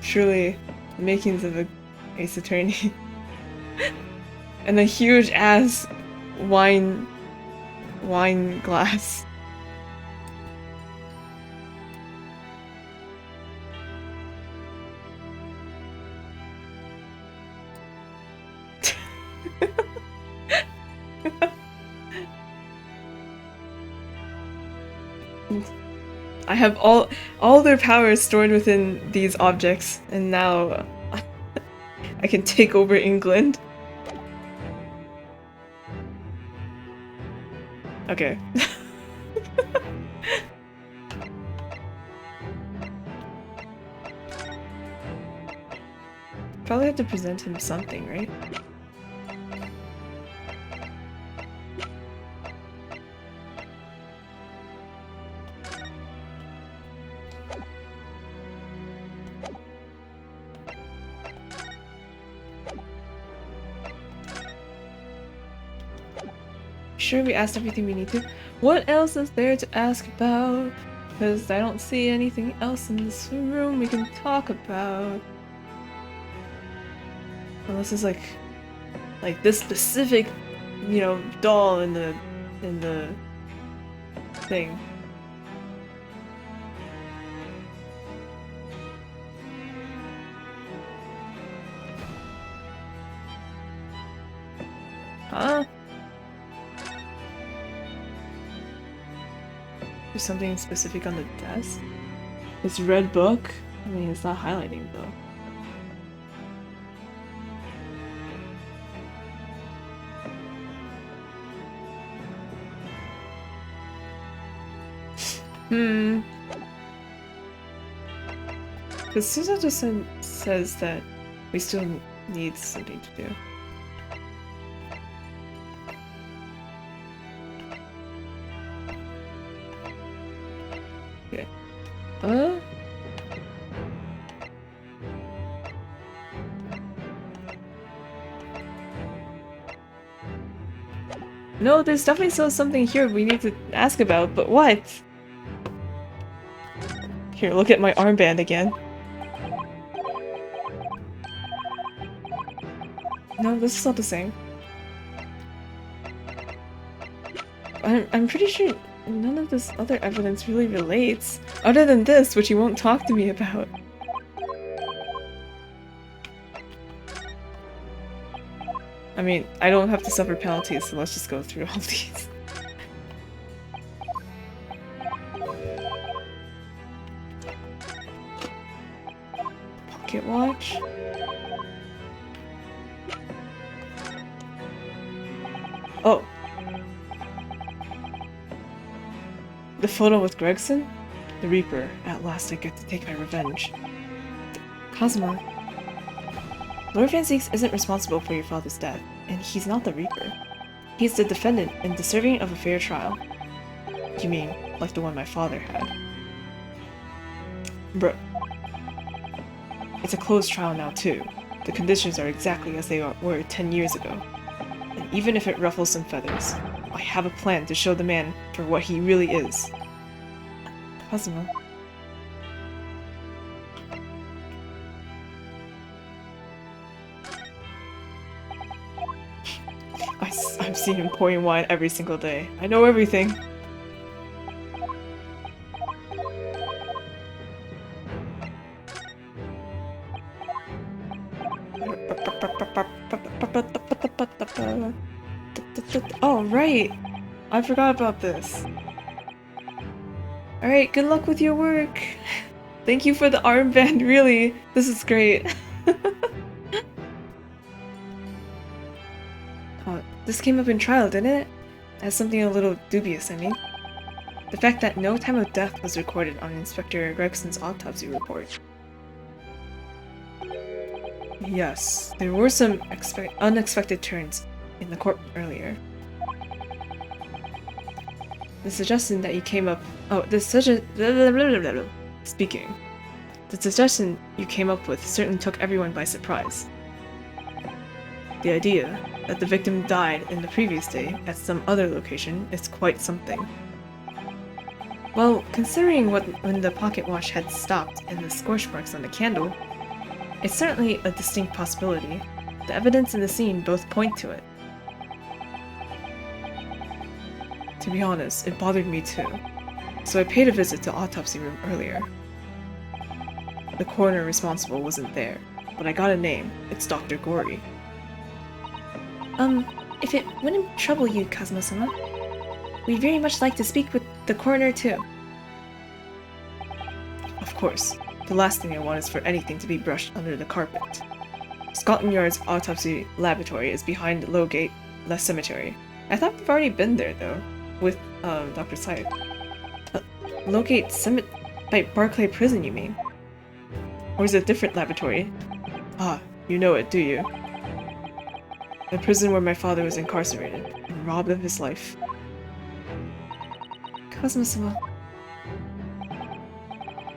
Truly, the makings of a Ace Attorney. And a huge ass wine glass. I have all their powers stored within these objects, and now I can take over England. Okay. Probably have to present him something, right? sure we asked everything we need to? What else is there to ask about? Because I don't see anything else in this room we can talk about. Unless it's like this specific, you know, doll in the thing. Huh? There's something specific on the desk? This red book? I mean, it's not highlighting though. Because Susan just says that we still need something to do. Okay. No, there's definitely still something here we need to ask about, but what? Here, look at my armband again. No, this is not the same. I'm pretty sure none of this other evidence really relates, other than this, which you won't talk to me about. I mean, I don't have to suffer penalties, so let's just go through all these. Pocket watch? Oh. The photo with Gregson? The Reaper. At last I get to take my revenge. Cosmo. Lord Vengence isn't responsible for your father's death, and he's not the Reaper. He's the defendant and deserving of a fair trial. You mean, like the one my father had? Bruh. It's a closed trial now too. The conditions are exactly as they were 10 years ago. And even if it ruffles some feathers, I have a plan to show the man for what he really is. Cosmo. I've seen him pouring wine every single day. I know everything. Oh, right! I forgot about this. Alright, good luck with your work. Thank you for the armband, really. This is great. This came up in trial, didn't it? As something a little dubious, I mean. The fact that no time of death was recorded on Inspector Gregson's autopsy report. Yes, there were some unexpected turns in the court earlier. The suggestion that you came up... Oh, Speaking. The suggestion you came up with certainly took everyone by surprise. The idea that the victim died in the previous day at some other location is quite something. Well, considering when the pocket watch had stopped and the scorch marks on the candle, it's certainly a distinct possibility. The evidence in the scene both point to it. To be honest, it bothered me too, so I paid a visit to the autopsy room earlier. The coroner responsible wasn't there, but I got a name. It's Dr. Gory. If it wouldn't trouble you, Kazuma-sama, we'd very much like to speak with the coroner too. Of course. The last thing I want is for anything to be brushed under the carpet. Scotland Yard's autopsy laboratory is behind Lowgate Cemetery. I thought we've already been there though, with Dr. Scythe. Lowgate Cemetery? By Barclay Prison, you mean? Or is it a different laboratory? Ah, you know it, do you? The prison where my father was incarcerated and robbed of his life. Kazuma-sama.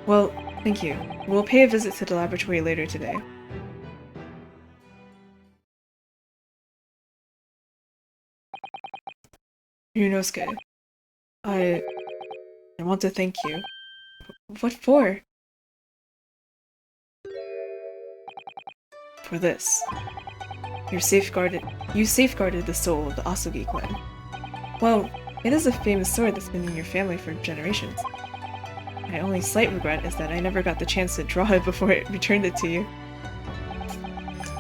Well, thank you. We'll pay a visit to the laboratory later today. Ryunosuke, I want to thank you. What for? For this. You safeguarded the soul of the Asogi clan. Well, it is a famous sword that's been in your family for generations. My only slight regret is that I never got the chance to draw it before I returned it to you.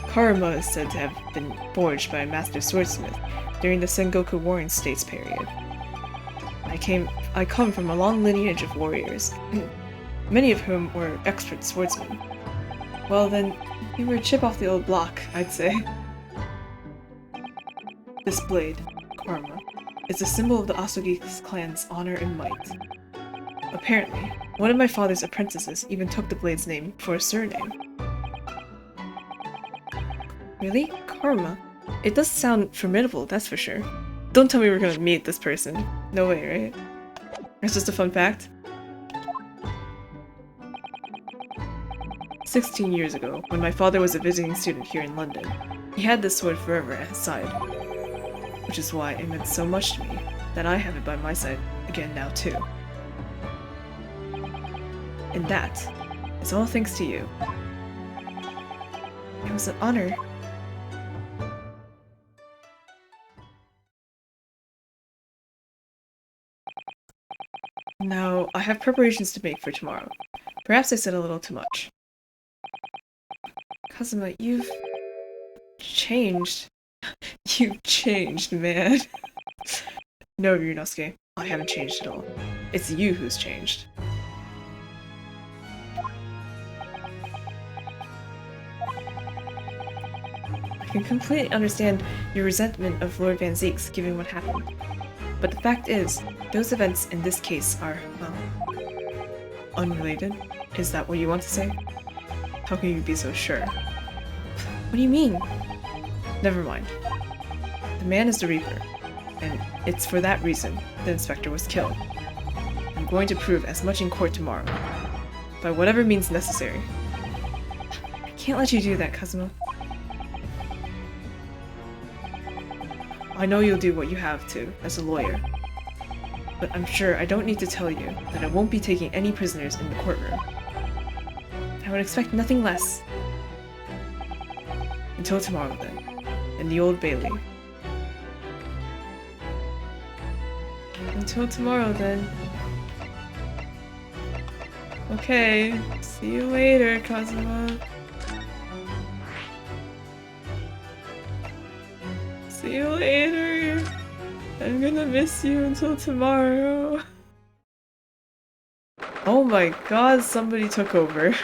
Karma is said to have been forged by a master swordsmith during the Sengoku Warring States period. I come from a long lineage of warriors, many of whom were expert swordsmen. Well then, you were a chip off the old block, I'd say. This blade, Karma, is a symbol of the Asogi clan's honor and might. Apparently, one of my father's apprentices even took the blade's name for a surname. Really? Karma? It does sound formidable, that's for sure. Don't tell me we're gonna meet this person. No way, right? It's just a fun fact. 16 years ago, when my father was a visiting student here in London, he had this sword forever at his side. Which is why it meant so much to me that I have it by my side again now too. And that is all thanks to you. It was an honor. Now, I have preparations to make for tomorrow. Perhaps I said a little too much. Kazuma, you've changed. You've changed, man. No, Ryunosuke, I haven't changed at all. It's you who's changed. I can completely understand your resentment of Lord Van Zeeks given what happened. But the fact is, those events in this case are, well, unrelated. Is that what you want to say? How can you be so sure? What do you mean? Never mind. The man is the Reaper, and it's for that reason the inspector was killed. I'm going to prove as much in court tomorrow, by whatever means necessary. I can't let you do that, Kazuma. I know you'll do what you have to, as a lawyer. But I'm sure I don't need to tell you that I won't be taking any prisoners in the courtroom. I would expect nothing less. Until tomorrow, then, in the Old Bailey. Until tomorrow, then. Okay, see you later, Kazuma. See you later. I'm gonna miss you until tomorrow. Oh my god, somebody took over.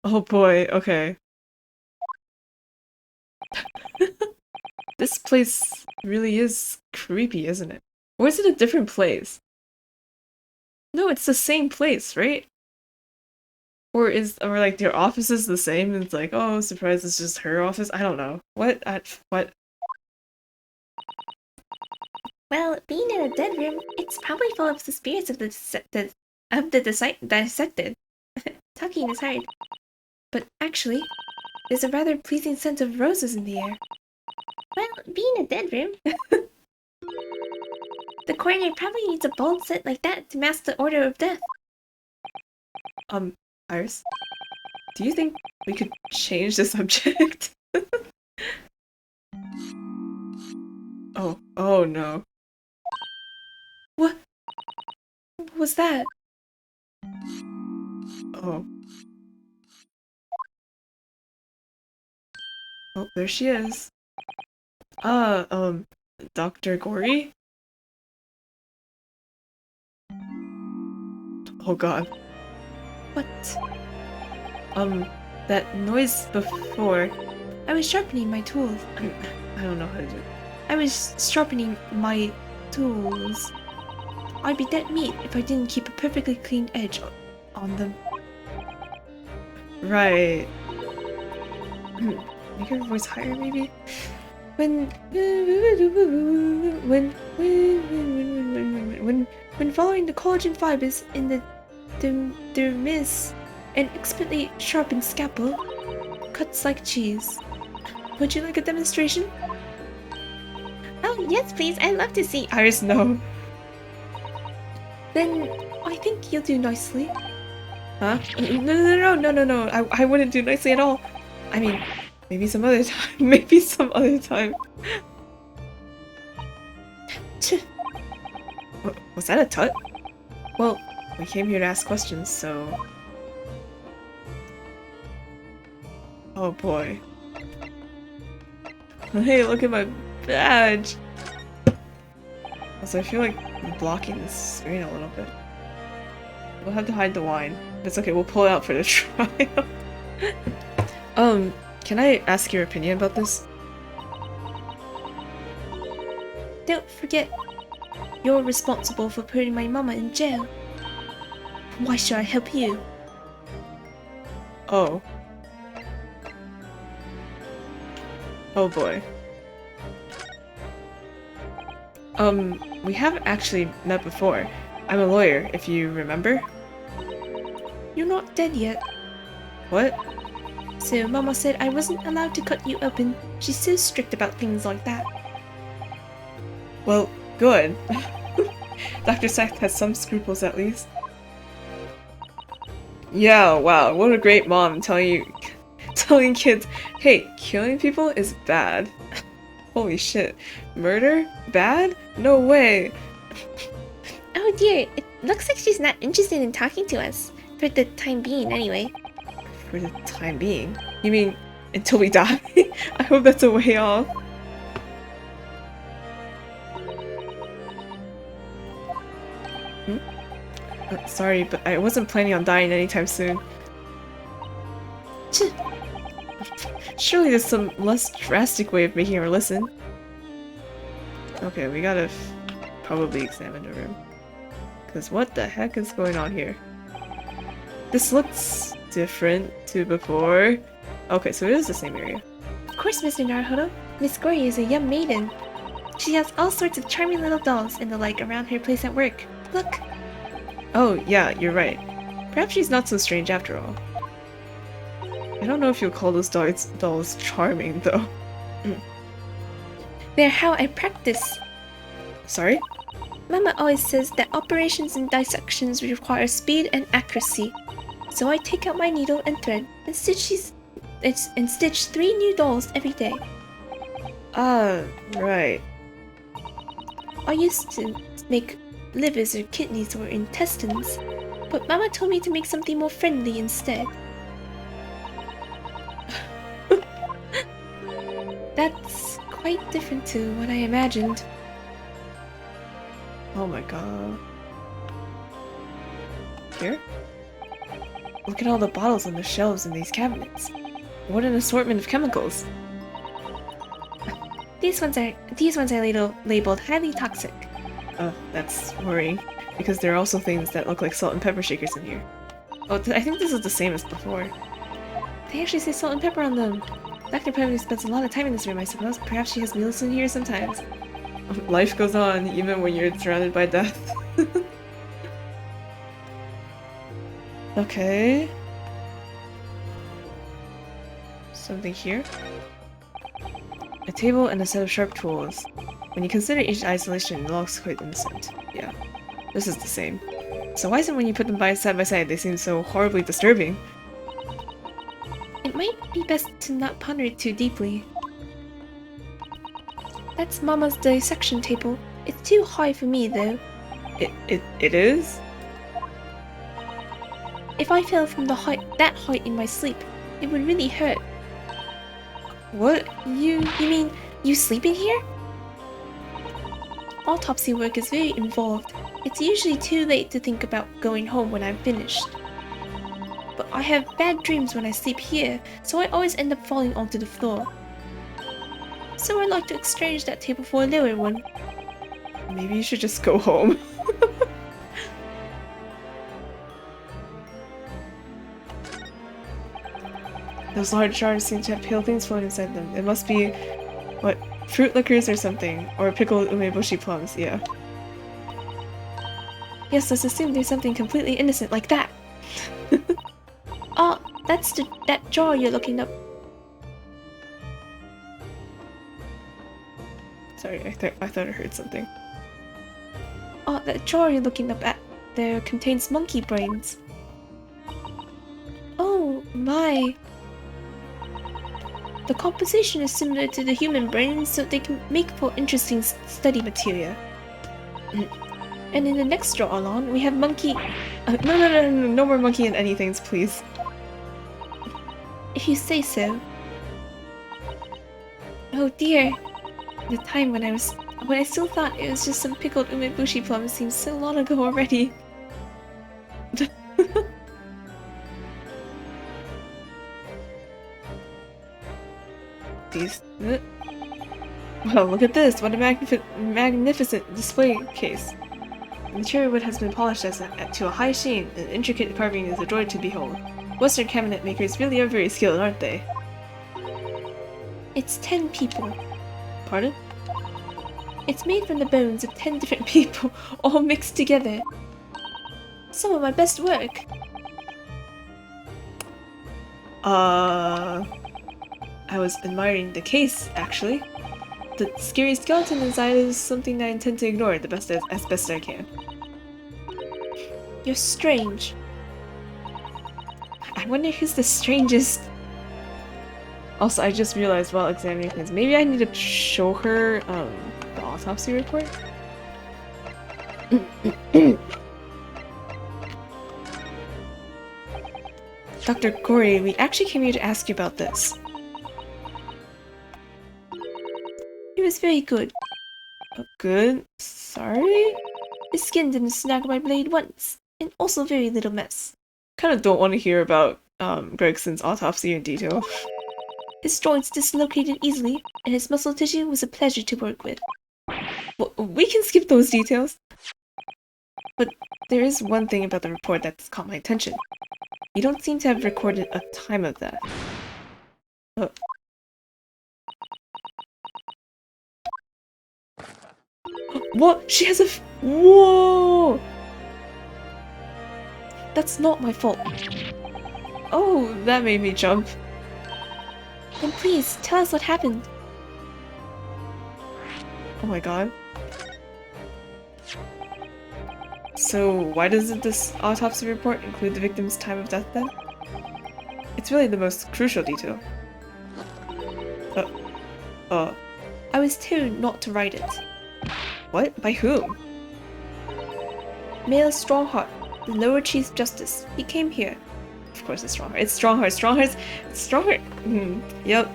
Oh boy, okay. This place really is creepy, isn't it? Or is it a different place? No, it's the same place, right? Or like their office is the same and it's like, oh, surprise, it's just her office? I don't know. What? What? Well, being in a dead room, it's probably full of the spirits of the dissected. Talking is hard. But actually, there's a rather pleasing scent of roses in the air. Well, being a dead room. The coroner probably needs a bold scent like that to mask the order of death. Iris? Do you think we could change the subject? Oh no. What was that? Oh. Oh, there she is. Dr. Gory? Oh god. What? That noise before. I was sharpening my tools. I don't know how to do it. I was sharpening my tools. I'd be dead meat if I didn't keep a perfectly clean edge on them. Right. Make her voice higher, maybe? When following the collagen fibers in the dermis, an expertly sharpened scalpel cuts like cheese. Would you like a demonstration? Oh, yes, please. I'd love to see. Iris, no. Then I think you'll do nicely. Huh? No. I wouldn't do nicely at all. I mean, maybe some other time. Maybe some other time. Was that a tut? Well, we came here to ask questions, so... Oh boy. Hey, look at my badge! Also, I feel like I'm blocking the screen a little bit. We'll have to hide the wine. That's okay, we'll pull it out for the trial. Can I ask your opinion about this? Don't forget, you're responsible for putting my mama in jail. Why should I help you? Oh. Oh boy. We have actually met before. I'm a lawyer, if you remember. You're not dead yet. What? So Mama said I wasn't allowed to cut you open. She's so strict about things like that. Well, good. Dr. Sect has some scruples at least. Yeah, wow, what a great mom telling kids, hey, killing people is bad. Holy shit. Murder? Bad? No way. Oh dear, it looks like she's not interested in talking to us. For the time being, anyway. For the time being? You mean until we die? I hope that's a way off. Sorry, but I wasn't planning on dying anytime soon. Surely there's some less drastic way of making her listen. Okay, we gotta probably examine the room. Because what the heck is going on here? This looks different to before. Okay, so it is the same area. Of course, Mr. Naruhodo. Miss Gori is a young maiden. She has all sorts of charming little dolls and the like around her place at work. Look. Oh, yeah, you're right. Perhaps she's not so strange after all. I don't know if you'll call those dolls charming, though. They're how I practice. Sorry? Mama always says that operations and dissections require speed and accuracy. So I take out my needle and thread and stitch 3 new dolls every day. Ah, right. I used to make livers or kidneys or intestines, but Mama told me to make something more friendly instead. That's quite different to what I imagined. Oh my god. Here? Look at all the bottles on the shelves in these cabinets. What an assortment of chemicals. These ones are labeled highly toxic. Oh, that's worrying, because there are also things that look like salt and pepper shakers in here. Oh, I think this is the same as before. They actually say salt and pepper on them. Dr. Pepper spends a lot of time in this room, I suppose. Perhaps she has meals in here sometimes. Life goes on, even when you're surrounded by death. Okay. Something here? A table and a set of sharp tools. When you consider each isolation, it looks quite innocent. Yeah, this is the same. So why is it when you put them side by side, they seem so horribly disturbing? It might be best to not ponder it too deeply. That's Mama's dissection table. It's too high for me, though. It is? If I fell from that height in my sleep, it would really hurt. What? You mean you sleeping here? Autopsy work is very involved. It's usually too late to think about going home when I'm finished. But I have bad dreams when I sleep here, so I always end up falling onto the floor. So I'd like to exchange that table for a lower one. Maybe you should just go home. Those large jars seem to have pale things floating inside them. It must be, what, fruit liquors or something, or pickled umeboshi plums, yeah. Yes, let's assume there's something completely innocent like that. Oh, that's that jar you're looking up. Sorry, I thought I heard something. Oh, that jar you're looking up at there contains monkey brains. Oh my. The composition is similar to the human brains, so they can make for interesting study material. And in the next draw along, we have monkey... No more monkey and anythings, please. If you say so. Oh dear. The time when I still thought it was just some pickled umeboshi plums seems so long ago already. These... Well, look at this! What a magnificent display case! The material wood has been polished to a high sheen, and intricate carving is a joy to behold. Western cabinet makers really are very skilled, aren't they? It's 10 people. Pardon? It's made from the bones of 10 different people, all mixed together. Some of my best work. I was admiring the case, actually. The scary skeleton inside is something I intend to ignore as best I can. You're strange. I wonder who's the strangest. Also, I just realized while examining things, maybe I need to show her the autopsy report. Dr. Corey, we actually came here to ask you about this. It was very good. Good? Sorry? The skin didn't snag my blade once, and also very little mess. Kind of don't want to hear about Gregson's autopsy in detail. His joints dislocated easily, and his muscle tissue was a pleasure to work with. Well, we can skip those details. But there is one thing about the report that's caught my attention. You don't seem to have recorded a time of death. What? She has a Whoa! That's not my fault. Oh, that made me jump. Then please, tell us what happened. Oh my god. So, why doesn't this autopsy report include the victim's time of death then? It's really the most crucial detail. I was told not to write it. What? By whom? Male Strongheart, the lower chief justice. He came here. Of course it's Strongheart. It's Strongheart. Strongheart. Yep.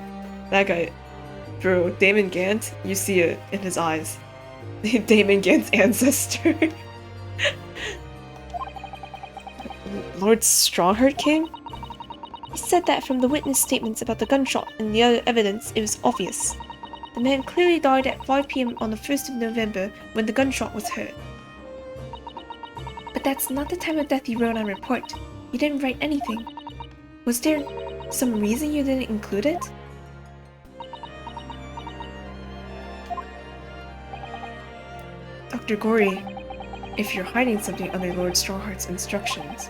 That guy. Bro, Damon Gant, you see it in his eyes. Damon Gant's ancestor. Lord Strongheart came? He said that from the witness statements about the gunshot and the other evidence, it was obvious. The man clearly died at 5 PM on the 1st of November when the gunshot was heard. But that's not the time of death you wrote on report. You didn't write anything. Was there some reason you didn't include it? Dr. Gory, if you're hiding something under Lord Strongheart's instructions,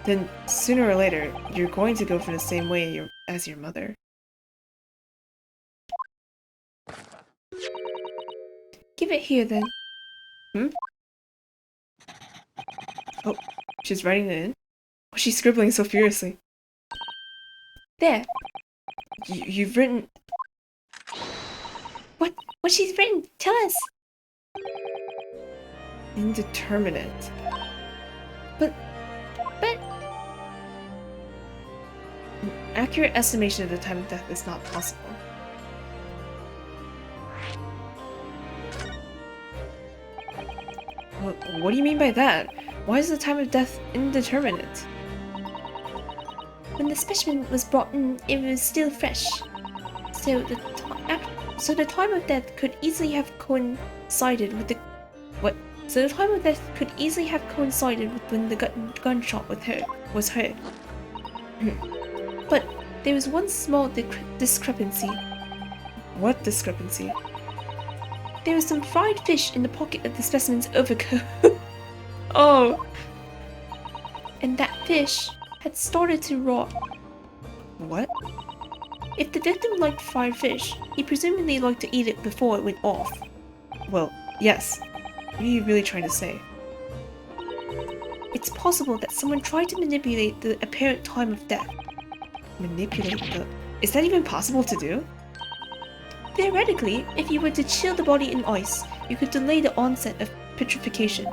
then sooner or later, you're going to go for the same way as your mother. Give it here then. Oh, she's writing it in? Oh, she's scribbling so furiously. There. You've written... What she's written? Tell us. Indeterminate. But... An accurate estimation of the time of death is not possible. What do you mean by that? Why is the time of death indeterminate? When the specimen was brought in, it was still fresh. So the time of death could easily have coincided with the... What? So the time of death could easily have coincided with when the gunshot was heard. But there was one small discrepancy. What discrepancy? There was some fried fish in the pocket of the specimen's overcoat. Oh! And that fish had started to rot. What? If the victim liked fried fish, he presumably liked to eat it before it went off. Well, yes. What are you really trying to say? It's possible that someone tried to manipulate the apparent time of death. Manipulate the... Is that even possible to do? Theoretically, if you were to chill the body in ice, you could delay the onset of petrification.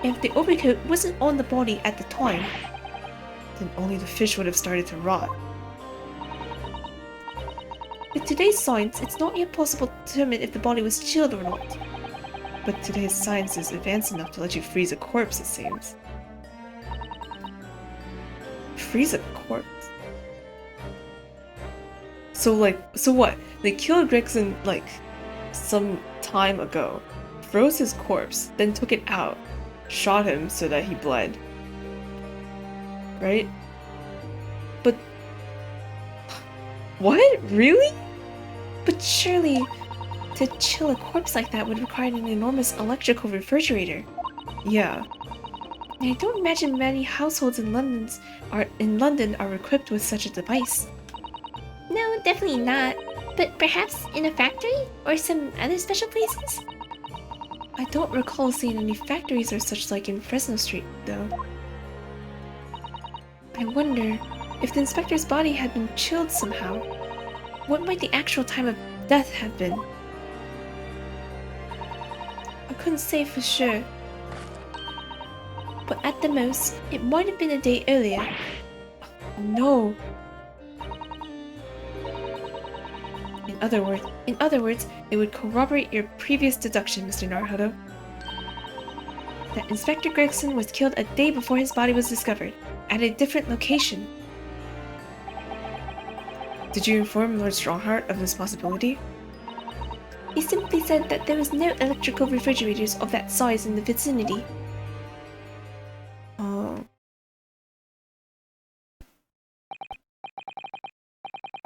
And if the overcoat wasn't on the body at the time, Then only the fish would have started to rot. with today's science, it's not yet possible to determine if the body was chilled or not. But today's science is advanced enough to let you freeze a corpse, it seems. Freeze a corpse? So what? They killed Gregson, like, some time ago. Froze his corpse, then took it out. Shot him so that he bled. Right? But... What? Really? But surely, to chill a corpse like that would require an enormous electrical refrigerator. Yeah. I don't imagine many households in London are equipped with such a device. No, definitely not. But perhaps in a factory? Or some other special places? I don't recall seeing any factories or such like in Fresno Street, though. I wonder, if the inspector's body had been chilled somehow, what might the actual time of death have been? I couldn't say for sure. But at the most, it might have been a day earlier. No. In other words, it would corroborate your previous deduction, Mr. Naruhodo. That Inspector Gregson was killed a day before his body was discovered, at a different location. Did you inform Lord Strongheart of this possibility? He simply said that there was no electrical refrigerators of that size in the vicinity. Oh.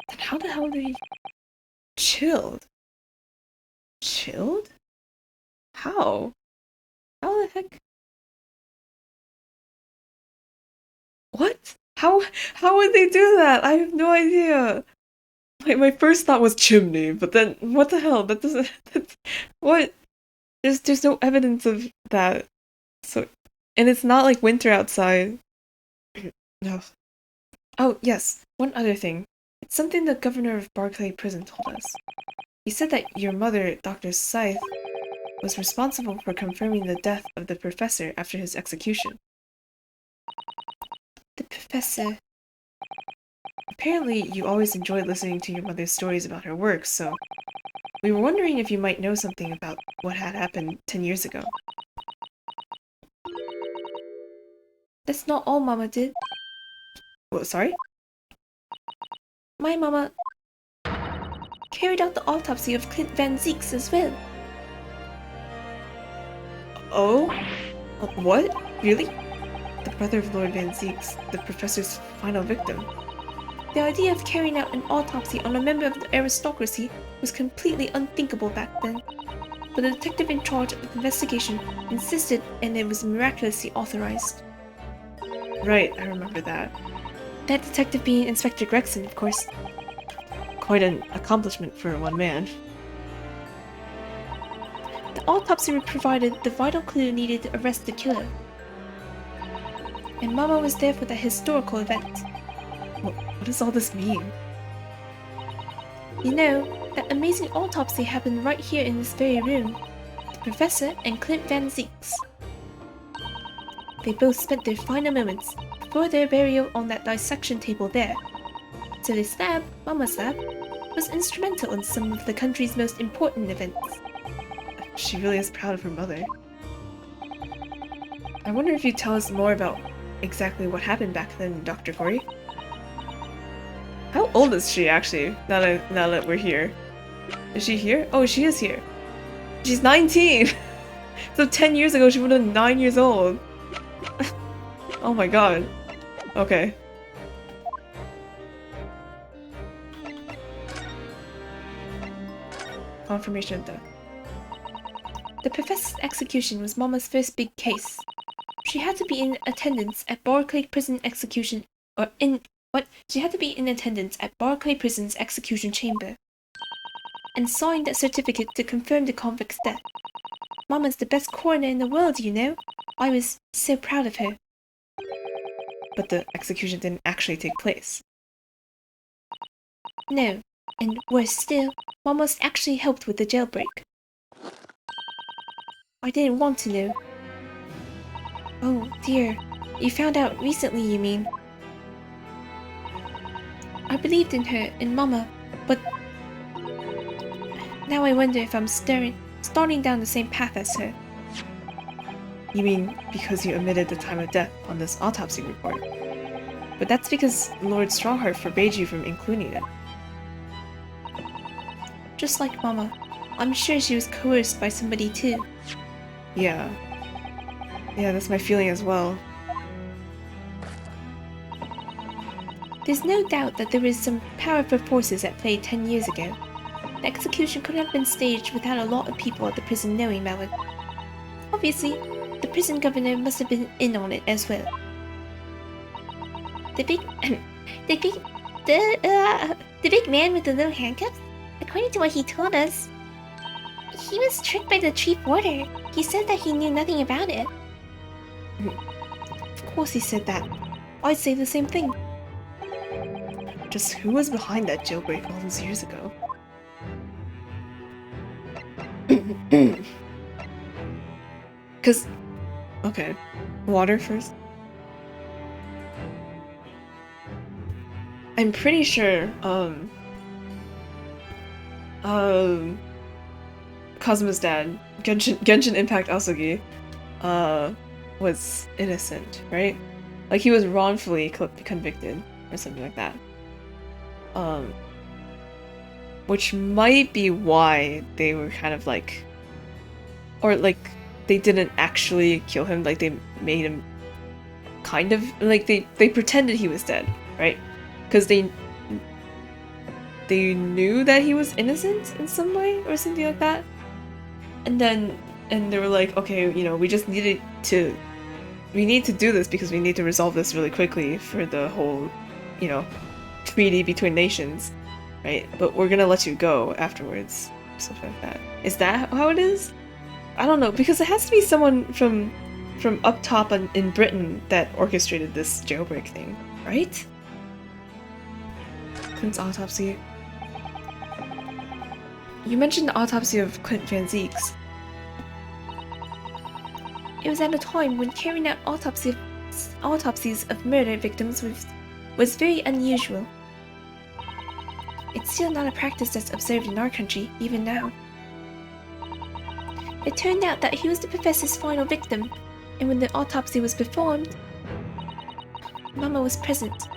Then how the hell did he... Chilled? Chilled? How? How the heck? What? How would they do that? I have no idea. My first thought was chimney, but then what the hell? That doesn't. That's, what? There's no evidence of that. So, and it's not like winter outside. No. Oh yes, one other thing. It's something the governor of Barclay Prison told us. He said that your mother, Dr. Scythe, was responsible for confirming the death of the professor after his execution. The professor. Apparently, you always enjoyed listening to your mother's stories about her work, so we were wondering if you might know something about what had happened 10 years ago. That's not all Mama did. Well, sorry? My Mama carried out the autopsy of Clint Van Zeeks as well. Oh? What? Really? The brother of Lord Van Zeeks, the professor's final victim. The idea of carrying out an autopsy on a member of the aristocracy was completely unthinkable back then. But the detective in charge of the investigation insisted, and it was miraculously authorized. Right, I remember that. That detective being Inspector Gregson, of course. Quite an accomplishment for one man. The autopsy provided the vital clue needed to arrest the killer. And Mama was there for that historical event. What does all this mean? You know, that amazing autopsy happened right here in this very room. The professor and Clint Van Zeeks. They both spent their final moments before their burial on that dissection table there. So this lab, Mama's lab, was instrumental in some of the country's most important events. She really is proud of her mother. I wonder if you'd tell us more about exactly what happened back then, Dr. Corey. How old is she actually, now that we're here? Is she here? Oh, she is here. She's 19! So 10 years ago she would have been 9 years old. Oh my god. Okay. Confirmation of death. The professor's execution was Mama's first big case. She had to be in attendance at Barclay Prison execution, She had to be in attendance at Barclay Prison's execution chamber. and signed a certificate to confirm the convict's death. Mama's the best coroner in the world, you know. I was so proud of her. But the execution didn't actually take place. No, and worse still, Mama's actually helped with the jailbreak. I didn't want to know. Oh dear, you found out recently, you mean? I believed in her, in Mama, but now I wonder if I'm starting down the same path as her. You mean because you omitted the time of death on this autopsy report? But that's because Lord Strawheart forbade you from including it. Just like Mama, I'm sure she was coerced by somebody too. Yeah. Yeah, that's my feeling as well. There's no doubt that there was some powerful forces at play 10 years ago. The execution couldn't have been staged without a lot of people at the prison knowing about it. Obviously, the prison governor must have been in on it as well. The big man with the little handcuffs? According to what he told us, he was tricked by the chief warder. He said that he knew nothing about it. Of course he said that. I'd say the same thing. Just who was behind that jailbreak all those years ago? Cause... Okay. Water first. I'm pretty sure, Kazuma's dad, Genshin Impact Asogi, was innocent, right? Like, he was wrongfully convicted, or something like that. Which might be why they were kind of like... Or, like, they didn't actually kill him, like, they made him kind of... Like, they pretended he was dead, right? Because they knew that he was innocent in some way, or something like that. And they were like, okay, you know, we need to do this because we need to resolve this really quickly for the whole, you know, treaty between nations, right? But we're gonna let you go afterwards, stuff like that. Is that how it is? I don't know, because it has to be someone from up top in Britain that orchestrated this jailbreak thing, right? Clint's autopsy. You mentioned the autopsy of Clint Van Zeeks. It was at a time when carrying out autopsies of murder victims was very unusual. It's still not a practice that's observed in our country, even now. It turned out that he was the professor's final victim, and when the autopsy was performed, Mama was present,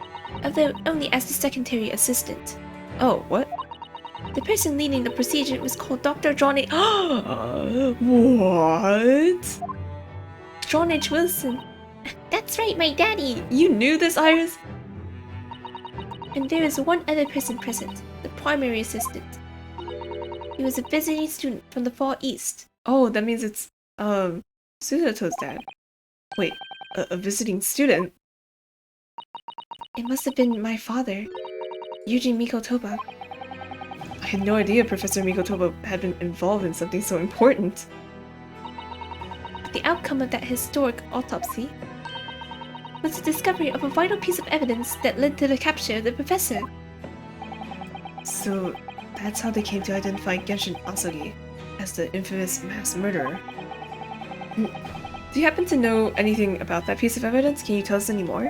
although only as the secondary assistant. Oh, what? The person leading the procedure was called Dr. John H. What? John H. Wilson. That's right, my daddy! You knew this, Iris? And there is one other person present, the primary assistant. He was a visiting student from the Far East. Oh, that means it's, Suzato's dad. Wait, a visiting student? It must have been my father, Eugene Mikotoba. I had no idea Professor Mikotoba had been involved in something so important. The outcome of that historic autopsy was the discovery of a vital piece of evidence that led to the capture of the professor. So, that's how they came to identify Genshin Asogi as the infamous mass murderer. Do you happen to know anything about that piece of evidence? Can you tell us any more?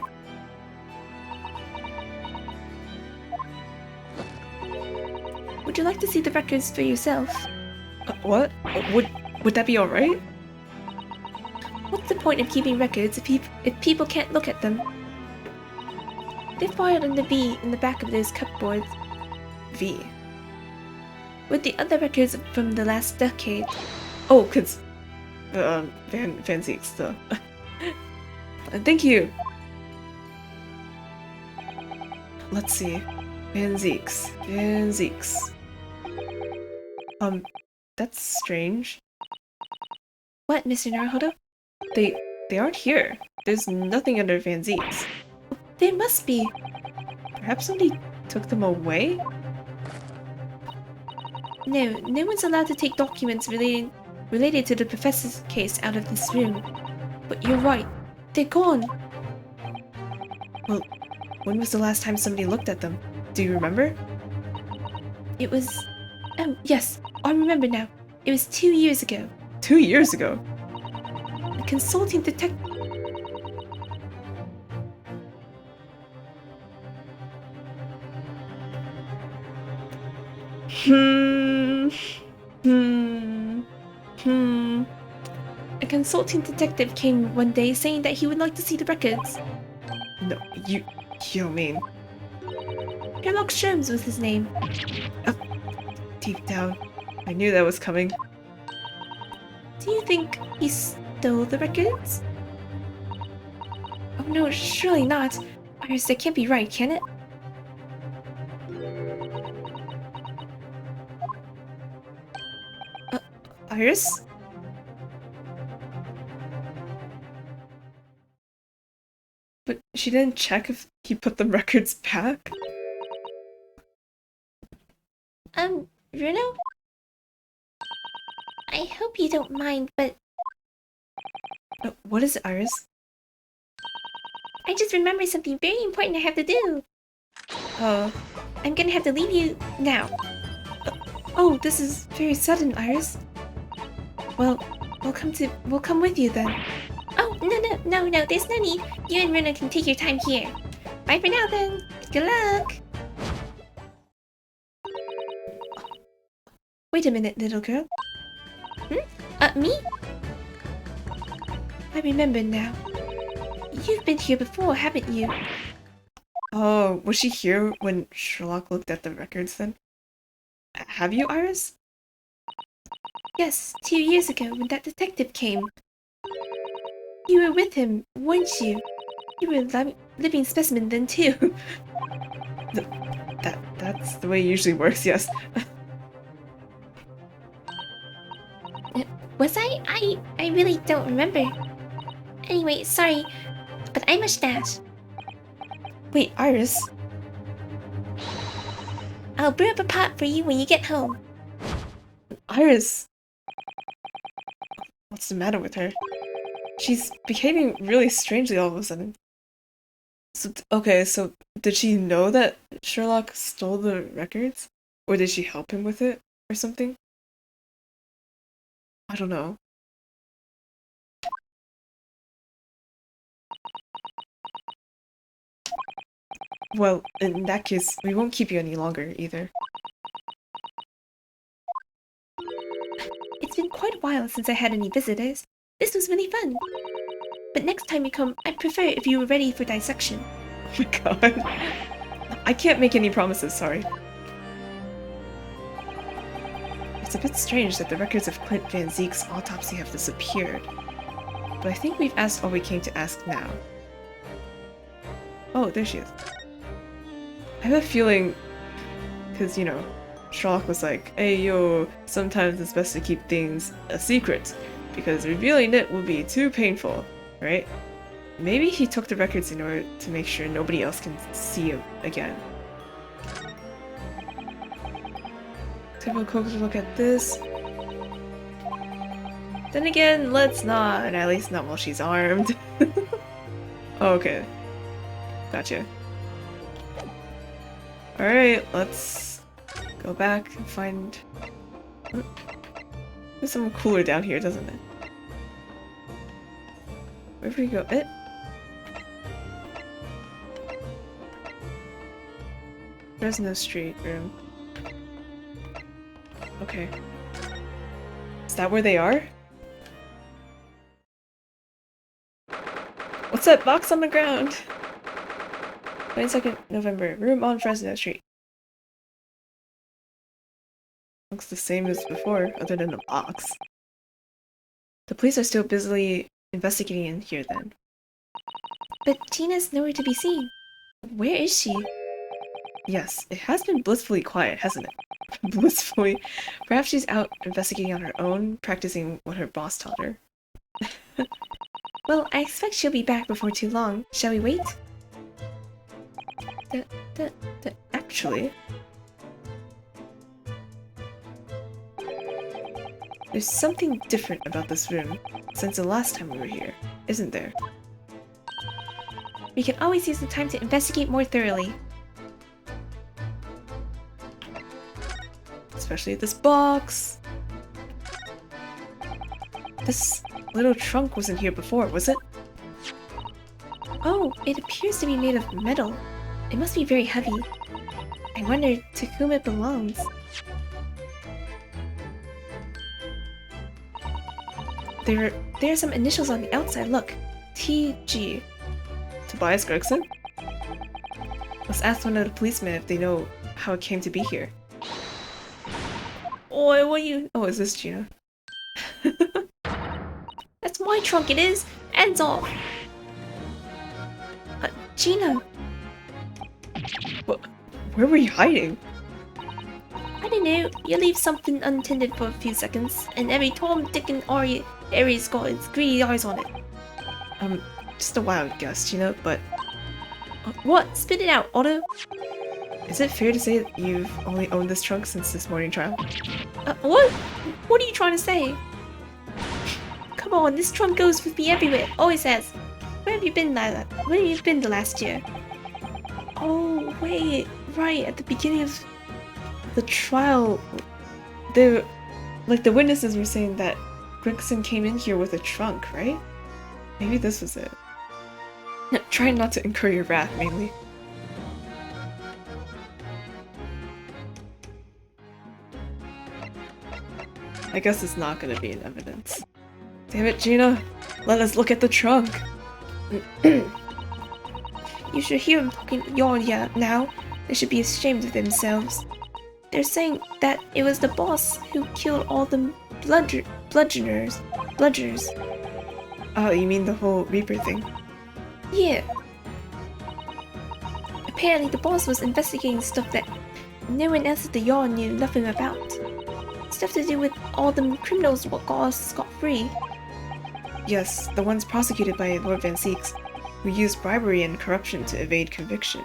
Would you like to see the records for yourself? What? Would that be alright? What's the point of keeping records if people can't look at them? They're filed in the V in the back of those cupboards. V. With the other records from the last decade. Oh, cause... Van Zeeks stuff. Thank you! Let's see. Van Zeeks. That's strange. What, Mr. Naruhodo? They aren't here. There's nothing under Van Zeeks. There must be. Perhaps somebody took them away? no one's allowed to take documents related to the professor's case out of this room. But you're right, they're gone. Well, when was the last time somebody looked at them? Do you remember? It was... Oh, yes, I remember now. It was 2 years ago. 2 years ago? A consulting detective... A consulting detective came one day saying that he would like to see the records. No, you don't mean... Sherlock Sholmes was his name. Deep down, I knew that was coming. Do you think he stole the records? Oh no, surely not. Iris, that can't be right, can it? Iris? But she didn't check if he put the records back? Bruno? I hope you don't mind, but What is it, Iris? I just remembered something very important I have to do. I'm gonna have to leave you now. Oh, this is very sudden, Iris. Well, we'll come with you then. Oh, no, there's no need. You and Bruno can take your time here. Bye for now then. Good luck. Wait a minute, little girl. Me? I remember now. You've been here before, haven't you? Oh, was she here when Sherlock looked at the records then? Have you, Iris? Yes, 2 years ago when that detective came. You were with him, weren't you? You were a living specimen then too. That's the way it usually works, yes. Was I? I really don't remember. Anyway, sorry, but I must dash. Wait, Iris? I'll brew up a pot for you when you get home. Iris! What's the matter with her? She's behaving really strangely all of a sudden. Okay, so did she know that Sherlock stole the records? Or did she help him with it? Or something? I don't know. Well, in that case, we won't keep you any longer, either. It's been quite a while since I had any visitors. This was really fun. But next time you come, I'd prefer if you were ready for dissection. Oh my god. I can't make any promises, sorry. It's a bit strange that the records of Clint Van Zeek's autopsy have disappeared. But I think we've asked all we came to ask now. Oh, there she is. I have a feeling, because, you know, Sherlock was like, hey yo, sometimes it's best to keep things a secret, because revealing it will be too painful, right? Maybe he took the records in order to make sure nobody else can see him again. Take a closer look at this. Then again, let's not, at least not while she's armed. Oh, okay. Gotcha. Alright, let's go back and find... There's something cooler down here, doesn't it? Where did we go? Fresno Street room. Okay. Is that where they are? What's that box on the ground? 22nd November. Room on Fresno Street. Looks the same as before, other than a box. The police are still busily investigating in here then. But Gina's nowhere to be seen. Where is she? Yes, it has been blissfully quiet, hasn't it? Blissfully. Perhaps she's out investigating on her own, practicing what her boss taught her. Well, I expect she'll be back before too long. Shall we wait? Actually... There's something different about this room since the last time we were here, isn't there? We can always use the time to investigate more thoroughly. Especially this box. This little trunk wasn't here before, was it? Oh, it appears to be made of metal. It must be very heavy. I wonder to whom it belongs. There are some initials on the outside, look. TG. Tobias Gregson? Let's ask one of the policemen if they know how it came to be here. Oi, what are you... Oh, is this Gina? That's my trunk, it is! Hands off! Gina! Where were you hiding? I don't know, you leave something untended for a few seconds, and every Tom, Dick, and Aries got its greedy eyes on it. Just a wild guess, Gina, but What? Spit it out, Otto! is it fair to say that you've only owned this trunk since this morning trial? What? What are you trying to say? Come on, this trunk goes with me everywhere, always has. Where have you been, Lila? Where have you been the last year? Oh, wait, right, at the beginning of the trial, the witnesses were saying that Gregson came in here with a trunk, right? Maybe this was it. Trying not to incur your wrath, mainly. I guess it's not gonna be in evidence. Damn it, Gina! Let us look at the trunk! You should hear them talking yawn now. They should be ashamed of themselves. They're saying that it was the boss who killed all the bludgeoners. Oh, you mean the whole Reaper thing? Yeah. Apparently the boss was investigating stuff that no one else at the yard knew nothing about. Stuff to do with all the criminals what got us scot-free. Yes, the ones prosecuted by Lord Vengence, who used bribery and corruption to evade conviction.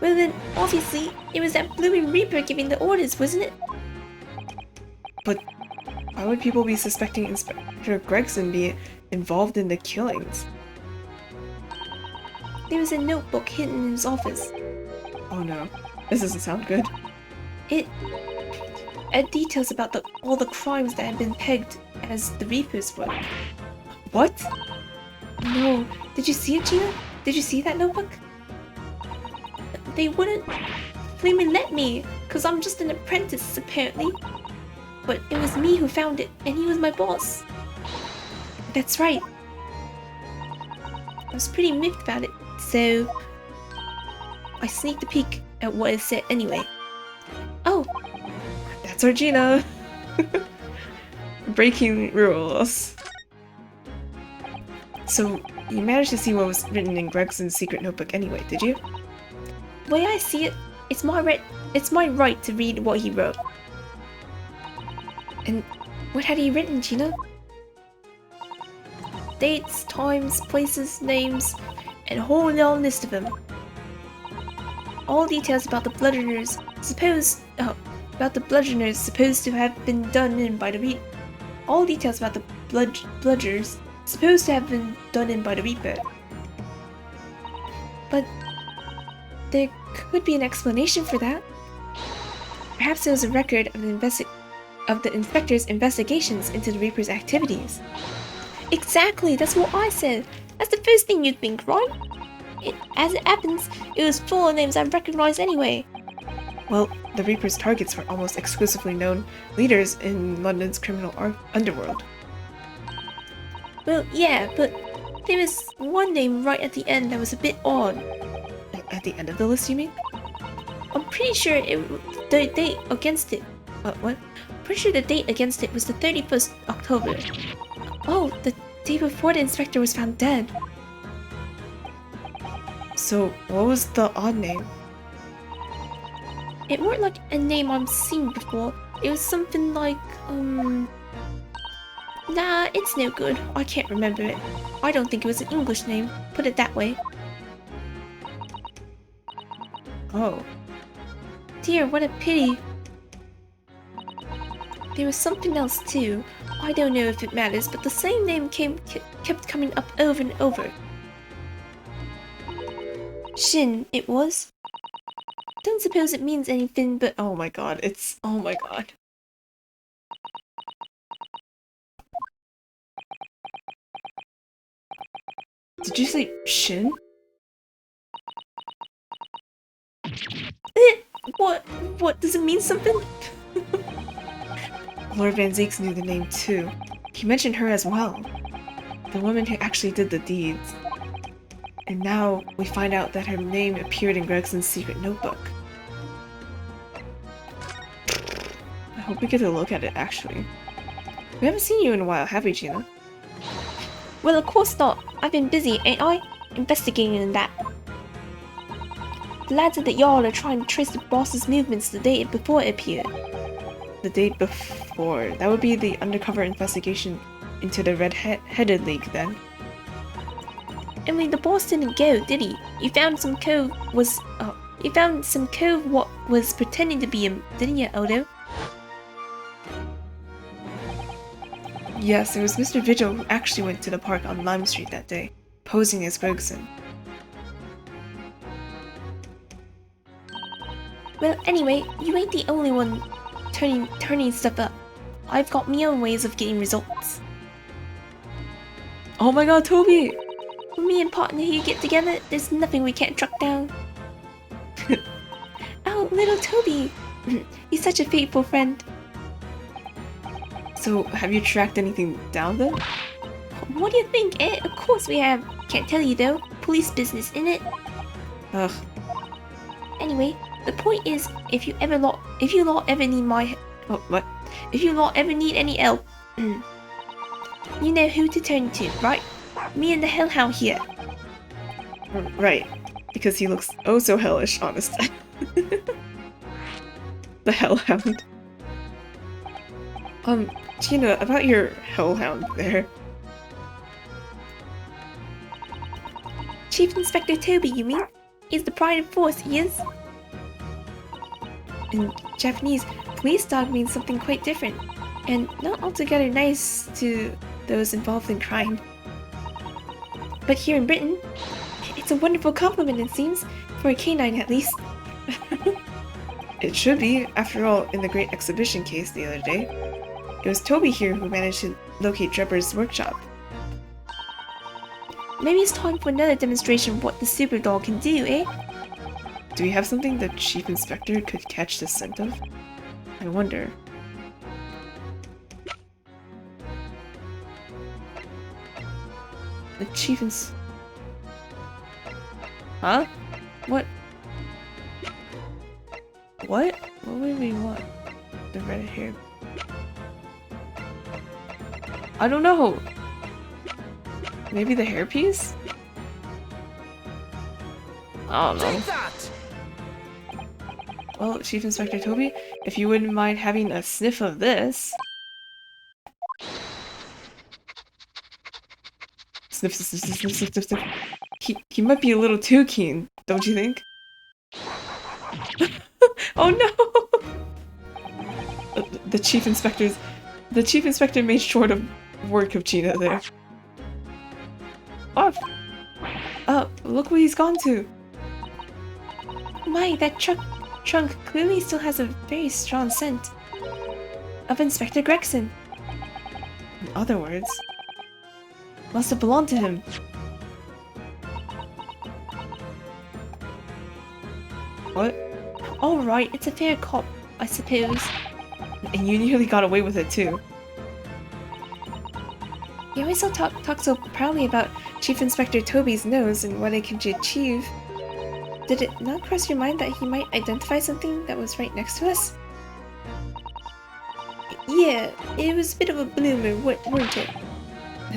Well then, obviously, it was that blooming Reaper giving the orders, wasn't it? But why would people be suspecting Inspector Gregson be involved in the killings? There was a notebook hidden in his office. Oh no, this doesn't sound good. It had details about all the crimes that had been pegged as the Reaper's work. What? No. Did you see it, Gina? Did you see that notebook? They wouldn't flaming let me, cause I'm just an apprentice, apparently. But it was me who found it, and he was my boss. That's right. I was pretty miffed about it, so I sneaked a peek at what it said anyway. Oh, That's our Gina! Breaking rules. So, you managed to see what was written in Gregson's secret notebook anyway, did you? the way I see it, it's my right to read what he wrote. And what had he written, Gina? Dates, times, places, names, and a whole long list of them. All details about the bludgeoners supposed to have been done in by the All details about the bludgers supposed to have been done in by the Reaper. But there could be an explanation for that. Perhaps it was a record of the inspector's investigations into the Reaper's activities. Exactly, that's what I said. That's the first thing you'd think, right? As it happens, it was full of names I recognized anyway. Well, the Reaper's targets were almost exclusively known leaders in London's criminal underworld. Well, yeah, but there was one name right at the end that was a bit odd. At the end of the list, you mean? I'm pretty sure the date against it. What? Pretty sure the date against it was the 31st October. Oh, the day before the inspector was found dead. So, what was the odd name? It weren't like a name I've seen before. It was something like, Nah, it's no good. I can't remember it. I don't think it was an English name. Put it that way. Oh. Dear, what a pity. There was something else too. I don't know if it matters, but the same name kept coming up over and over. Shin, it was. Don't suppose it means anything, but Oh my god, oh my god. Did you say Shin? What does it mean something? Lord Van Zeeks knew the name too. He mentioned her as well. The woman who actually did the deeds. And now we find out that her name appeared in Gregson's secret notebook. I hope we get a look at it actually. We haven't seen you in a while, have we, Gina? Well, of course not. I've been busy, ain't I? Investigating that. The lad said that y'all are trying to trace the boss's movements the day before it appeared. The date before. That would be the undercover investigation into the Red-Headed League then. Only the boss didn't go, did he? He found some cove what was pretending to be him, didn't you, Odo? Yes, it was Mr. Vigil who actually went to the park on Lime Street that day, posing as Gregson. Well, anyway, you ain't the only one turning stuff up. I've got my own ways of getting results. Oh my god, Toby! When me and partner here get together, there's nothing we can't track down. Oh, little Toby! He's such a faithful friend. So, have you tracked anything down then? What do you think, eh? Of course we have. Can't tell you though. Police business, innit? Ugh. Anyway, the point is, if you lot ever need my... Oh, what? If you lot ever need any help, you know who to turn to, right? Me and the Hellhound here. Right. Because he looks oh so hellish, honestly. The Hellhound. Gina, about your Hellhound there. Chief Inspector Toby, you mean? He's the pride of force, he is. In Japanese, police dog means something quite different, and not altogether nice to those involved in crime. But here in Britain, it's a wonderful compliment, it seems, for a canine at least. It should be, after all, in the Great Exhibition case the other day. It was Toby here who managed to locate Drebber's workshop. Maybe it's time for another demonstration of what the super dog can do, eh? Do we have something the Chief Inspector could catch the scent of? I wonder. The Chief Huh? What? What? What would we want? The red hair. I don't know. Maybe the hairpiece? I don't know. Well, Chief Inspector Toby, if you wouldn't mind having a sniff of this. Sniff, sniff, sniff, sniff, sniff, sniff, sniff. He might be a little too keen, don't you think? Oh no! The Chief Inspector made short of work of Gina there. Oh! Look what he's gone to! My, that trunk clearly still has a very strong scent of Inspector Gregson. In other words, must have belonged to him. What? Alright, it's a fair cop, I suppose. And you nearly got away with it too. You always talk so proudly about Chief Inspector Toby's nose and what it can achieve. Did it not cross your mind that he might identify something that was right next to us? Yeah, it was a bit of a bloomer, weren't it?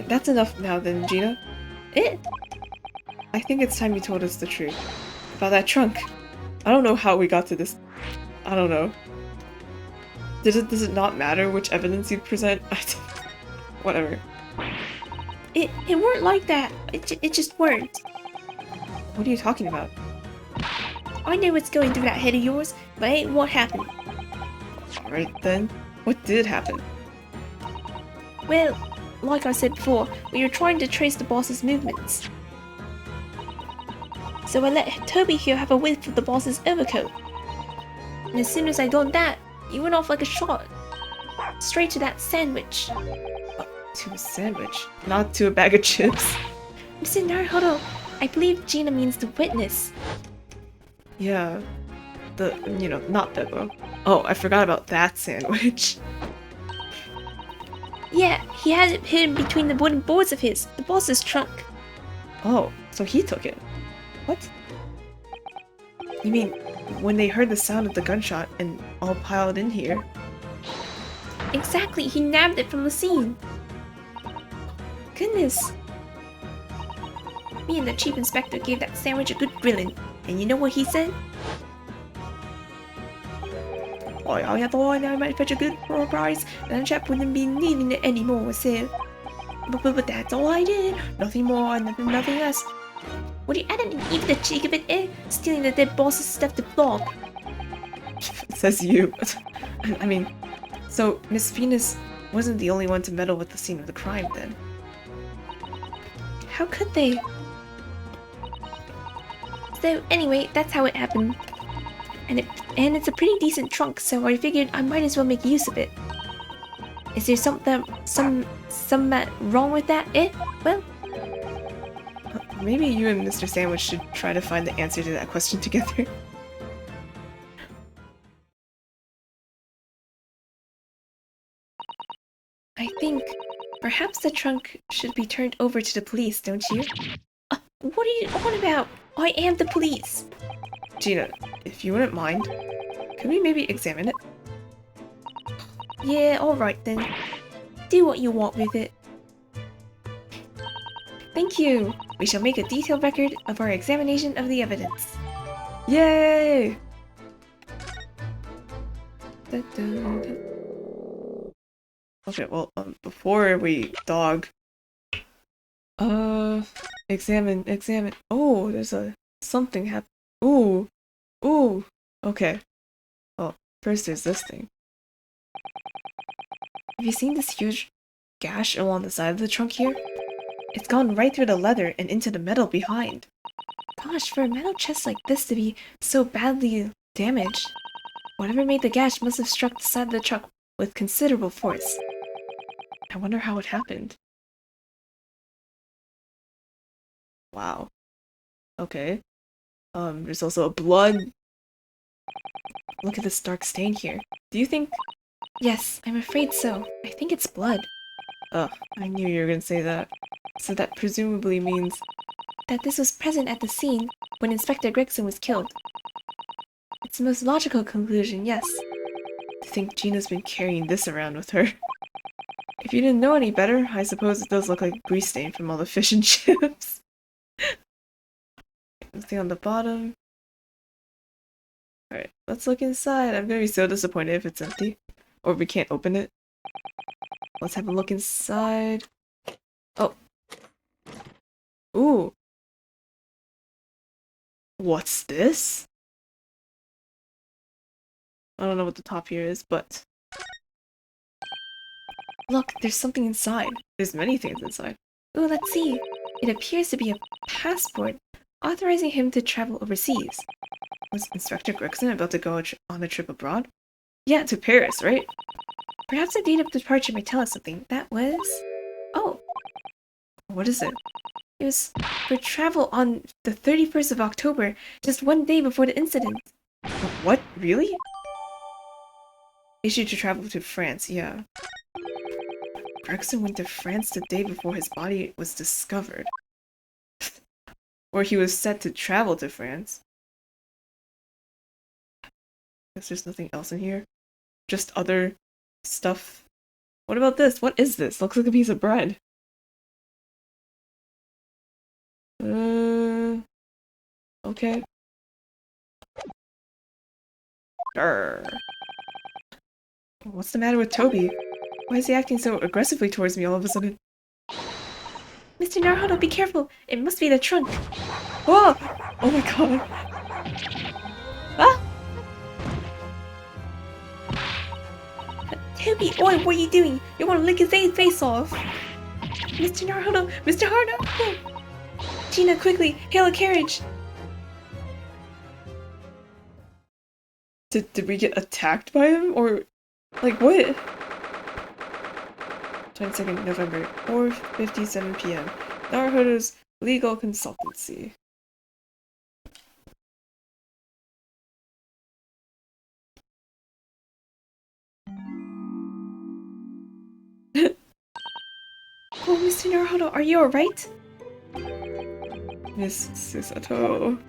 That's enough now then, Gina. I think it's time you told us the truth. About that trunk. I don't know how we got to this. I don't know. Does it not matter which evidence you present? Whatever. It weren't like that. It just weren't. What are you talking about? I know what's going through that head of yours, but it ain't what happened. Alright then. What did happen? Well, like I said before, we were trying to trace the boss's movements. So I let Toby here have a whiff of the boss's overcoat. And as soon as I done that, he went off like a shot. Straight to that sandwich. To a sandwich, not to a bag of chips. Mr. Naruhodo, I believe Gina means the witness. Yeah. Not Beppo. Oh, I forgot about that sandwich. Yeah, he had it hidden between the wooden boards of the boss's trunk. Oh, so he took it. What? You mean, when they heard the sound of the gunshot and all piled in here? Exactly, he nabbed it from the scene. Goodness. Me and the chief inspector gave that sandwich a good grilling, and you know what he said? Oh, I thought I might fetch a good price, and the chap wouldn't be needing it anymore, so... But that's all I did. Nothing more, nothing less. What are you adding even the cheek of it, eh? Stealing the dead boss's stuff to flog. Says you. I mean, so Miss Venus wasn't the only one to meddle with the scene of the crime then. How could they? So anyway, that's how it happened. And it's a pretty decent trunk, so I figured I might as well make use of it. Is there something wrong with that, eh? Well, maybe you and Mr. Sandwich should try to find the answer to that question together. I think perhaps the trunk should be turned over to the police, don't you? What are you on about? I am the police. Gina, if you wouldn't mind, could we maybe examine it? Yeah, alright then. Do what you want with it. Thank you! We shall make a detailed record of our examination of the evidence. Yay! Okay, well, before we dog... examine... Oh, there's something happened. Ooh! Okay. Well, first there's this thing. Have you seen this huge gash along the side of the trunk here? It's gone right through the leather and into the metal behind. Gosh, for a metal chest like this to be so badly damaged, whatever made the gash must have struck the side of the truck with considerable force. I wonder how it happened. Wow. Okay. There's also a blood. Look at this dark stain here. Do you think... Yes, I'm afraid so. I think it's blood. Ugh, I knew you were gonna say that. So that presumably means... that this was present at the scene when Inspector Gregson was killed. It's the most logical conclusion, yes. I think Gina's been carrying this around with her. If you didn't know any better, I suppose it does look like a grease stain from all the fish and chips. Nothing on the bottom. Alright, let's look inside. I'm gonna be so disappointed if it's empty. Or we can't open it. Let's have a look inside. Oh. Ooh. What's this? I don't know what the top here is, but... Look, there's something inside. There's many things inside. Ooh, let's see. It appears to be a passport authorizing him to travel overseas. Was Inspector Gregson about to go on a trip abroad? Yeah, to Paris, right? Perhaps the date of departure may tell us something. That was... Oh. What is it? It was for travel on the 31st of October, just one day before the incident. What? Really? Issued to travel to France, yeah. Gregson went to France the day before his body was discovered. Or he was set to travel to France. Guess there's nothing else in here. Just other stuff. What about this? What is this? Looks like a piece of bread. Okay. Grr. What's the matter with Toby? Why is he acting so aggressively towards me all of a sudden? Mr. Naruhodo, be careful! It must be the trunk! Oh! Oh my god! Ah! Hibby, oi, what are you doing? You want to lick his face off? Mr. Naruto! Mr. Naruto! Gina, quickly, hail a carriage! Did we get attacked by him? Or, like, what? 22nd November, 4:57 p.m. Naruto's legal consultancy. Oh, Mr. Naruto, are you alright? Miss Susato.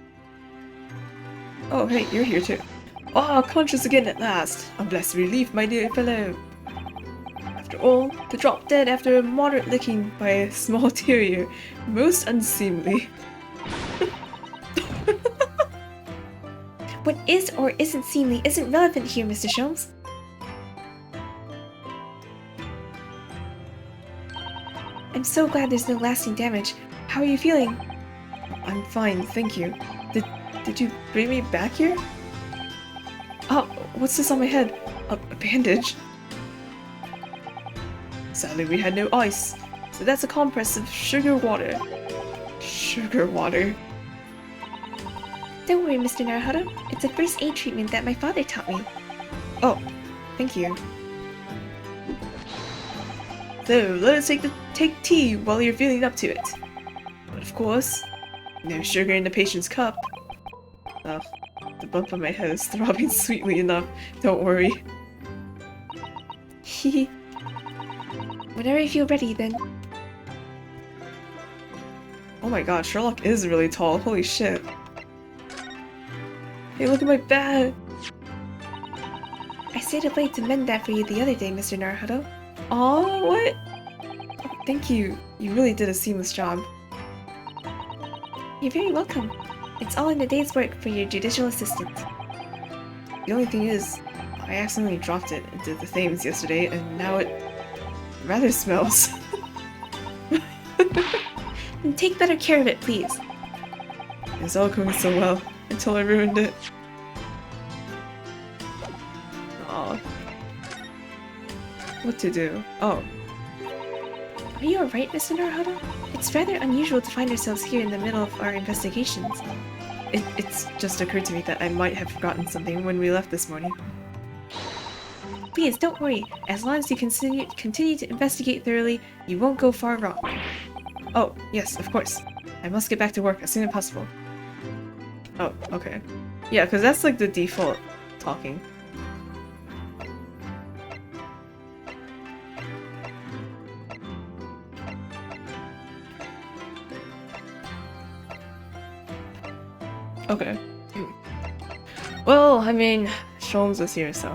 Oh, hey, you're here too. Ah, conscious again at last. A blessed relief, my dear fellow. After all, to drop dead after a moderate licking by a small terrier, most unseemly. What is or isn't seemly isn't relevant here, Mr. Sholmes. I'm so glad there's no lasting damage. How are you feeling? I'm fine, thank you. Did you bring me back here? Oh, what's this on my head? A bandage? Sadly, we had no ice, so that's a compress of sugar water. Sugar water? Don't worry, Mr. Naruto. It's a first aid treatment that my father taught me. Oh, thank you. So, let us take tea while you're feeling up to it. But of course, no sugar in the patient's cup. Oh, the bump on my head is throbbing sweetly enough, don't worry. Hehe. Whenever you feel ready, then. Oh my god, Sherlock is really tall, holy shit. Hey, look at my bat! I stayed up late to mend that for you the other day, Mr. Naruto. Aw, what? Oh, thank you. You really did a seamless job. You're very welcome. It's all in a day's work for your judicial assistant. The only thing is, I accidentally dropped it into the Thames yesterday, and now it rather smells. And take better care of it, please. It's all going so well, until I ruined it. Aw. What to do? Oh. Are you alright, Mr. Naruto? It's rather unusual to find ourselves here in the middle of our investigations. It's just occurred to me that I might have forgotten something when we left this morning. Please, don't worry. As long as you continue to investigate thoroughly, you won't go far wrong. Oh, yes, of course. I must get back to work as soon as possible. Oh, okay. Yeah, because that's like the default talking. Okay. Well, I mean, Sholmes is here, so.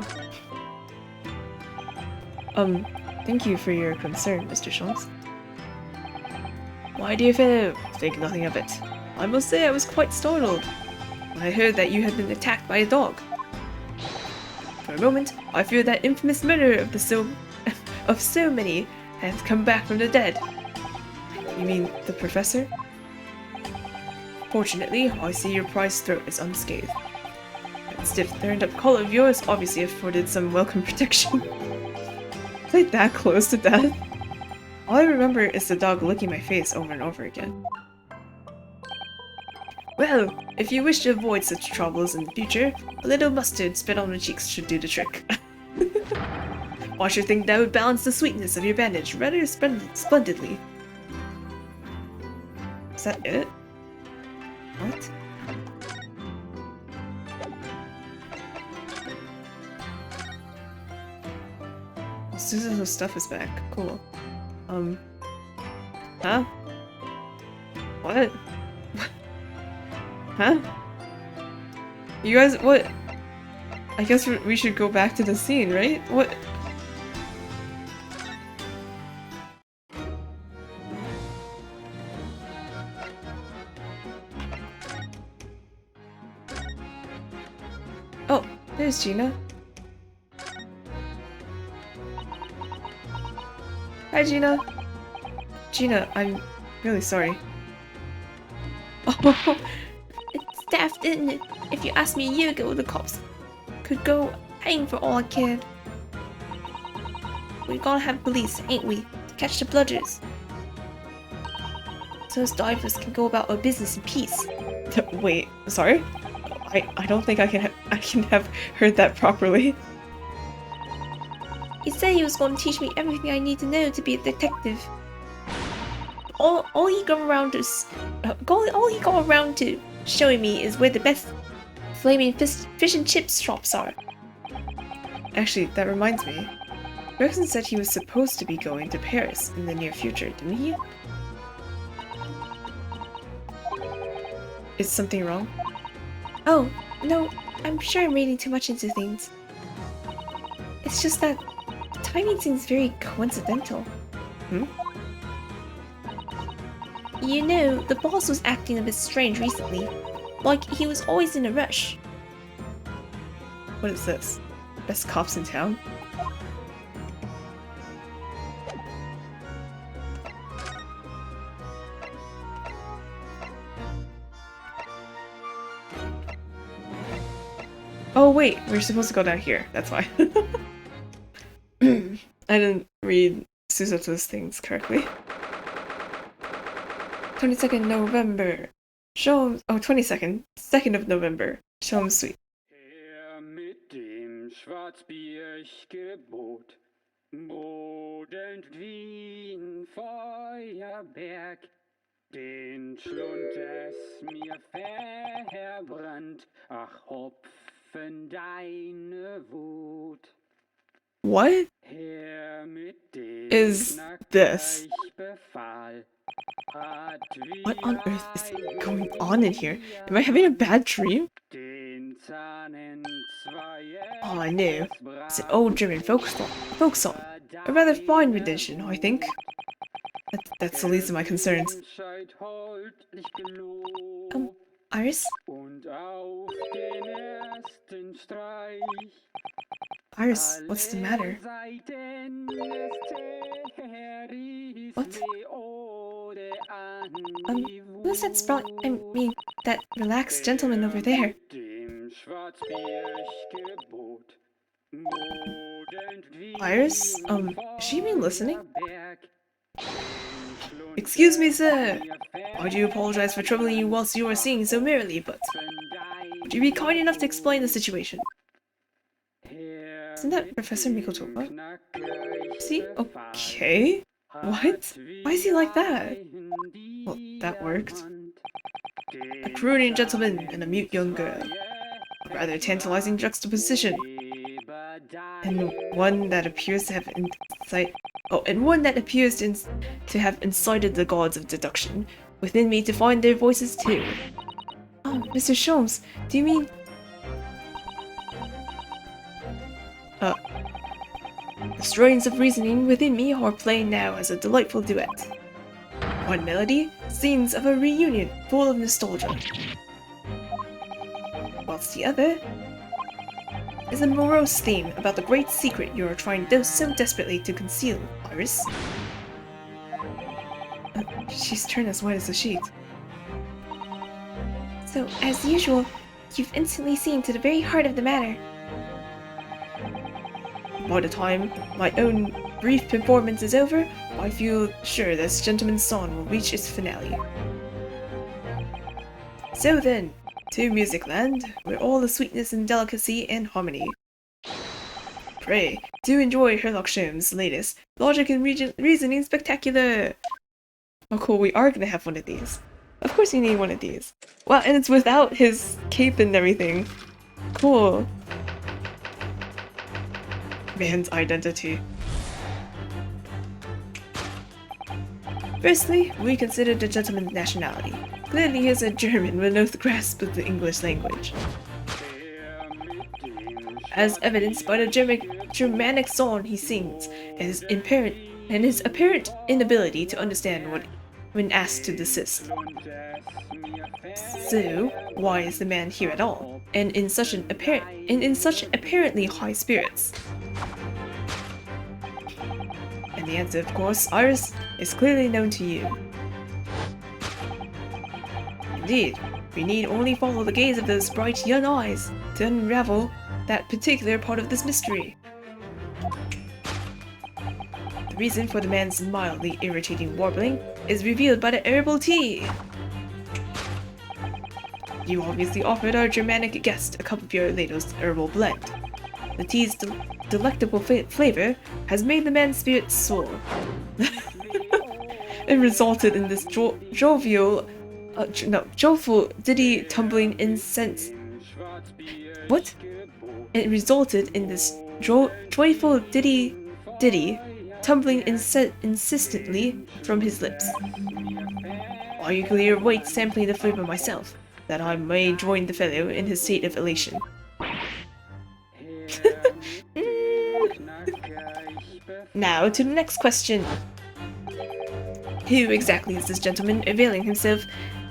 Thank you for your concern, Mr. Sholmes. My dear fellow, think nothing of it. I must say I was quite startled when I heard that you had been attacked by a dog. For a moment, I feared that infamous murderer of so many had come back from the dead. You mean the professor? Fortunately, I see your prized throat is unscathed. That stiff, turned-up collar of yours obviously afforded some welcome protection. Was I that close to death? All I remember is the dog licking my face over and over again. Well, if you wish to avoid such troubles in the future, a little mustard spit on the cheeks should do the trick. I should think that would balance the sweetness of your bandage rather splendidly. Is that it? What? Susan's stuff is back. Cool. Huh? What? Huh? You guys, what? I guess we should go back to the scene, right? What? Oh, there's Gina. Hi, Gina. Gina, I'm really sorry. Oh, it's daft, isn't it? If you asked me a year ago, the cops could go hang for all I cared. we're gonna have police, ain't we? To catch the bludgers. So us divers can go about our business in peace. Wait, sorry? I don't think I can have heard that properly. He said he was going to teach me everything I need to know to be a detective. All he go around to showing me is where the best flaming fish and chips shops are. Actually, that reminds me. Gregson said he was supposed to be going to Paris in the near future, didn't he? Is something wrong? Oh, no, I'm sure I'm reading too much into things. It's just that the timing seems very coincidental. Hmm? You know, the boss was acting a bit strange recently. Like, he was always in a rush. What is this? Best cops in town? Oh wait, we're supposed to go down here. That's why. I didn't read Suzuto's things correctly. 22nd November. Show 'em. Oh, 22nd. 2nd of November. Show 'em sweet. Her mit dem Schwarzbiergebot, brodelt wie ein Feuerberg, den Schlund es mir verbrannt, ach Hopfen deine Wut. What Her mit dem is this? Befahl, What on earth is going on in here? Am I having a bad dream? Oh, I know. It's an old German folk song. A rather fine rendition, I think. That's the least of my concerns. Iris? Iris, what's the matter? What? Who's that that relaxed gentleman over there? Iris? Is she even listening? Excuse me, sir! I do apologize for troubling you whilst you are singing so merrily, but would you be kind enough to explain the situation? Isn't that Professor Mikotoba? Is he okay? What? Why is he like that? Well, that worked. A prudent gentleman and a mute young girl. A rather tantalizing juxtaposition. And one that appears to have incited the gods of deduction within me to find their voices too. Oh, Mr. Sholmes, do you mean... The strains of reasoning within me are playing now as a delightful duet. One melody, scenes of a reunion full of nostalgia. Whilst the other is a morose theme about the great secret you are trying so desperately to conceal, Iris. She's turned as white as a sheet. So, as usual, you've instantly seen to the very heart of the matter. By the time my own brief performance is over, I feel sure this gentleman's song will reach its finale. So then, to Music Land, where all the sweetness and delicacy and harmony. Pray, do enjoy Sherlock Sholmes' latest Logic and Reasoning Spectacular! Oh cool, we are gonna have one of these. Of course you need one of these. Wow, and it's without his cape and everything. Cool. Man's identity. Firstly, we consider the gentleman's nationality. Clearly he is a German with no grasp of the English language. As evidenced by the Germanic song he sings, and his apparent inability to understand when asked to desist. So, why is the man here at all, and in such apparently high spirits? And the answer, of course, Iris, is clearly known to you. Indeed, we need only follow the gaze of those bright young eyes to unravel that particular part of this mystery. reason for the man's mildly irritating warbling is revealed by the herbal tea. You obviously offered our Germanic guest a cup of your latest herbal blend. The tea's delectable flavor has made the man's spirit soar. It resulted in this jovial ditty tumbling incense. What? It resulted in this joyful ditty tumbling insistently from his lips. I eagerly await sampling the flavor myself, that I may join the fellow in his state of elation. Now to the next question. Who exactly is this gentleman availing himself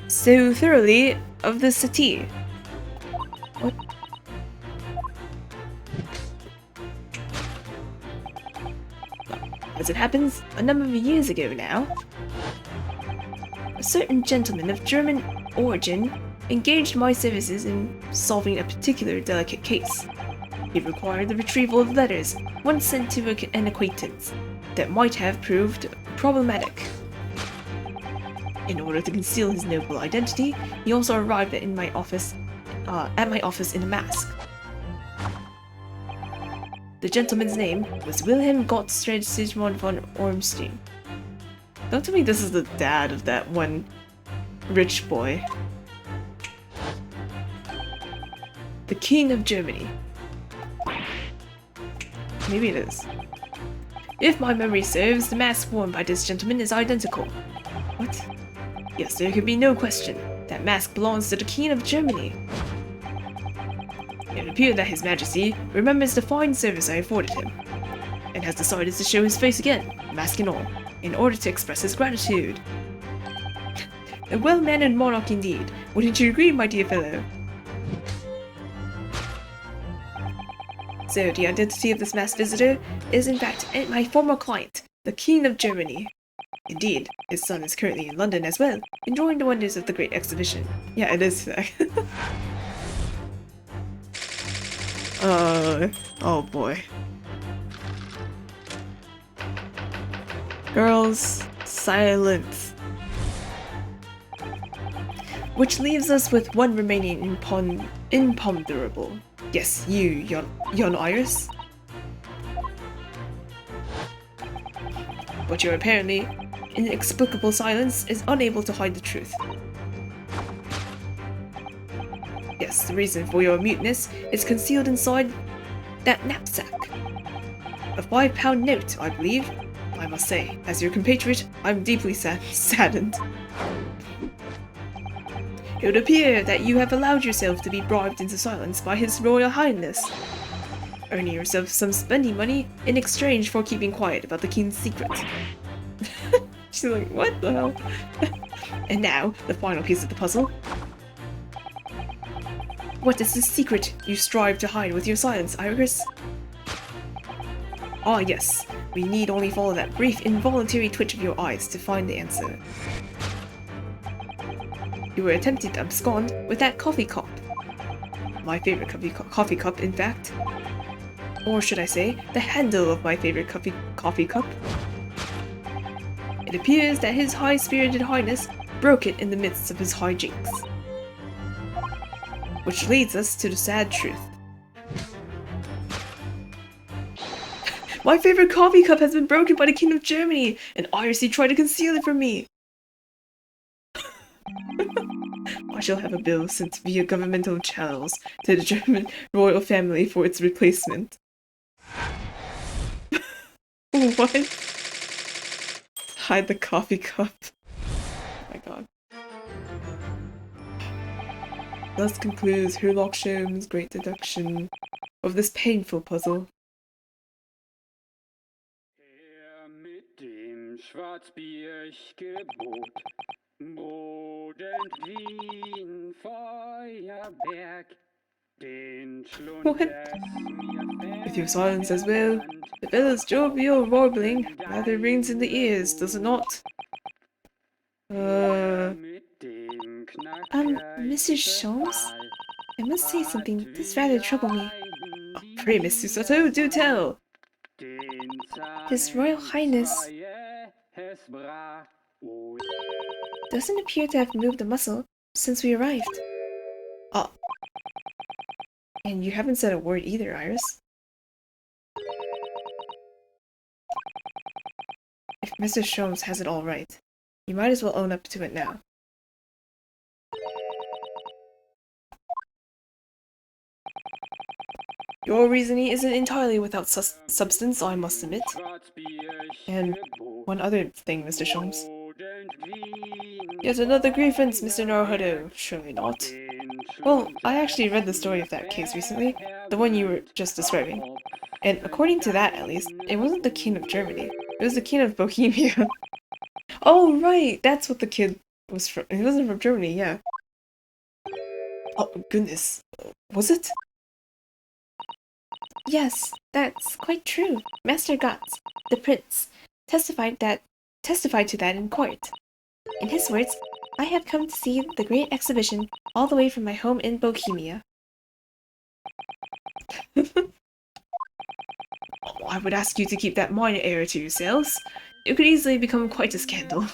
so thoroughly of the settee? What? As it happens, a number of years ago now, a certain gentleman of German origin engaged my services in solving a particular delicate case. He required the retrieval of letters once sent to an acquaintance that might have proved problematic. In order to conceal his noble identity, he also arrived at my office in a mask. The gentleman's name was Wilhelm Gottfried Sigmund von Ormstein. Don't tell me this is the dad of that one rich boy. The King of Germany. Maybe it is. If my memory serves, the mask worn by this gentleman is identical. What? Yes, there can be no question. That mask belongs to the King of Germany. It appeared that His Majesty remembers the fine service I afforded him, and has decided to show his face again, mask and all, in order to express his gratitude. A well-mannered monarch indeed, wouldn't you agree, my dear fellow? So, the identity of this masked visitor is in fact my former client, the King of Germany. Indeed, his son is currently in London as well, enjoying the wonders of the Great Exhibition. Yeah, it is. Oh boy. Girls, silence. Which leaves us with one remaining imponderable. Yes, you, Yon Iris. But your apparently inexplicable silence is unable to hide the truth. Yes, the reason for your muteness is concealed inside that knapsack. A £5 note, I believe. I must say, as your compatriot, I'm deeply saddened. It would appear that you have allowed yourself to be bribed into silence by His Royal Highness, earning yourself some spending money in exchange for keeping quiet about the King's secret. She's like, what the hell? And now, the final piece of the puzzle. What is the secret you strive to hide with your silence, Iris? Ah yes, we need only follow that brief involuntary twitch of your eyes to find the answer. You were attempting to abscond with that coffee cup. My favorite coffee cup, in fact. Or should I say, the handle of my favorite coffee cup. It appears that His High-Spirited Highness broke it in the midst of his hijinks. Which leads us to the sad truth. My favorite coffee cup has been broken by the King of Germany, and IRC tried to conceal it from me. I shall have a bill sent via governmental channels to the German royal family for its replacement. What? Hide the coffee cup. Oh my god. Thus concludes Herlock Sholmes' great deduction of this painful puzzle. Her mit dem Schwarzbiergebot, Brot entfliehen, Feuerwerk, den Schlund What? With your silence as well, the fellow's jovial warbling rather rings in the ears, does it not? Mrs. Sholmes? I must say something. This rather trouble me. Oh, pray, Miss Susato, do tell! His Royal Highness doesn't appear to have moved a muscle since we arrived. Oh. And you haven't said a word either, Iris. If Mr. Sholmes has it all right, you might as well own up to it now. Your reasoning isn't entirely without substance, I must admit. And one other thing, Mr. Sholmes. Yet another grievance, Mr. Naruhodo. Surely not. Well, I actually read the story of that case recently, the one you were just describing. And according to that, at least, it wasn't the king of Germany. It was the king of Bohemia. Oh, right! That's what the kid was from. He wasn't from Germany, yeah. Oh, goodness. Was it? Yes, that's quite true. Master Gotz, the prince, testified to that in court. In his words, I have come to see the great exhibition all the way from my home in Bohemia. I would ask you to keep that minor error to yourselves. It could easily become quite a scandal.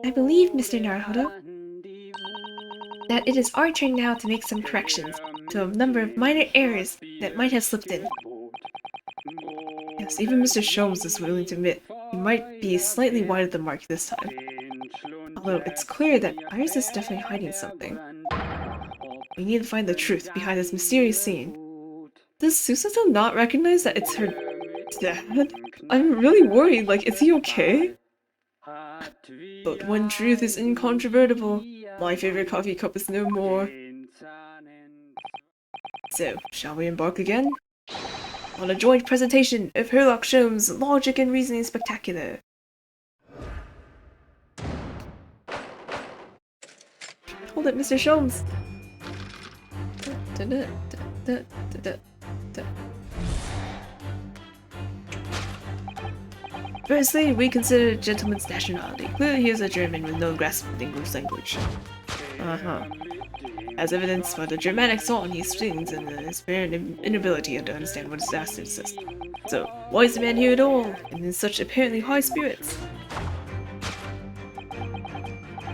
I believe, Mr. Naruhodo, that it is our turn now to make some corrections to a number of minor errors that might have slipped in. Yes, even Mr. Sholmes is willing to admit he might be slightly wide of the mark this time. Although it's clear that Iris is definitely hiding something. We need to find the truth behind this mysterious scene. Does Susato not recognize that it's her dad? I'm really worried, like, is he okay? But one truth is incontrovertible. My favorite coffee cup is no more. So, shall we embark again? On a joint presentation of Herlock Sholmes' Logic and Reasoning Spectacular. Hold it, Mr. Sholmes! Firstly, we consider the gentleman's nationality. Clearly he is a German with no grasp of the English language. As evidenced by the Germanic song he sings and his apparent inability to understand what his master says. So, why is the man here at all, and in such apparently high spirits?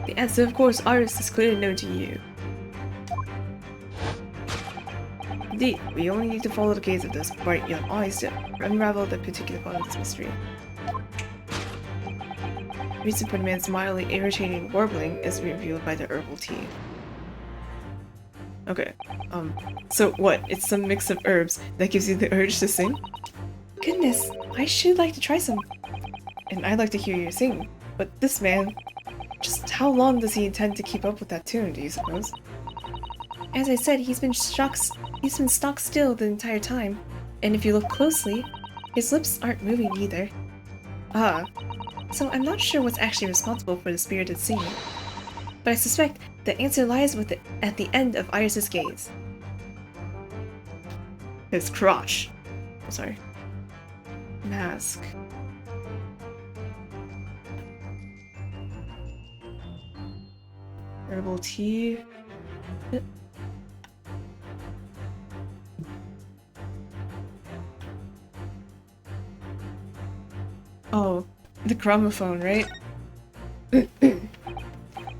The answer, of course, Iris, is clearly known to you. Indeed, we only need to follow the gaze of those bright young eyes to unravel the particular part of this mystery. The reason for the man's mildly irritating warbling is revealed by the herbal tea. Okay, so what? It's some mix of herbs that gives you the urge to sing? Goodness, I should like to try some. And I'd like to hear you sing, but this man... Just how long does he intend to keep up with that tune, do you suppose? As I said, he's been stock still the entire time. And if you look closely, his lips aren't moving either. Ah, so I'm not sure what's actually responsible for the spirited singing. But I suspect the answer lies at the end of Iris's gaze. His crotch. Oh, sorry. Mask. Herbal tea. Oh, the gramophone, right?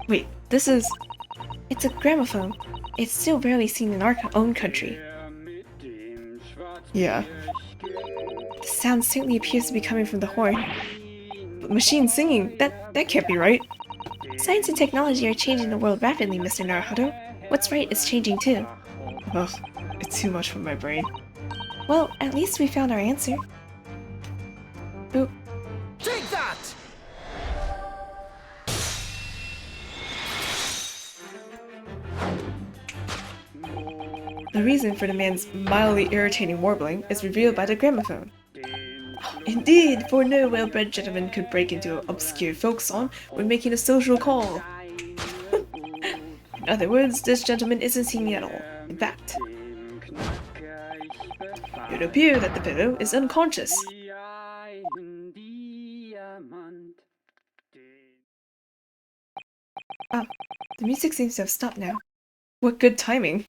Wait, this is... It's a gramophone. It's still rarely seen in our own country. Yeah. The sound certainly appears to be coming from the horn. But machine singing? That can't be right. Science and technology are changing the world rapidly, Mr. Naruhodo. What's right is changing too. Ugh, it's too much for my brain. Well, at least we found our answer. Oop. Take that! The reason for the man's mildly irritating warbling is revealed by the gramophone. Indeed, for no well-bred gentleman could break into an obscure folk song when making a social call. In other words, this gentleman isn't singing at all. In fact, it would appear that the fellow is unconscious. Ah, the music seems to have stopped now. What good timing.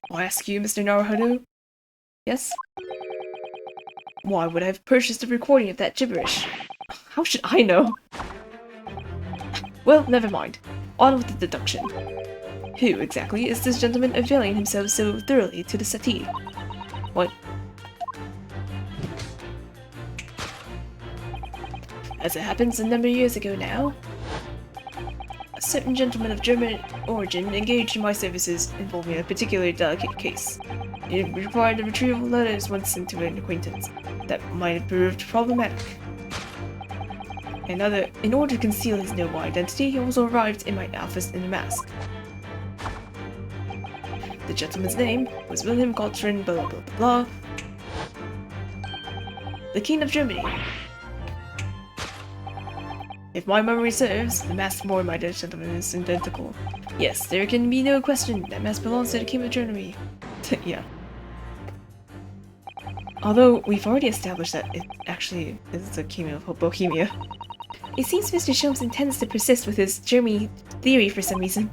I'll ask you, Mr. Naruhodo. Yes? Why would I have purchased a recording of that gibberish? How should I know? Well, never mind. On with the deduction. Who exactly is this gentleman availing himself so thoroughly to the settee? What? As it happens a number of years ago now, a certain gentleman of German origin engaged in my services involving a particularly delicate case. It required the retrieval of letters once sent to an acquaintance that might have proved problematic. In order to conceal his noble identity, he also arrived in my office in a mask. The gentleman's name was Wilhelm Gottfried blah blah blah blah. The King of Germany. If my memory serves, the mask worn by the gentleman is identical. Yes, there can be no question that mask belongs to the King of Germany. Yeah. Although, we've already established that it actually is the King of Bohemia. It seems Mr. Sholmes intends to persist with his Germany theory for some reason.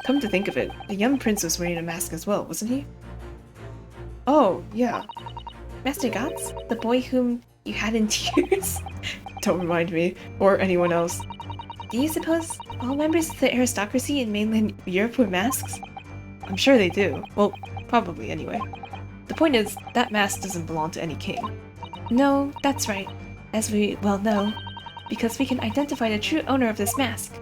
Come to think of it, the young prince was wearing a mask as well, wasn't he? Oh, yeah. Master Gotts? The boy whom you had in tears? Don't remind me, or anyone else. Do you suppose all members of the aristocracy in mainland Europe wear masks? I'm sure they do. Well, probably anyway. The point is, that mask doesn't belong to any king. No, that's right. As we well know. Because we can identify the true owner of this mask.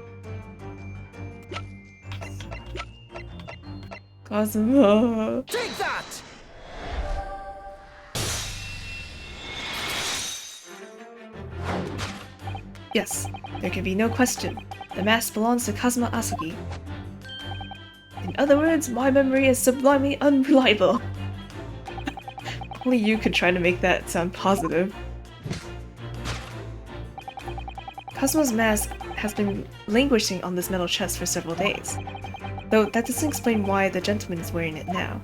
Cosmo. Take that! Yes, there can be no question. The mask belongs to Kazuma Asagi. In other words, my memory is sublimely unreliable. Only you could try to make that sound positive. Kazuma's mask has been languishing on this metal chest for several days, though that doesn't explain why the gentleman is wearing it now.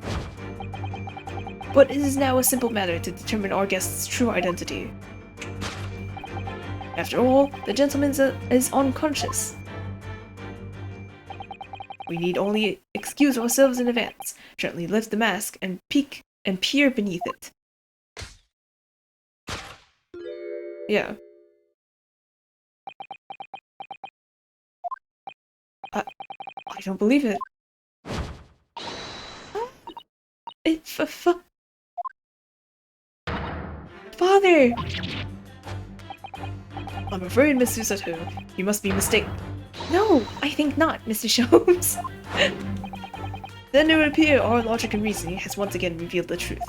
But it is now a simple matter to determine our guest's true identity. After all, the gentleman is unconscious. We need only excuse ourselves in advance, gently lift the mask, and peer beneath it. Yeah. I don't believe it. Father! I'm afraid, Miss Susato, you must be mistaken. No, I think not, Mr. Sholmes. Then it would appear our logic and reasoning has once again revealed the truth.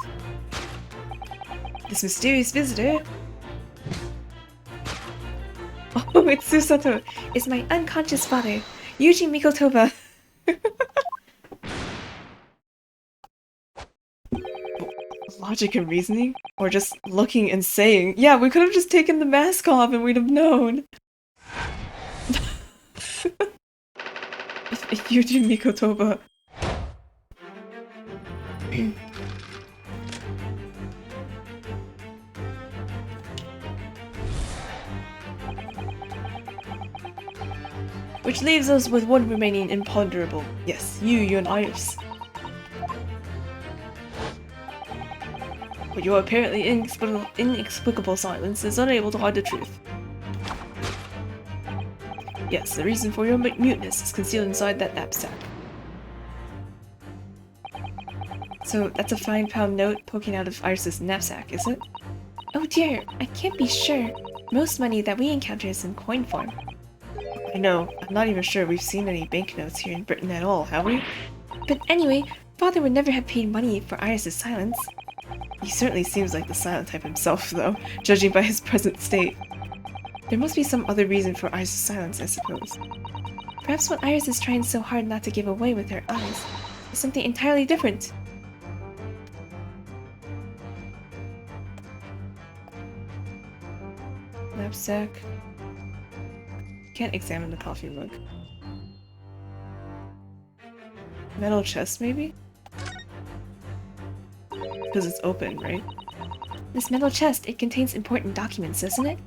This mysterious visitor... Oh, it's Susato. It's my unconscious father, Yuji Mikotoba. Logic and reasoning? Or just looking and saying, yeah, we could have just taken the mask off and we'd have known. Yuji Mikotoba. Which leaves us with one remaining imponderable. Yes, you and Iris. But your apparently inexplicable silence is unable to hide the truth. Yes, the reason for your muteness is concealed inside that knapsack. So that's a £5 note poking out of Iris's knapsack, is it? Oh dear, I can't be sure. Most money that we encounter is in coin form. I know, I'm not even sure we've seen any banknotes here in Britain at all, have we? But anyway, Father would never have paid money for Iris's silence. He certainly seems like the silent type himself, though, judging by his present state. There must be some other reason for Iris' silence, I suppose. Perhaps what Iris is trying so hard not to give away with her eyes is something entirely different. Knapsack. Can't examine the coffee mug. Metal chest, maybe? Because it's open, right? This metal chest, it contains important documents, doesn't it?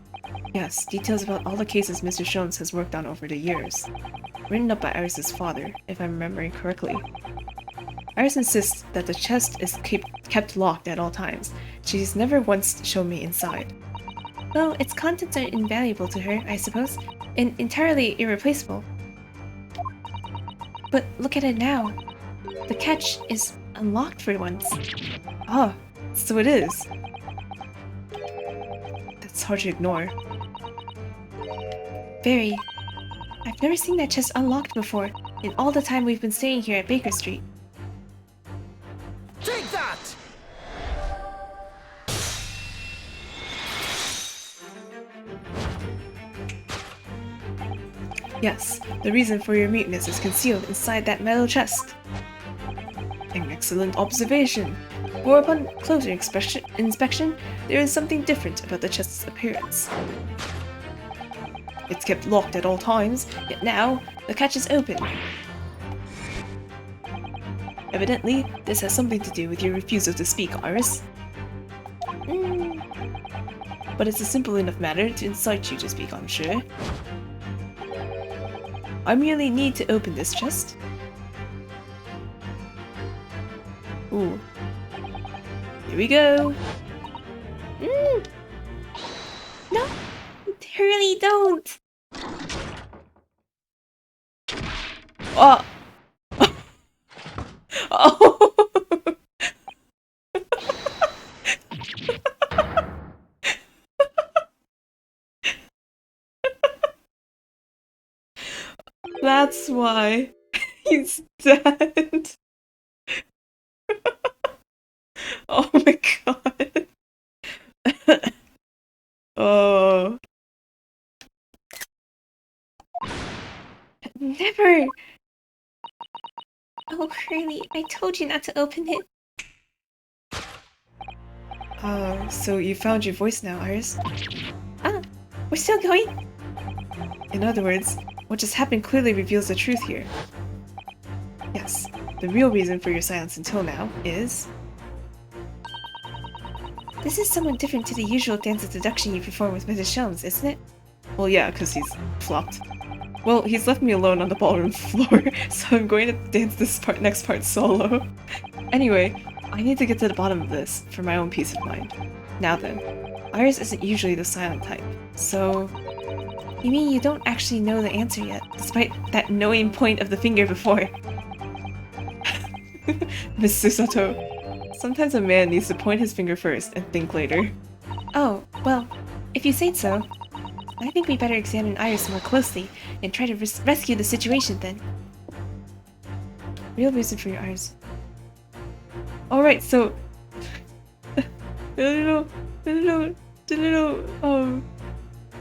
Yes, details about all the cases Mr. Sholmes has worked on over the years. Written up by Iris' father, if I'm remembering correctly. Iris insists that the chest is kept locked at all times. She's never once shown me inside. Well, its contents are invaluable to her, I suppose, and entirely irreplaceable. But look at it now. The catch is unlocked for once. Ah, so it is. That's hard to ignore. Very. I've never seen that chest unlocked before, in all the time we've been staying here at Baker Street. Take that! Yes, the reason for your muteness is concealed inside that metal chest. An excellent observation. For upon closer inspection, there is something different about the chest's appearance. It's kept locked at all times, yet now the catch is open. Evidently, this has something to do with your refusal to speak, Iris. But it's a simple enough matter to incite you to speak, I'm sure. I merely need to open this chest. Ooh. Here we go. No! Really don't! Oh! Oh! That's why he's dead. Oh my god. Oh. Never! Oh, Curly, I told you not to open it. So you found your voice now, Iris? Ah, we're still going? In other words, what just happened clearly reveals the truth here. Yes, the real reason for your silence until now is... This is somewhat different to the usual dance of deduction you perform with Mrs. Shelms, isn't it? Well, yeah, because he's flopped. Well, he's left me alone on the ballroom floor, so I'm going to dance this next part solo. Anyway, I need to get to the bottom of this for my own peace of mind. Now then, Iris isn't usually the silent type, so... You mean you don't actually know the answer yet, despite that knowing point of the finger before? Miss Susato, sometimes a man needs to point his finger first and think later. Oh, well, if you say so. I think we better examine Iris more closely and try to rescue the situation then. Real reason for your Iris. Alright, so... the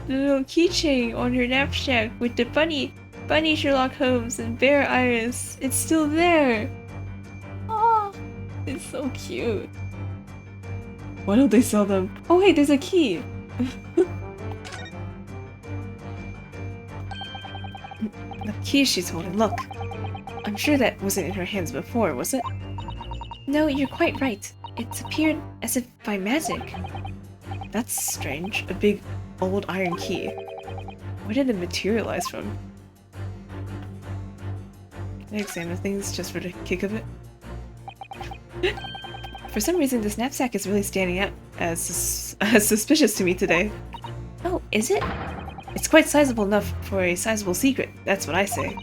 little keychain on her knapsack with the bunny Sherlock Holmes and Bear Iris. It's still there. Oh, it's so cute. Why don't they sell them? Oh hey, there's a key. The key she's holding, look. I'm sure that wasn't in her hands before, was it? No, you're quite right. It's appeared as if by magic. That's strange. A big, old iron key. Where did it materialize from? Can I examine things just for the kick of it? For some reason, this knapsack is really standing out as suspicious to me today. Oh, is it? It's quite sizable enough for a sizable secret, that's what I say.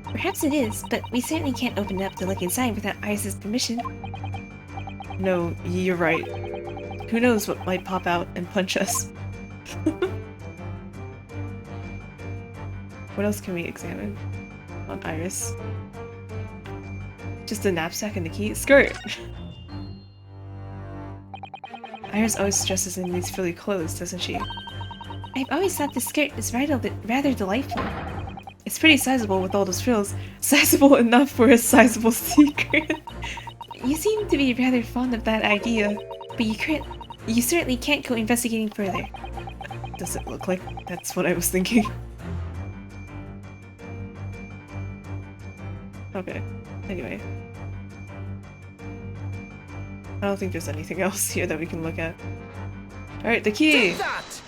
Perhaps it is, but we certainly can't open it up to look inside without Iris's permission. No, you're right. Who knows what might pop out and punch us. What else can we examine on Iris? Just the knapsack and the key? Skirt! Iris always dresses in these frilly clothes, doesn't she? I've always thought the skirt was rather delightful. It's pretty sizable with all those frills. Sizable enough for a sizable secret. You seem to be rather fond of that idea, but you certainly can't go investigating further. Does it look like that's what I was thinking? Okay, anyway. I don't think there's anything else here that we can look at. Alright, the key! Take that!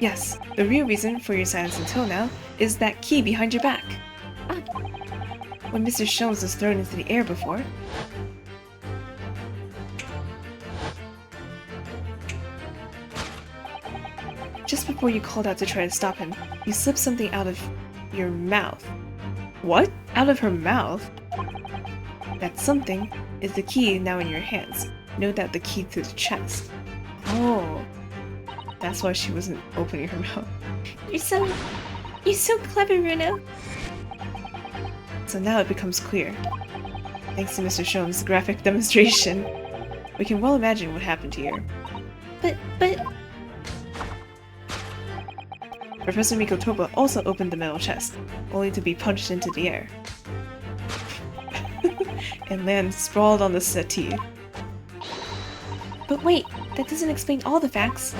Yes, the real reason for your silence until now is that key behind your back. Ah. When Mr. Sholmes was thrown into the air before, just before you called out to try to stop him, you slipped something out of your mouth. What? Out of her mouth? That something is the key now in your hands. No doubt the key to the chest. Oh. That's why she wasn't opening her mouth. You're so clever, Runo. So now it becomes clear. Thanks to Mr. Sholmes' graphic demonstration, we can well imagine what happened here. But... Professor Mikotopa also opened the metal chest, only to be punched into the air. And land sprawled on the settee. But wait, that doesn't explain all the facts.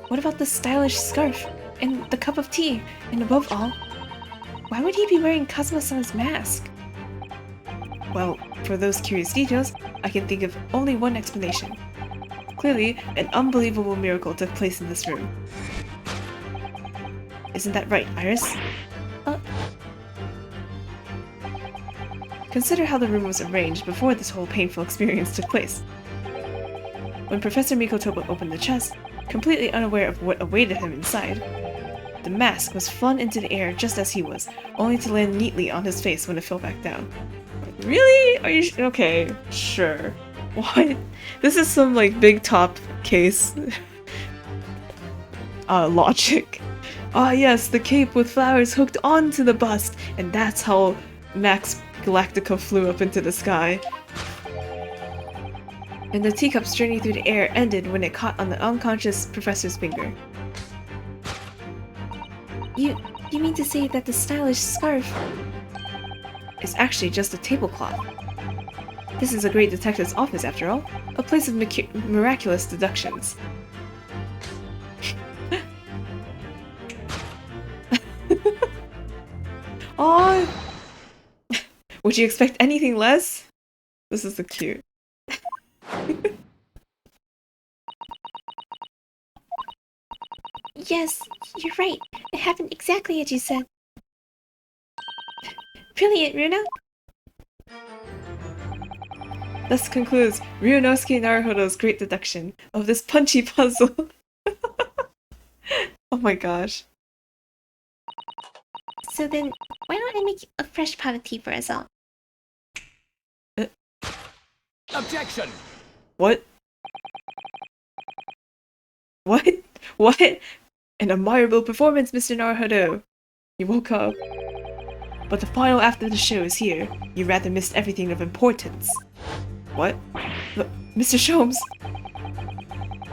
What about the stylish scarf and the cup of tea? And above all, why would he be wearing Kazuma-san's mask? Well, for those curious details, I can think of only one explanation. Clearly, an unbelievable miracle took place in this room. Isn't that right, Iris? Consider how the room was arranged before this whole painful experience took place. When Professor Mikotopa opened the chest, completely unaware of what awaited him inside, the mask was flung into the air just as he was, only to land neatly on his face when it fell back down. Really? Are you okay, sure. What? This is some like big top case logic. Ah yes, the cape with flowers hooked onto the bust, and that's how Max Galactica flew up into the sky. And the teacup's journey through the air ended when it caught on the unconscious professor's finger. You mean to say that the stylish scarf Is actually just a tablecloth. This is a great detective's office after all, a place of miraculous deductions. Aww! Would you expect anything less? This is so cute. Yes, you're right. It happened exactly as you said. Brilliant, Runo! Thus concludes Ryunosuke Naruhodo's great deduction of this punchy puzzle. Oh my gosh. So then, why don't I make a fresh pot of tea for us all? Objection! What? What? What? An admirable performance, Mr. Naruhodo! You woke up. But the final act of the show is here. You rather missed everything of importance. What? Mr. Sholmes?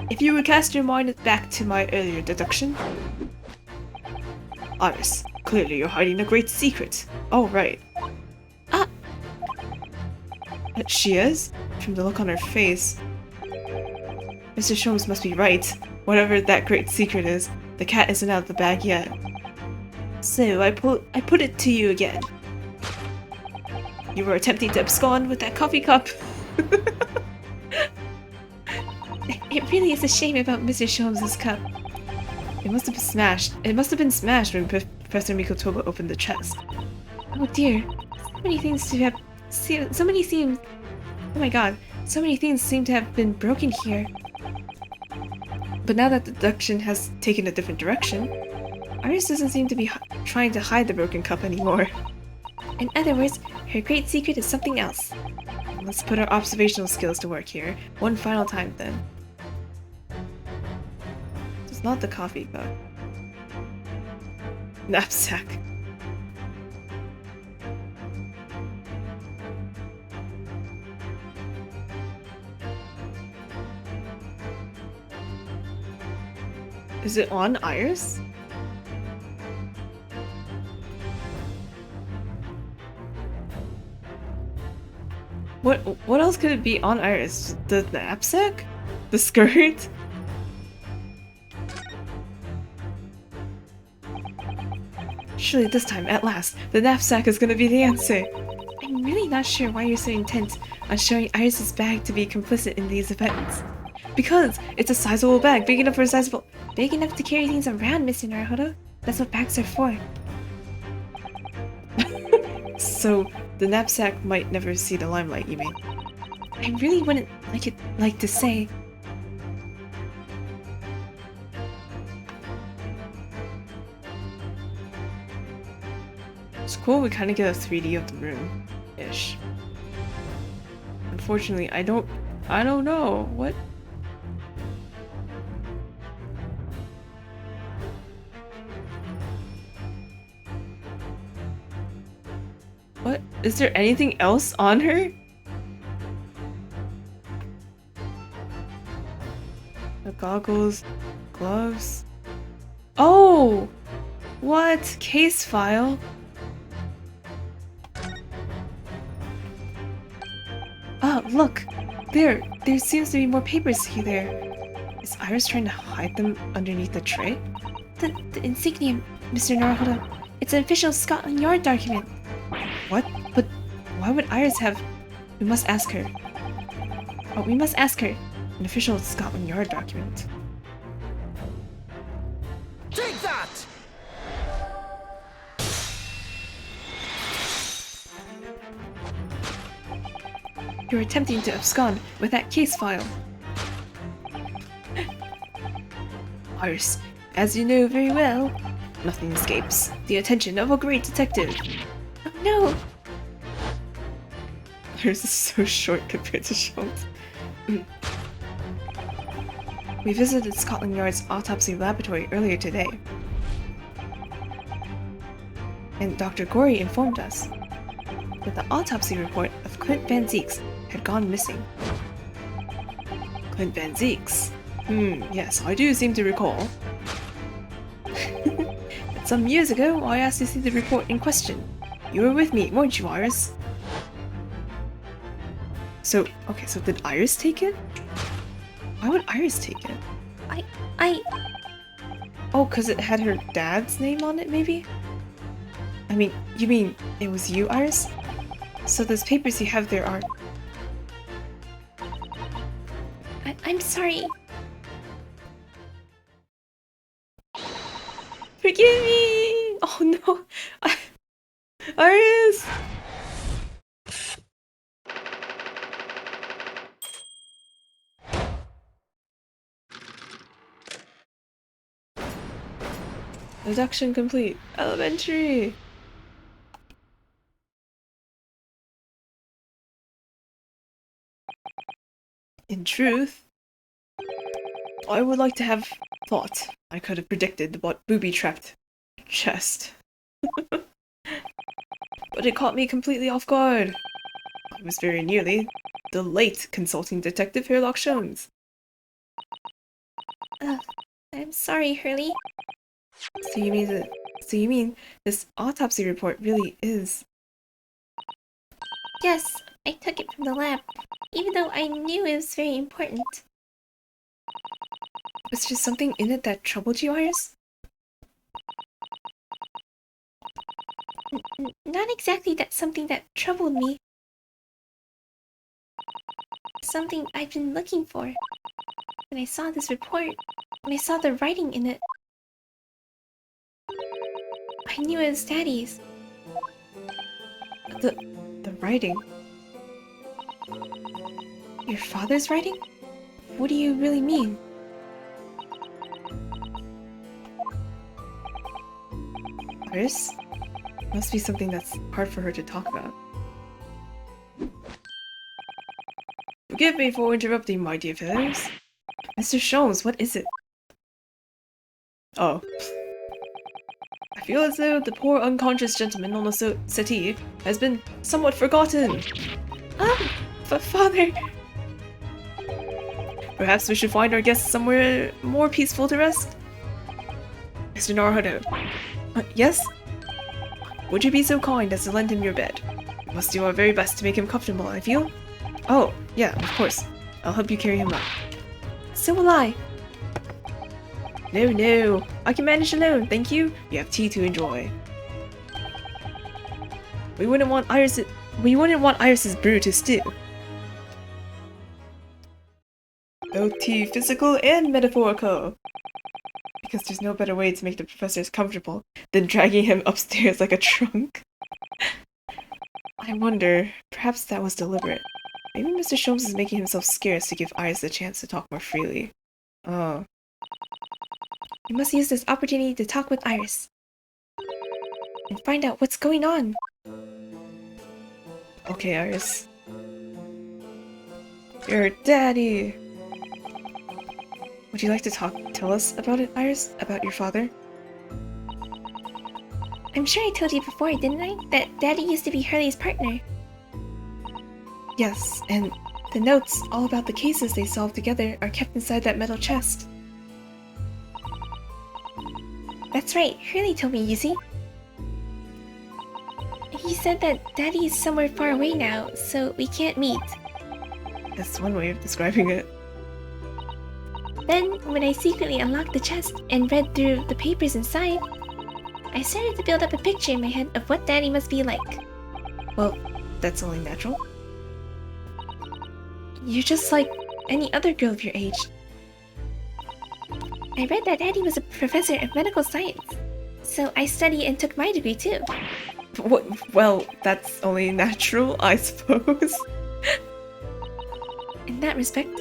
If you would cast your mind back to my earlier deduction... Iris, clearly you're hiding a great secret. Oh, right. She is? From the look on her face. Mr. Sholmes must be right. Whatever that great secret is, the cat isn't out of the bag yet. So, I put it to you again. You were attempting to abscond with that coffee cup. It really is a shame about Mr. Sholmes' cup. It must have been smashed. It must have been smashed when Professor Mikotopa opened the chest. Oh dear. So many things seem to have been broken here. But now that the deduction has taken a different direction, Iris doesn't seem to be trying to hide the broken cup anymore. In other words, her great secret is something else. Let's put our observational skills to work here, one final time then. It's not the coffee cup. Knapsack. Is it on Iris? What else could it be on Iris? The knapsack? The skirt? Surely this time, at last, the knapsack is gonna be the answer. I'm really not sure why you're so intent on showing Iris's bag to be complicit in these events. Because it's a sizable bag, big enough for a sizable... big enough to carry things around, Mr. Naruhodo. That's what bags are for. So, the knapsack might never see the limelight, you mean? I really wouldn't like to say. It's cool we kind of get a 3D of the room-ish. Unfortunately, I don't know. What? What? Is there anything else on her? The goggles, gloves. Oh! What? Case file? Oh, look! There seems to be more papers here there. Is Iris trying to hide them underneath the tray? The insignia, Mr. Naruhodo. It's an official Scotland Yard document. What? But why would Iris have... We must ask her. Oh, we must ask her. An official Scotland Yard document. Take that! You're attempting to abscond with that case file. Iris, as you know very well, nothing escapes the attention of a great detective. Oh no! Iris is so short compared to Schultz. We visited Scotland Yard's autopsy laboratory earlier today. And Dr. Gorey informed us that the autopsy report of Clint Van Zeeks had gone missing. Clint Van Zeeks? Yes, I do seem to recall. Some years ago, I asked to see the report in question. You were with me, weren't you, Iris? So did Iris take it? Why would Iris take it? Oh, because it had her dad's name on it, maybe? I mean, you mean it was you, Iris? So those papers you have there are... I'm sorry. Forgive me! Oh no! Iris! Deduction complete. Elementary! In truth, I would like to have thought I could have predicted what booby-trapped chest. But it caught me completely off guard. I was very nearly the late consulting detective Herlock Jones. I'm sorry, Hurley. So you mean this autopsy report really is... Yes, I took it from the lab, even though I knew it was very important. Was there something in it that troubled you, Iris? Not exactly something that troubled me. Something I've been looking for. When I saw this report, when I saw the writing in it, I knew it was Daddy's. The writing? Your father's writing? What do you really mean? Iris? Must be something that's hard for her to talk about. Forgive me for interrupting, my dear fellows. Mr. Sholmes, what is it? Oh. I feel as though the poor unconscious gentleman on the settee has been somewhat forgotten. Father! Perhaps we should find our guests somewhere more peaceful to rest? Mr. Naruhodo. Yes? Would you be so kind as to lend him your bed? We must do our very best to make him comfortable, I feel. Oh, yeah, of course. I'll help you carry him up. So will I. No, I can manage alone, thank you. You have tea to enjoy. We wouldn't want Iris's brew to stew. Both tea physical and metaphorical. because there's no better way to make the professors comfortable than dragging him upstairs like a trunk. I wonder, perhaps that was deliberate. Maybe Mr. Sholmes is making himself scarce to give Iris the chance to talk more freely. Oh. We must use this opportunity to talk with Iris. And find out what's going on. Okay, Iris. Your daddy! Would you like to tell us about it, Iris? About your father? I'm sure I told you before, didn't I? That Daddy used to be Hurley's partner. Yes, and the notes all about the cases they solved together are kept inside that metal chest. That's right, Hurley told me, you see? He said that Daddy is somewhere far away now, so we can't meet. That's one way of describing it. Then, when I secretly unlocked the chest and read through the papers inside, I started to build up a picture in my head of what Daddy must be like. Well, that's only natural. You're just like any other girl of your age. I read that Daddy was a professor of medical science, so I studied and took my degree too. Well, that's only natural, I suppose. In that respect,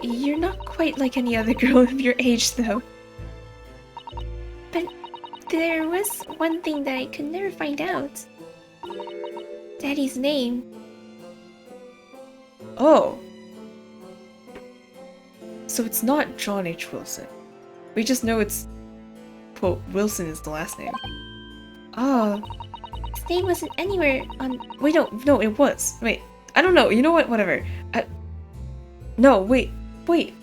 you're not quite like any other girl of your age, though. But there was one thing that I could never find out. Daddy's name. Oh. So it's not John H. Wilson. We just know it's... quote, Wilson is the last name. Ah. His name wasn't anywhere on... Wait, no, it was. Wait, I don't know, you know what, whatever. No, wait. Wait,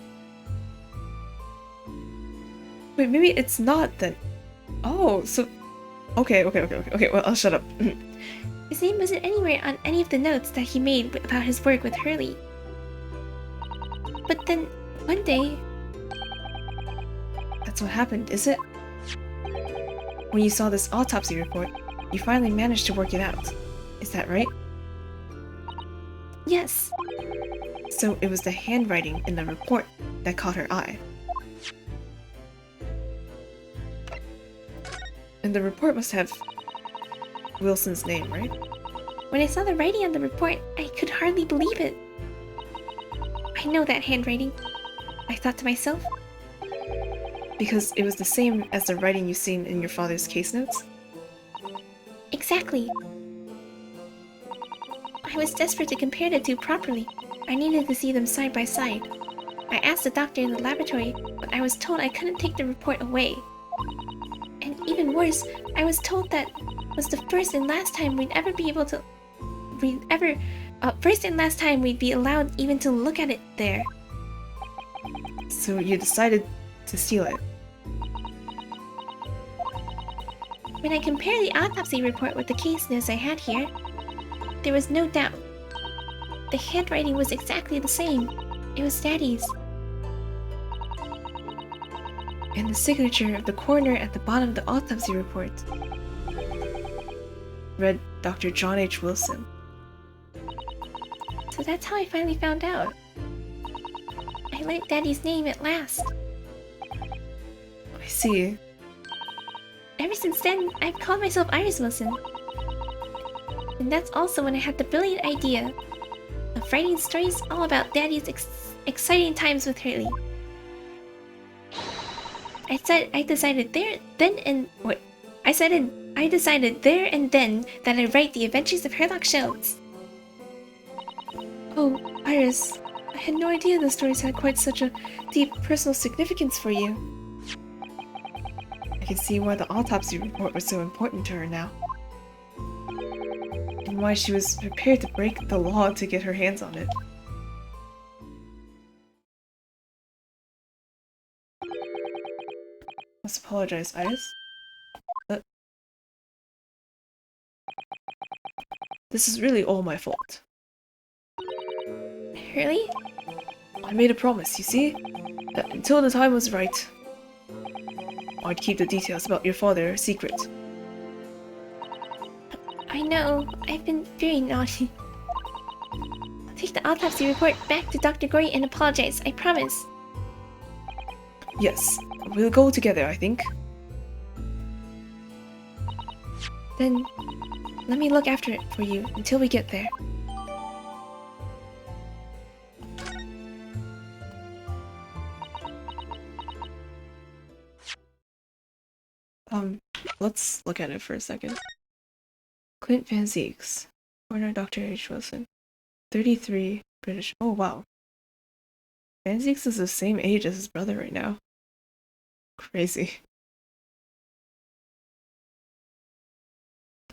maybe it's not then. Oh, so... Okay, well, I'll shut up. His name wasn't anywhere on any of the notes that he made about his work with Hurley. But then, one day... That's what happened, is it? When you saw this autopsy report, you finally managed to work it out. Is that right? Yes. So it was the handwriting in the report that caught her eye. And the report must have Wilson's name, right? When I saw the writing on the report, I could hardly believe it. I know that handwriting, I thought to myself. Because it was the same as the writing you've seen in your father's case notes? Exactly. I was desperate to compare the two properly. I needed to see them side by side. I asked the doctor in the laboratory, but I was told I couldn't take the report away. And even worse, I was told that was the first and last time we'd ever be able to... first and last time we'd be allowed even to look at it there. So you decided to steal it? When I compared the autopsy report with the case notes I had here, there was no doubt. The handwriting was exactly the same. It was Daddy's. And the signature of the coroner at the bottom of the autopsy report read Dr. John H. Wilson. So that's how I finally found out. I learned Daddy's name at last. I see. Ever since then, I've called myself Iris Wilson. And that's also when I had the brilliant idea of writing stories all about Daddy's exciting times with Hurley. I decided there and then that I'd write the adventures of Herlock Sholmes. Oh, Iris, I had no idea the stories had quite such a deep personal significance for you. I can see why the autopsy report was so important to her now. And why she was prepared to break the law to get her hands on it. Must apologize, Iris. This is really all my fault. Hurley? I made a promise, you see? That until the time was right, I'd keep the details about your father a secret. I know, I've been very naughty. I'll take the autopsy report back to Dr. Gory and apologize, I promise. Yes, we'll go together, I think. Then let me look after it for you until we get there. Let's look at it for a second. Clint Van Zeeks, Corner Dr. H. Wilson, 33, British. Oh wow. Van Zeeks is the same age as his brother right now. Crazy.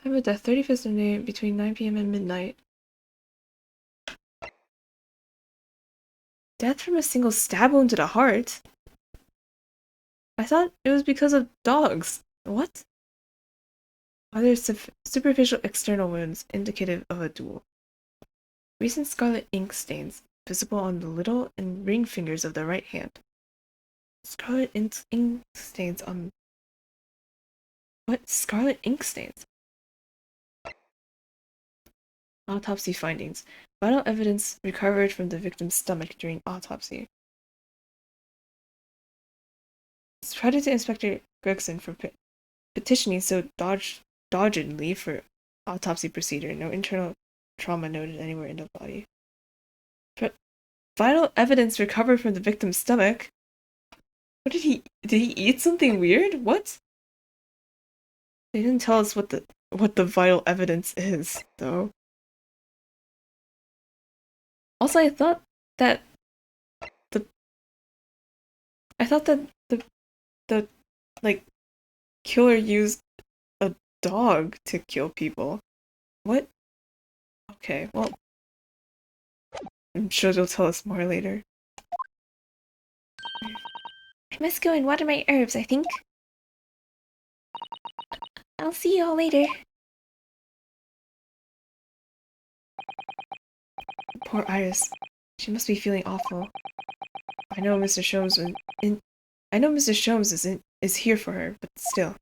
Time of death, 31st of May, between 9 p.m. and midnight. Death from a single stab wound to the heart? I thought it was because of dogs. What? Other superficial external wounds indicative of a duel. Recent scarlet ink stains visible on the little and ring fingers of the right hand. Scarlet ink stains on... What? Scarlet ink stains? Autopsy findings. Vital evidence recovered from the victim's stomach during autopsy. It's credited to Inspector Gregson for petitioning so doggedly for autopsy procedure. No internal trauma noted anywhere in the body. Vital evidence recovered from the victim's stomach? What did he eat something weird? What? They didn't tell us what the vital evidence is, though. Also, I thought that the like killer used a dog to kill people. What? Okay, well, I'm sure they'll tell us more later. I must go and water my herbs, I think. I'll see you all later. Poor Iris. She must be feeling awful. I know Mr. Sholmes is here for her, but still.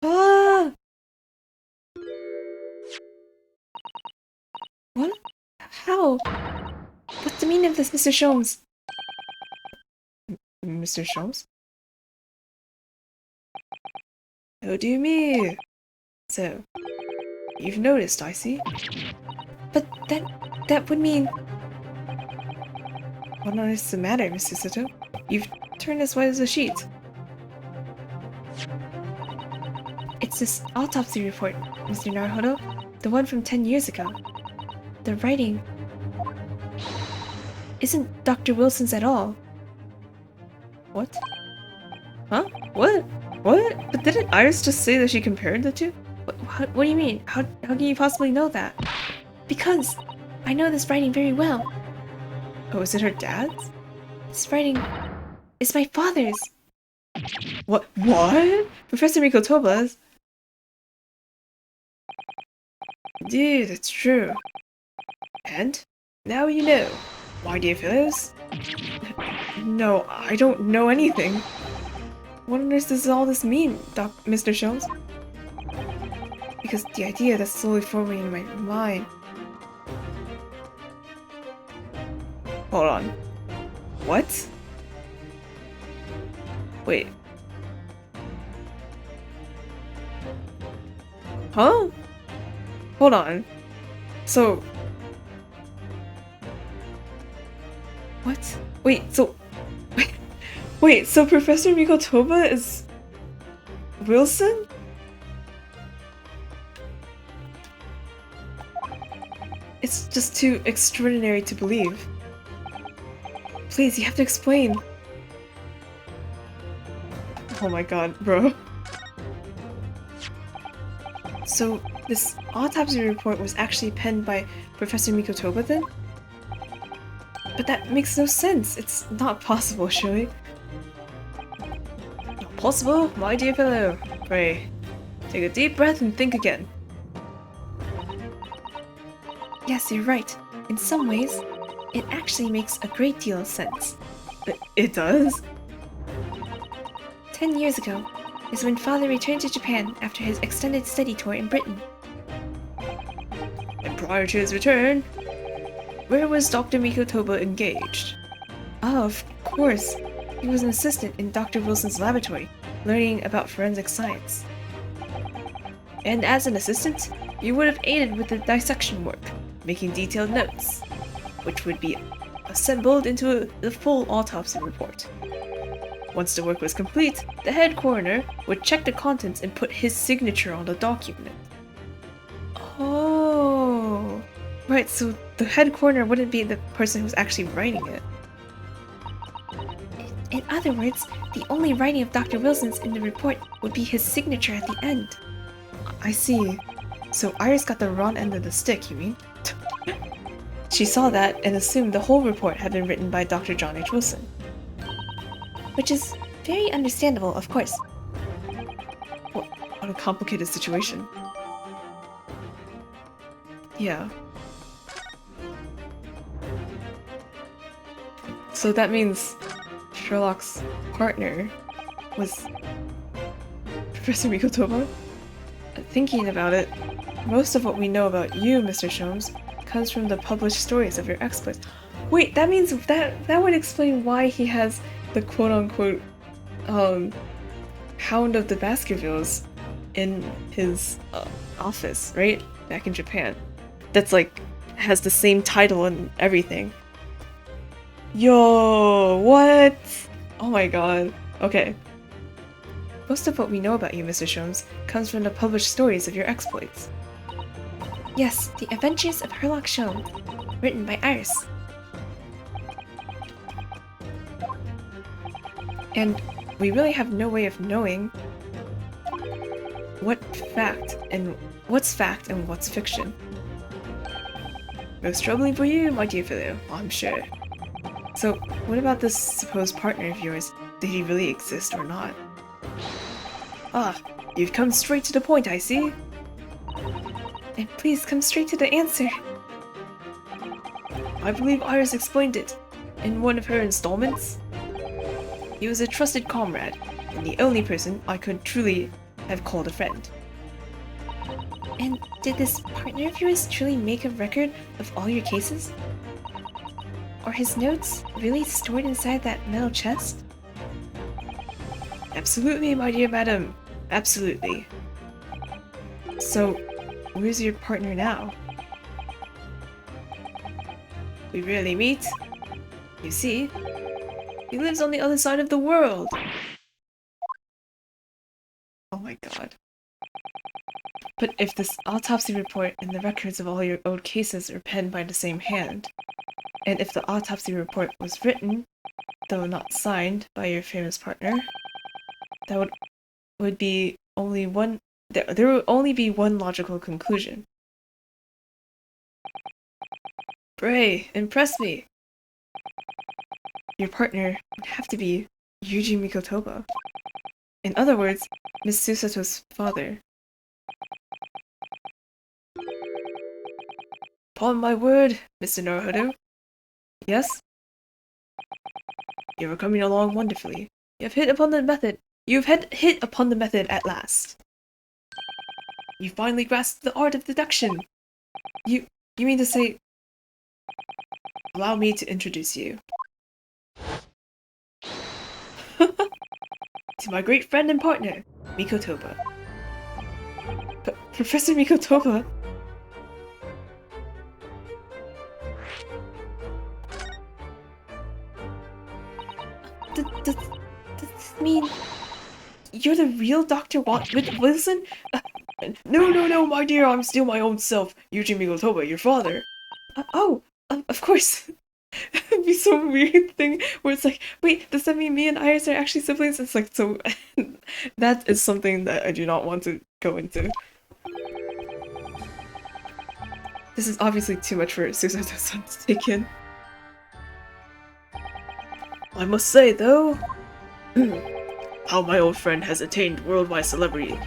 Ah! What? How? What's the meaning of this, Mr. Sholmes? Mr. Sholmes? Oh dear me! So, you've noticed, I see. But that would mean... What on earth's the matter, Mr. Soto? You've turned as white as a sheet. It's this autopsy report, Mr. Naruhodo. The one from 10 years ago. The writing isn't Dr. Wilson's at all. What? Huh? What? What? But didn't Iris just say that she compared the two? What do you mean? How can you possibly know that? Because I know this writing very well. Oh, is it her dad's? This writing is my father's. What? What? Professor Mikotoba's? Dude, it's true. And? Now you know. Why, dear fellows? No, I don't know anything. What on earth does all this mean, Mr. Sholmes? Because the idea that's slowly forming in my mind... Hold on. What? Wait. Huh? Hold on. So... What? Wait, so... Wait, so Professor Mikotoba is... Wilson? It's just too extraordinary to believe. Please, you have to explain. Oh my god, bro. So, this autopsy report was actually penned by Professor Mikotoba then? But that makes no sense. It's not possible, surely. Not possible, my dear fellow. Pray. Take a deep breath and think again. Yes, you're right. In some ways, it actually makes a great deal of sense. It does? 10 years ago is when Father returned to Japan after his extended study tour in Britain. And prior to his return, where was Dr. Mikotoba engaged? Oh, of course. He was an assistant in Dr. Wilson's laboratory, learning about forensic science. And as an assistant, you would have aided with the dissection work, making detailed notes, which would be assembled into the full autopsy report. Once the work was complete, the head coroner would check the contents and put his signature on the document. Oh, right, so the head coroner wouldn't be the person who's actually writing it. In other words, the only writing of Dr. Wilson's in the report would be his signature at the end. I see. So Iris got the wrong end of the stick, you mean? She saw that and assumed the whole report had been written by Dr. John H. Wilson. Which is very understandable, of course. What a complicated situation. Yeah. So that means Sherlock's partner was Professor Mikotoba? Thinking about it, most of what we know about you, Mr. Sholmes, comes from the published stories of your exploits. Wait, that means that would explain why he has the quote-unquote Hound of the Baskervilles in his office, right? Back in Japan. That's like, has the same title and everything. Yo, what? Oh my god. Okay. Most of what we know about you, Mr. Sholmes, comes from the published stories of your exploits. Yes, The Adventures of Sherlock Sholmes, written by Iris. And we really have no way of knowing what's fact and what's fiction. Most troubling for you, my dear fellow, I'm sure. So, what about this supposed partner of yours? Did he really exist or not? Ah, you've come straight to the point, I see. And please come straight to the answer. I believe Iris explained it in one of her installments. He was a trusted comrade, and the only person I could truly have called a friend. And did this partner of yours truly make a record of all your cases? Are his notes really stored inside that metal chest? Absolutely, my dear madam. Absolutely. So, where's your partner now? We rarely meet. You see, he lives on the other side of the world. Oh my god. But if this autopsy report and the records of all your old cases are penned by the same hand, and if the autopsy report was written, though not signed, by your famous partner, that would be only one. There would only be one logical conclusion. Bray, impress me! Your partner would have to be Yuji Mikotoba. In other words, Miss Susato's father. Upon my word, Mr. Naruhodo. Yes? You are coming along wonderfully. You have hit upon the method. Hit upon the method at last. You finally grasped the art of deduction. You mean to say... Allow me to introduce you. To my great friend and partner, Mikotoba. Professor Mikotoba? Does this mean you're the real Dr. Wilson? No, my dear, I'm still my own self, Yuji Mikotoba, your father. Of course. It'd be some weird thing where it's like, wait, does that mean me and Iris are actually siblings? It's like, so that is something that I do not want to go into. This is obviously too much for Susato-san to take in. I must say, though, how my old friend has attained worldwide celebrity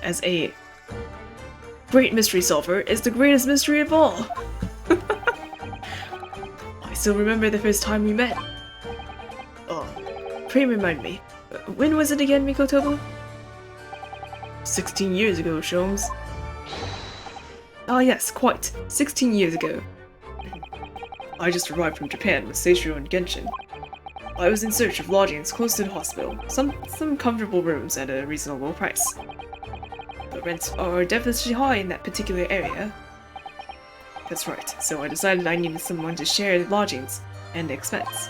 as a great mystery solver is the greatest mystery of all. I still remember the first time we met. Oh, pray remind me, when was it again, Mikotoba? 16 years ago, Sholmes. Ah yes, quite. 16 years ago. I just arrived from Japan with Seishiro and Genshin. I was in search of lodgings close to the hospital, some comfortable rooms at a reasonable price. The rents are definitely high in that particular area. That's right, so I decided I needed someone to share the lodgings and the expense.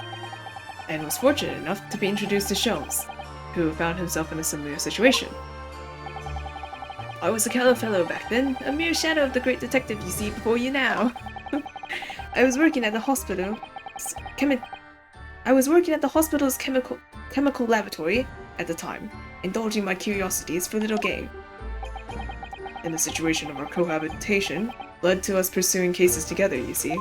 And was fortunate enough to be introduced to Sholmes, who found himself in a similar situation. I was a callow fellow back then, a mere shadow of the great detective you see before you now. I was working at the hospital's chemical laboratory at the time, indulging my curiosities for little gain. And the situation of our cohabitation led to us pursuing cases together, you see.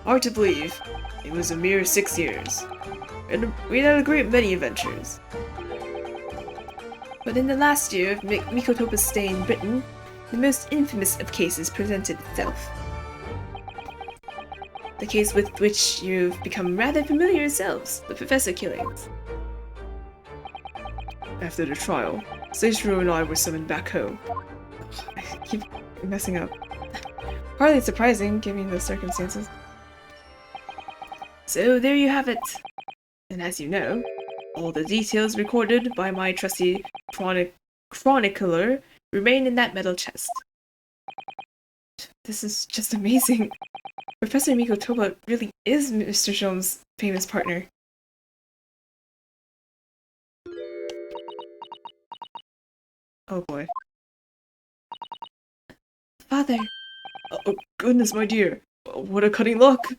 Hard to believe, it was a mere 6 years, and we had a great many adventures. But in the last year of Mikotopa's stay in Britain, the most infamous of cases presented itself. The case with which you've become rather familiar yourselves, the professor killings. After the trial, Seishiro and I were summoned back home. I keep messing up. Hardly surprising, given the circumstances. So there you have it. And as you know, all the details recorded by my trusty chronicler remain in that metal chest. This is just amazing. Professor Mikotopa really is Mr. Sholmes' famous partner. Oh boy. Father, Oh goodness, my dear. What a cutting luck.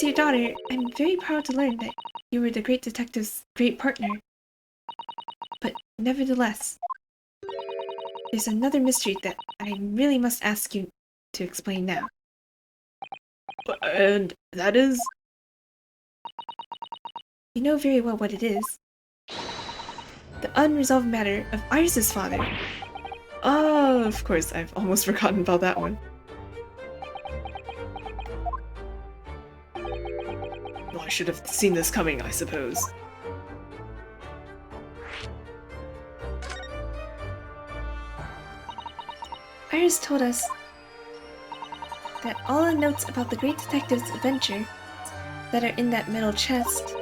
as your daughter, I'm very proud to learn that you were the great detective's great partner. But nevertheless, there's another mystery that I really must ask you to explain now. And that is? You know very well what it is. The unresolved matter of Iris's father. Oh, of course, I've almost forgotten about that one. Well, I should have seen this coming, I suppose. Iris told us that all the notes about the great detective's adventure that are in that metal chest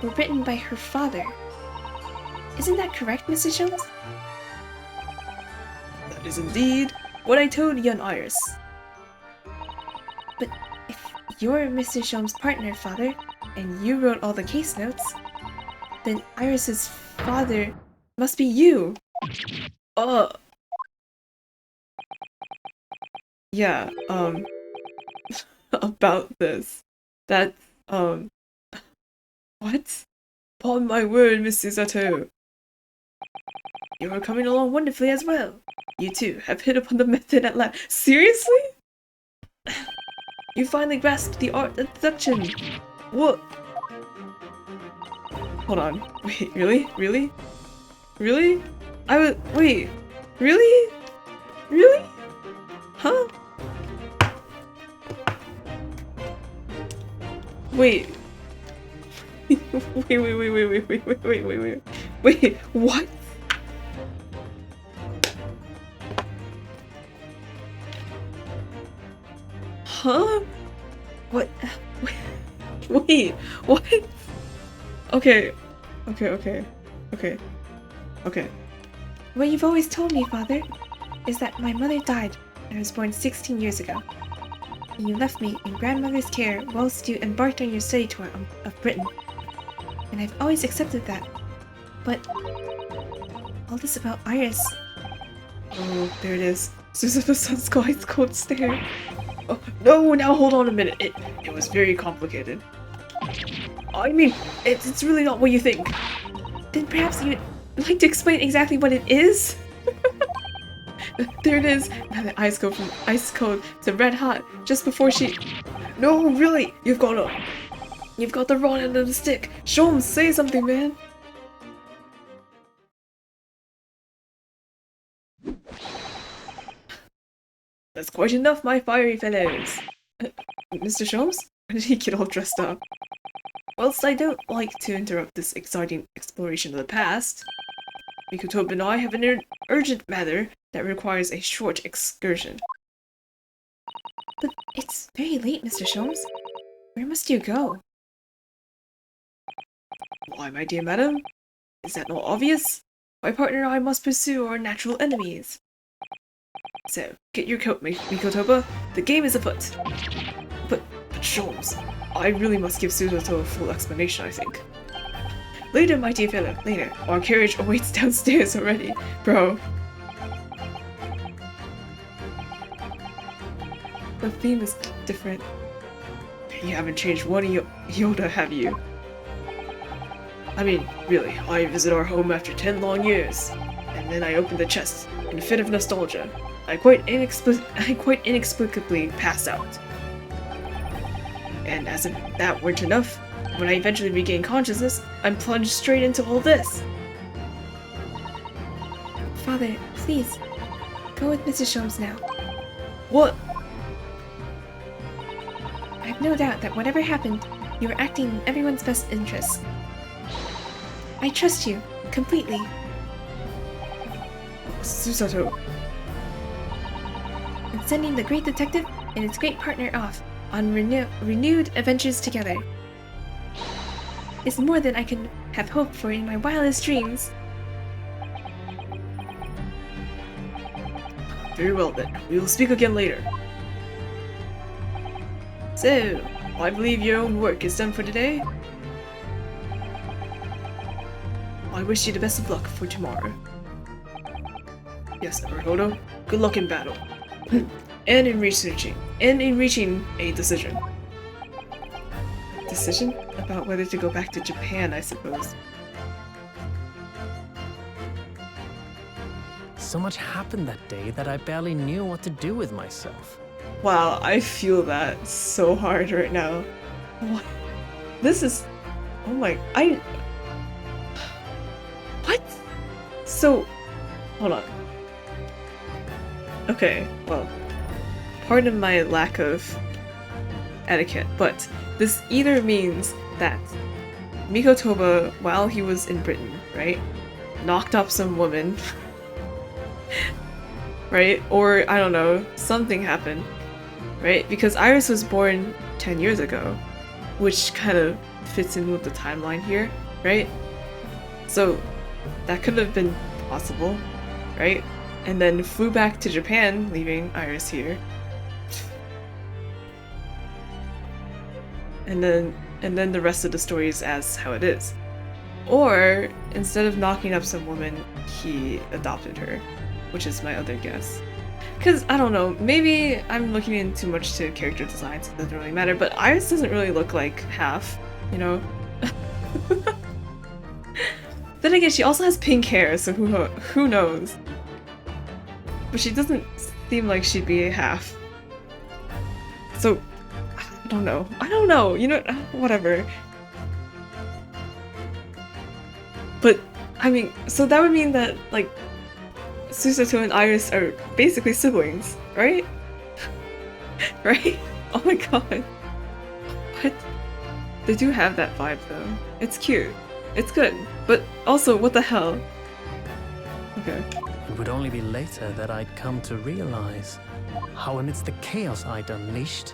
were written by her father. Isn't that correct, Mrs. Jones? That is indeed what I told young Iris. But if you're Mr. Sholmes' partner, father, and you wrote all the case notes, then Iris's father must be you. Yeah, about this. That's, what? Upon my word, Mrs. Zato. You are coming along wonderfully as well. You too have hit upon the method at last. Seriously? You finally grasped the art of deduction. What? Hold on. Wait, really? Really? Really? Wait. Really? Really? Huh? Wait. Wait, what? Huh? What? Wait, what? Okay. What you've always told me, father, is that my mother died when I was born 16 years ago. And you left me in grandmother's care whilst you embarked on your study tour of Britain. And I've always accepted that. But all this about Iris. Oh, there it is. Susan the Sun's ice cold stare. Oh, no, now hold on a minute. It was very complicated. I mean, it's really not what you think. Then perhaps you'd like to explain exactly what it is? There it is. Now the ice go from ice cold to red hot just before she... No, really! You've got the wrong end of the stick. Sholmes, say something, man. That's quite enough, my fiery fellows. Mr. Sholmes? Why did he get all dressed up? Whilst I don't like to interrupt this exciting exploration of the past, Mikotopa and I have an urgent matter that requires a short excursion. But it's very late, Mr. Sholmes. Where must you go? Why, my dear madam? Is that not obvious? My partner and I must pursue our natural enemies. So, get your coat, Mikotoba. The game is afoot. But Sholmes, I really must give Susato a full explanation, I think. Later, my dear fellow, later. Our carriage awaits downstairs already. Bro. The theme is different. You haven't changed one iota, have you? I mean, really, I visit our home after 10 long years. And then I open the chest. In a fit of nostalgia, I quite inexplicably pass out. And as if that weren't enough, when I eventually regain consciousness, I'm plunged straight into all this. Father, please, go with Mrs. Sholmes now. What? I have no doubt that whatever happened, you were acting in everyone's best interests. I trust you, completely. Susato. And sending the great detective and his great partner off on renewed adventures together is more than I could have hoped for in my wildest dreams. Very well then, we will speak again later. So, I believe your own work is done for today. I wish you the best of luck for tomorrow. Yes, Naruhodo, good luck in battle. and in reaching a decision. Decision? About whether to go back to Japan, I suppose. So much happened that day that I barely knew what to do with myself. Wow, I feel that so hard right now. What? This is... Oh my... What? So... Hold on. Okay, well... Pardon my lack of etiquette, but this either means that Mikotoba, while he was in Britain, right, knocked up some woman, right? Or, I don't know, something happened, right? Because Iris was born 10 years ago, which kind of fits in with the timeline here, right? So, that could have been possible, right? And then flew back to Japan, leaving Iris here. And then the rest of the story is as how it is. Or, instead of knocking up some woman, he adopted her, which is my other guess. Because, I don't know, maybe I'm looking in too much to character design, so it doesn't really matter, but Iris doesn't really look like half, you know? Then again, she also has pink hair, so who knows? But she doesn't seem like she'd be a half. So, I don't know, you know, whatever. But, I mean, so that would mean that, like, Susato and Iris are basically siblings, right? Right? Oh my god. What? They do have that vibe, though. It's cute. It's good. But also, what the hell? Okay. It would only be later that I'd come to realize how amidst the chaos I'd unleashed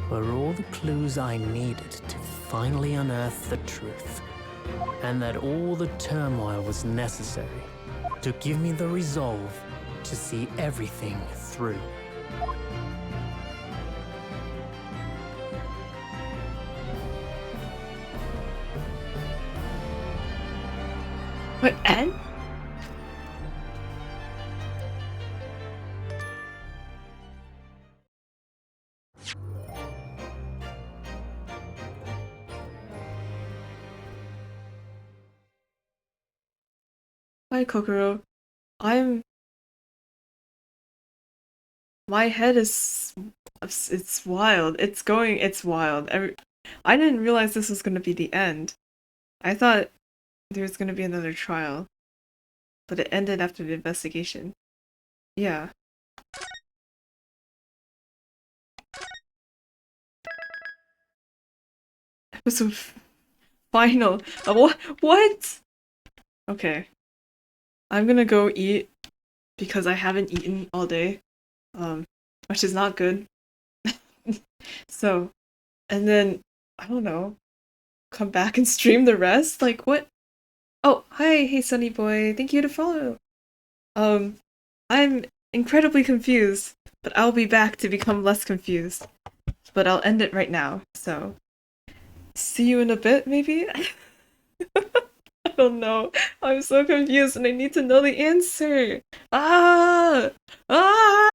were all the clues I needed to finally unearth the truth. And that all the turmoil was necessary to give me the resolve to see everything through. What, Ed? Hi, Kokoro. My head is... It's wild. It's wild. I didn't realize this was gonna be the end. I thought there was gonna be another trial. But it ended after the investigation. Yeah. Episode final. What? Okay. I'm gonna go eat because I haven't eaten all day. Which is not good. So, and then, I don't know, come back and stream the rest? Like, what? Oh, hi, hey, Sunny Boy, thank you to follow. I'm incredibly confused, but I'll be back to become less confused. But I'll end it right now, so see you in a bit, maybe? I don't know. I'm so confused and I need to know the answer. Ah! Ah!